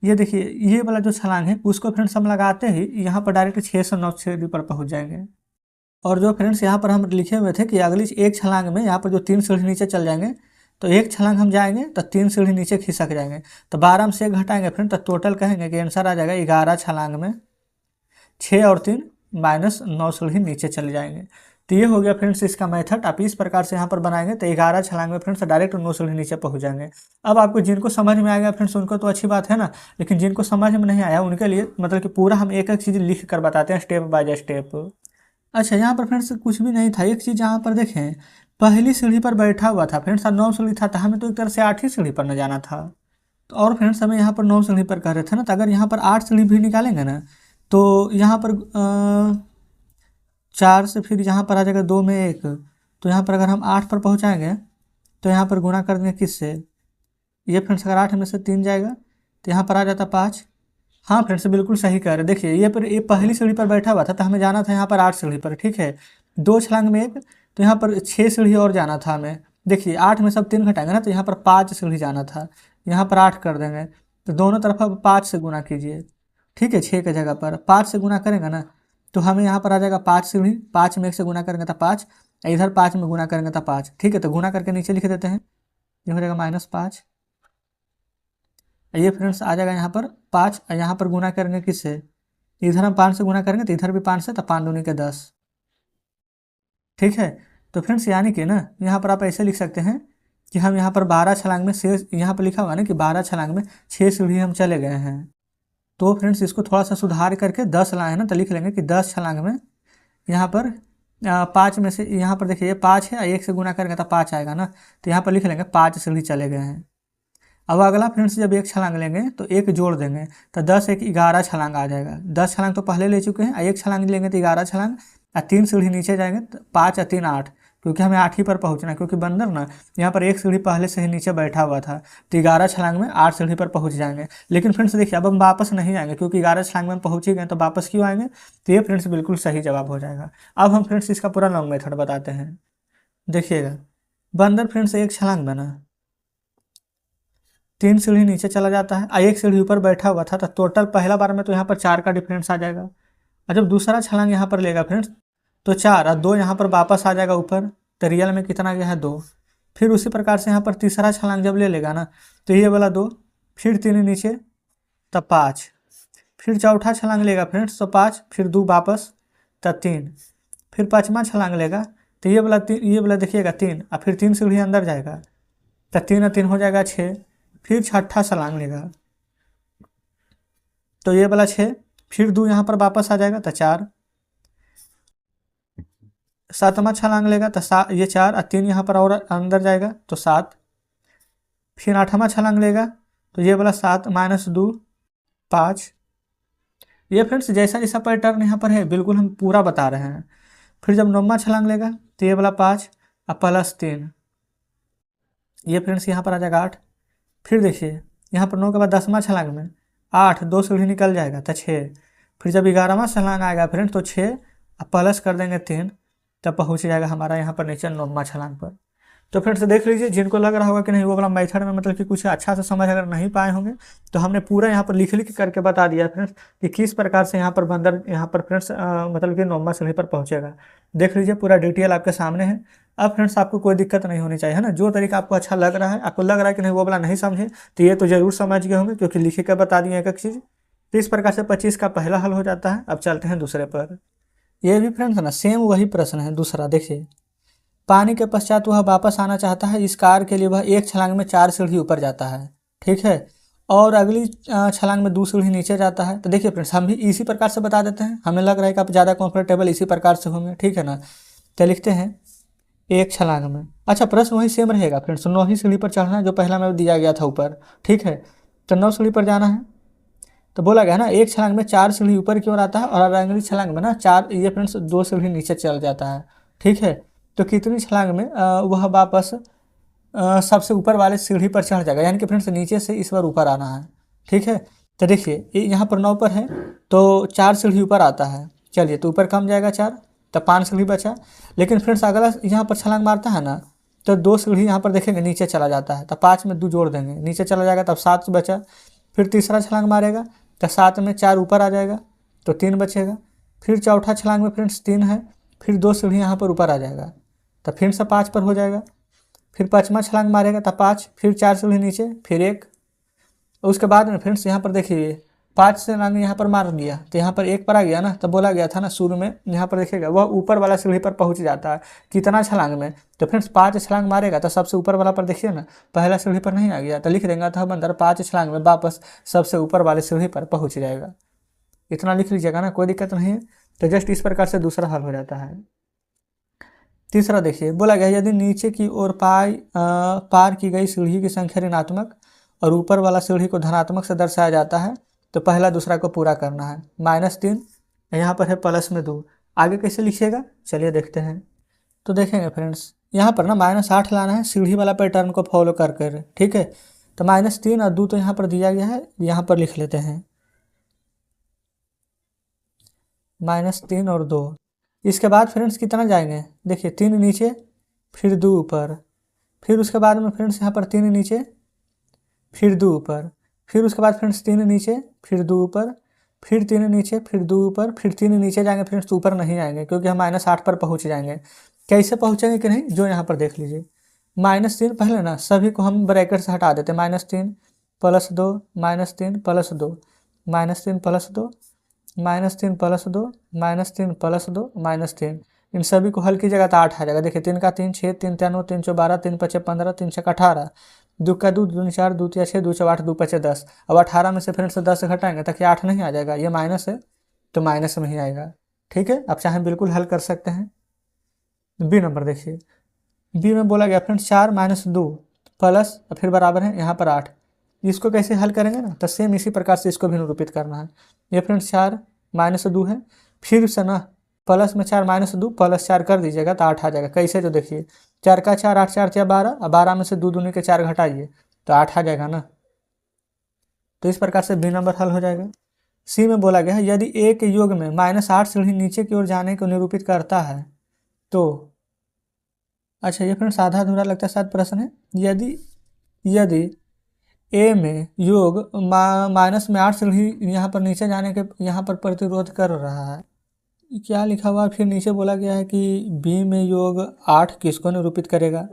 Speaker 1: ये देखिए ये वाला जो छलांग है उसको फ्रेंड्स हम लगाते ही यहाँ पर डायरेक्ट 6 से 9 सीढ़ी पर पहुँच जाएंगे। और जो फ्रेंड्स यहाँ पर हम लिखे हुए थे कि अगली एक छलांग में यहाँ पर जो 3 सीढ़ी नीचे चल जाएंगे, तो एक छलांग हम जाएंगे तो 3 सीढ़ी नीचे खिसक जाएंगे, तो 12 में से 1 घटाएंगे फ्रेंड, तो टोटल कहेंगे कि आंसर आ जाएगा 11 छलांग में 6 और 3 माइनस 9 सीढ़ी नीचे चले जाएंगे। तो ये हो गया फ्रेंड्स इसका मेथड। आप इस प्रकार से यहाँ पर बनाएंगे तो 11 छलांग में फ्रेंड्स डायरेक्ट 9 सीढ़ी नीचे पहुँच जाएंगे। अब आपको जिनको समझ में आ गया फ्रेंड्स उनको तो अच्छी बात है ना, लेकिन जिनको समझ में नहीं आया उनके लिए मतलब कि पूरा हम एक एक चीज़ लिख कर बताते हैं स्टेप बाय स्टेप। अच्छा, यहाँ पर फ्रेंड्स कुछ भी नहीं था, एक चीज़ यहाँ पर देखें, पहली सीढ़ी पर बैठा हुआ था फ्रेंड्स, 9 सीढ़ी था, तो हमें तो एक तरह से 8 ही सीढ़ी पर न जाना था। तो और फ्रेंड्स हमें यहाँ पर 9 सीढ़ी पर कह रहे थे ना, तो अगर यहाँ पर 8 सीढ़ी भी निकालेंगे ना, तो यहाँ पर 4 से फिर यहाँ पर आ जाएगा 2 में 1, तो यहाँ पर अगर हम 8 पर पहुँचाएँगे तो यहाँ पर गुना कर देंगे किससे? ये फ्रेंड्स अगर 8 में से 3 जाएगा तो यहाँ पर आ जाता 5। हाँ फ्रेंड्स बिल्कुल सही कह रहे, देखिए ये पहली सीढ़ी पर बैठा हुआ था, तो हमें जाना था यहाँ पर 8 सीढ़ी पर, ठीक है, 2 छलांग में 1, तो यहाँ पर 6 सीढ़ी और जाना था हमें। देखिए 8 में सब 3 घटाएंगे ना, तो यहाँ पर 5 सीढ़ी जाना था, यहाँ पर 8 कर देंगे, तो दोनों तरफ अब 5 से गुना कीजिए, ठीक है, 6 के जगह पर 5 से गुना करेंगे ना, तो हमें यहाँ पर आ जाएगा 5 सीढ़ी, 5 में 1 से गुना करेंगे तो 5, इधर 5 में गुना करेंगे तो 5, ठीक है, तो गुना करके नीचे लिख देते हैं, ये हो जाएगा -5। ये फ्रेंड्स आ जाएगा यहाँ पर 5, यहाँ पर गुना करेंगे किससे? इधर हम 5 से गुना करेंगे तो इधर भी 5 से, तो 5 दूनी के 10, ठीक है। तो फ्रेंड्स यानी कि ना यहाँ पर आप ऐसे लिख सकते हैं कि हम यहाँ पर 12 छलांग में से, यहाँ पर लिखा हुआ ना कि 12 छलांग में 6 सीढ़ी हम चले गए हैं, तो फ्रेंड्स इसको थोड़ा सा सुधार करके 10 लाए हैं ना, तो लिख लेंगे कि 10 छलांग में यहाँ पर 5 में से, यहाँ पर देखिए ये 5 है, 1 से गुना करेंगे तो 5 आएगा ना, तो यहाँ पर लिख लेंगे 5 सीढ़ी चले गए हैं। अब अगला फ्रेंड्स जब 1 छलांग लेंगे तो 1 जोड़ देंगे, तो 10 1 11 छलांग आ जाएगा। 10 छलांग तो पहले ले चुके हैं, 1 छलांग लेंगे तो 11 छलांग, और 3 सीढ़ी नीचे जाएंगे तो 5 और 3 8, क्योंकि हमें 8 ही पर पहुंचना है, क्योंकि बंदर ना यहाँ पर 1 सीढ़ी पहले से ही नीचे बैठा हुआ था, तो 11 छलांग में 8 सीढ़ी पर पहुँच जाएंगे। लेकिन फ्रेंड्स देखिए अब हम वापस नहीं आएंगे, क्योंकि 11 छलांग में हम पहुँच ही गए, तो वापस क्यों आएंगे? तो ये फ्रेंड्स बिल्कुल सही जवाब हो जाएगा। अब हम फ्रेंड्स इसका पूरा लॉन्ग मेथड बताते हैं। देखिएगा बंदर फ्रेंड्स 1 छलांग में ना 3 सीढ़ी नीचे चला जाता है, 1 सीढ़ी ऊपर बैठा हुआ था, तो टोटल पहला बार में तो यहाँ पर 4 का डिफरेंस आ जाएगा, और जब दूसरा छलांग यहाँ पर लेगा फ्रेंड्स तो 4 और 2 यहाँ पर वापस आ जाएगा ऊपर, तो रियल में कितना गया है 2। फिर उसी प्रकार से यहाँ पर तीसरा छलांग जब ले लेगा ना, तो ये वाला 2, फिर 3 नीचे तब 5, फिर चौथा छलांग लेगा फ्रेंड्स तो 5, फिर 2 वापस तब 3, फिर 5वां छलांग लेगा तो ये वाला देखिएगा 3, और फिर 3 सीढ़ी अंदर जाएगा, तो 3 और 3 हो जाएगा 6, फिर छठा छलांग लेगा तो ये वाला 6, फिर 2 यहाँ पर वापस आ जाएगा तो 4, 7वां छलांग लेगा तो ये 4 और 3 यहाँ पर और अंदर जाएगा तो 7, फिर 8वां छलांग लेगा तो ये वाला 7 -2 5। ये फ्रेंड्स जैसा जैसा पैटर्न यहाँ पर है बिल्कुल हम पूरा बता रहे हैं। फिर जब 9वां छलांग लेगा तो ये वाला 5 और +3, ये फ्रेंड्स यहाँ पर आ जाएगा 8। फिर देखिए यहाँ पर 9 के बाद 10वां छलांग में 8, 2 सीढ़ी निकल जाएगा तो 6, फिर जब 11वां छलांग आएगा फ्रेंड्स तो 6 और प्लस कर देंगे 3, तब पहुँच जाएगा हमारा यहाँ पर नीचे 9वां छलांग पर। तो फ्रेंड्स देख लीजिए, जिनको लग रहा होगा कि नहीं वो वाला मेथड में मतलब कि कुछ अच्छा से समझ अगर नहीं पाए होंगे तो हमने पूरा यहाँ पर लिख करके बता दिया फ्रेंड्स कि किस प्रकार से यहाँ पर बंदर यहाँ पर फ्रेंड्स मतलब कि 9वां सीढ़ी पर पहुँचेगा। देख लीजिए पूरा डिटेल आपके सामने है। अब फ्रेंड्स आपको कोई दिक्कत नहीं होनी चाहिए, है ना। जो तरीका आपको अच्छा लग रहा है, आपको लग रहा है कि नहीं वो वाला नहीं समझे, तो ये तो जरूर समझ गए होंगे क्योंकि लिख कर बता दिए एक एक चीज़। तो इस प्रकार से 25 का पहला हल हो जाता है। अब चलते हैं दूसरे पर। ये भी फ्रेंड्स ना सेम वही प्रश्न है दूसरा। देखिए, पानी के पश्चात वह वापस आना चाहता है, इस कार के लिए वह 1 छलांग में 4 सीढ़ी ऊपर जाता है, ठीक है। और अगली छलांग में 2 सीढ़ी नीचे जाता है। तो देखिए फ्रेंड्स, हम भी इसी प्रकार से बता देते हैं, हमें लग रहा है कि आप ज़्यादा कंफर्टेबल इसी प्रकार से होंगे, ठीक है ना। तो लिखते हैं एक छलांग में, अच्छा प्रश्न वही सेम रहेगा फ्रेंड्स, 9वीं सीढ़ी पर चढ़ना है जो पहला में दिया गया था ऊपर, ठीक है। तो 9 सीढ़ी पर जाना है, तो बोला गया ना एक छलांग में 4 सीढ़ी ऊपर की ओर आता है और अगली छलांग में ना 4 ये फ्रेंड्स 2 सीढ़ी नीचे चल जाता है, ठीक है। तो कितनी छलांग में वह वापस सबसे ऊपर वाले सीढ़ी पर चढ़ जाएगा, यानी कि फ्रेंड्स नीचे से इस बार ऊपर आना है, ठीक है। तो देखिए यहाँ पर 9 पर है तो 4 सीढ़ी ऊपर आता है, चलिए तो ऊपर कम जाएगा 4, तो 5 सीढ़ी बचा। लेकिन फ्रेंड्स अगला यहाँ पर छलांग मारता है ना, तो 2 सीढ़ी यहाँ पर देखेंगे नीचे चला जाता है, तो 5 में 2 जोड़ देंगे, नीचे चला जाएगा, तब 7 बचा। फिर तीसरा छलांग मारेगा तो 7 में 4 ऊपर आ जाएगा, तो 3 बचेगा। फिर चौथा छलांग में फ्रेंड्स 3 है, फिर 2 सीढ़ी यहाँ पर ऊपर आ जाएगा, तो फिर से 5 पर हो जाएगा। फिर 5वां छलांग मारेगा तो 5, फिर 4 सीढ़ी नीचे, फिर 1। उसके बाद में फ्रेंड्स यहाँ पर देखिए 5 छलांग यहाँ पर मार दिया, तो यहाँ पर 1 पर आ गया ना, तो बोला गया था ना शुरू में, यहाँ पर देखिएगा वह ऊपर वाला सीढ़ी पर पहुँच जाता है कितना छलांग में। तो फ्रेंड्स 5 छलांग मारेगा तो सबसे ऊपर वाला पर देखिए ना, पहला सीढ़ी पर नहीं आ गया, तो लिख देंगे तो हम अंदर 5 छलांग में वापस सबसे ऊपर वाले सीढ़ी पर पहुँच जाएगा। इतना लिख लीजिएगा ना, कोई दिक्कत नहीं है। तो जस्ट इस प्रकार से दूसरा हल हो जाता है। तीसरा देखिए, बोला गया यदि नीचे की ओर पार की गई सीढ़ी की संख्या ऋणात्मक और ऊपर वाला सीढ़ी को धनात्मक से दर्शाया जाता है, तो पहला दूसरा को पूरा करना है। -3 यहाँ पर है +2, आगे कैसे लिखिएगा चलिए देखते हैं। तो देखेंगे फ्रेंड्स यहाँ पर ना -8 लाना है सीढ़ी वाला पैटर्न को फॉलो कर कर, ठीक है। तो -3 और 2 तो यहाँ पर दिया गया है, यहाँ पर लिख लेते हैं -3 और 2। इसके बाद फ्रेंड्स कितना जाएंगे, देखिए 3 नीचे, फिर 2 ऊपर, फिर उसके बाद में फ्रेंड्स यहाँ पर 3 नीचे, फिर 2 ऊपर, फिर उसके बाद फ्रेंड्स 3 नीचे, फिर 2 ऊपर, फिर 3 नीचे, फिर 2 ऊपर, फिर 3 नीचे जाएंगे फ्रेंड्स, ऊपर नहीं आएंगे क्योंकि हम -8 पर पहुँच जाएंगे। कैसे पहुँचेंगे कि नहीं, जो यहाँ पर देख लीजिए। -3 पहले ना सभी को हम ब्रैकेट से हटा देते, -3 + 2 -3 + 2 -3 + 2 -3 + 2 -3 + 2 -3, इन सभी को हल कीजिएगा तो 8 आ जाएगा। देखिए 3 का 3 6, 3 3 9 3 4 12, 3 5 15, 3 6 18, 2 का 2 2 4, 2 3 6, 2 4 8, 2 5 10। अब 18 में से फ्रेंड्स 10 घटाएंगे ताकि 8 नहीं आ जाएगा, ये माइनस है तो माइनस में ही आएगा, ठीक है। आप चाहें बिल्कुल हल कर सकते हैं। बी नंबर देखिए, बी में बोला गया फ्रेंड्स 4 - 2 प्लस फिर बराबर है यहाँ पर 8। इसको कैसे हल करेंगे ना, तो सेम इसी प्रकार से इसको भी निरूपित करना है। ये फ्रेंड्स 4 - 2 है, फिर से ना प्लस में 4 - 2 + 4 कर दीजिएगा तो 8 आ जाएगा। कैसे, तो देखिए 4 का 4 8 4 4 12, और 12 में से 2 दूनी के 4 घटाइए तो 8 आ जाएगा ना। तो इस प्रकार से बी नंबर हल हो जाएगा। सी में बोला गया है यदि एक योग में -8 सीढ़ी नीचे की ओर जाने को निरूपित करता है तो, अच्छा ये फ्रेंड्स आधा अधूरा लगता है शायद प्रश्न है। यदि ए में योग माइनस में 8 सीढ़ी यहाँ पर नीचे जाने के यहाँ पर प्रतिरोध कर रहा है, क्या लिखा हुआ है। फिर नीचे बोला गया है कि बी में योग 8 किसको निरूपित करेगा।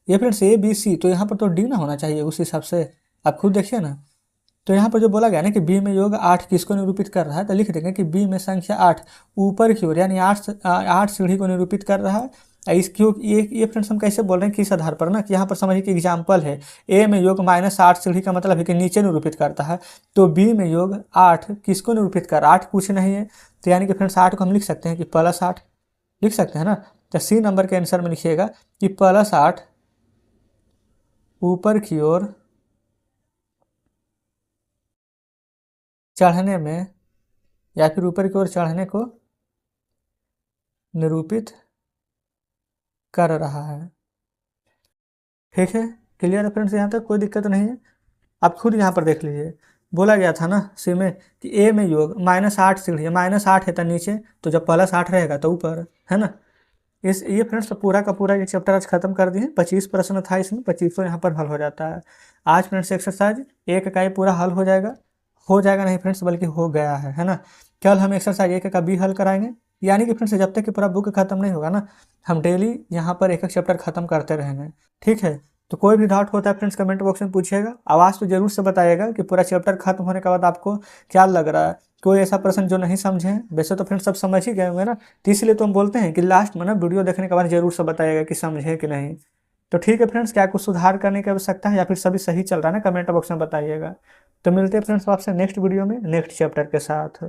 Speaker 1: ये फ्रेंड्स ए बी सी, तो यहाँ पर तो डी ना होना चाहिए उस हिसाब से, आप खुद देखिए ना। तो यहाँ पर जो बोला गया ना कि बी में योग 8 किसको निरूपित कर रहा है, तो लिख देंगे कि बी में संख्या 8 ऊपर की ओर यानी 8 सीढ़ी को निरूपित कर रहा है। इस क्यों ये फ्रेंड्स हम कैसे बोल रहे हैं किस आधार पर ना, कि यहाँ पर समझिए कि एग्जाम्पल है, ए में योग -8 सीढ़ी का मतलब है कि नीचे निरूपित करता है, तो बी में योग 8 किसको निरूपित कर रहा है, 8 कुछ नहीं है, तो यानी कि फ्रेंड्स 8 को हम लिख सकते हैं कि +8 लिख सकते हैं ना। तो सी नंबर के आंसर में लिखिएगा कि +8 ऊपर की ओर चढ़ने में या फिर ऊपर की ओर चढ़ने को निरूपित कर रहा है, ठीक है। क्लियर है फ्रेंड्स, यहाँ तक कोई दिक्कत नहीं है। आप खुद यहाँ पर देख लीजिए, बोला गया था ना सी में कि ए में योग -8 सीढ़ी है, -8 है तो नीचे, तो जब +8 रहेगा तो ऊपर, है ना। ये फ्रेंड्स पूरा का पूरा ये चैप्टर आज खत्म कर दिए। 25 प्रश्न था इसमें, 25 यहाँ पर हल हो जाता है। आज फ्रेंड्स एक्सरसाइज 1 का ही पूरा हल हो जाएगा नहीं फ्रेंड्स, बल्कि हो गया है ना। कल हम एक्सरसाइज 1 का भी हल कराएंगे, यानी कि फ्रेंड्स जब तक कि पूरा बुक खत्म नहीं होगा ना, हम डेली यहाँ पर एक चैप्टर खत्म करते रहेंगे, ठीक है। तो कोई भी डाउट होता है फ्रेंड्स कमेंट बॉक्स में पूछिएगा, आवाज़ तो जरूर से बताइएगा कि पूरा चैप्टर खत्म होने के बाद आपको क्या लग रहा है। कोई ऐसा प्रश्न जो नहीं समझे, वैसे तो फ्रेंड्स सब समझ ही गए होंगे ना, तो इसलिए तो हम बोलते हैं कि लास्ट में ना वीडियो देखने के बाद जरूर से बताइएगा कि समझे कि नहीं। तो ठीक है फ्रेंड्स, क्या कुछ सुधार करने की आवश्यकता है या फिर सभी सही चल रहा है ना, कमेंट बॉक्स में बताइएगा। तो मिलते हैं फ्रेंड्स आपसे नेक्स्ट वीडियो में नेक्स्ट चैप्टर के साथ।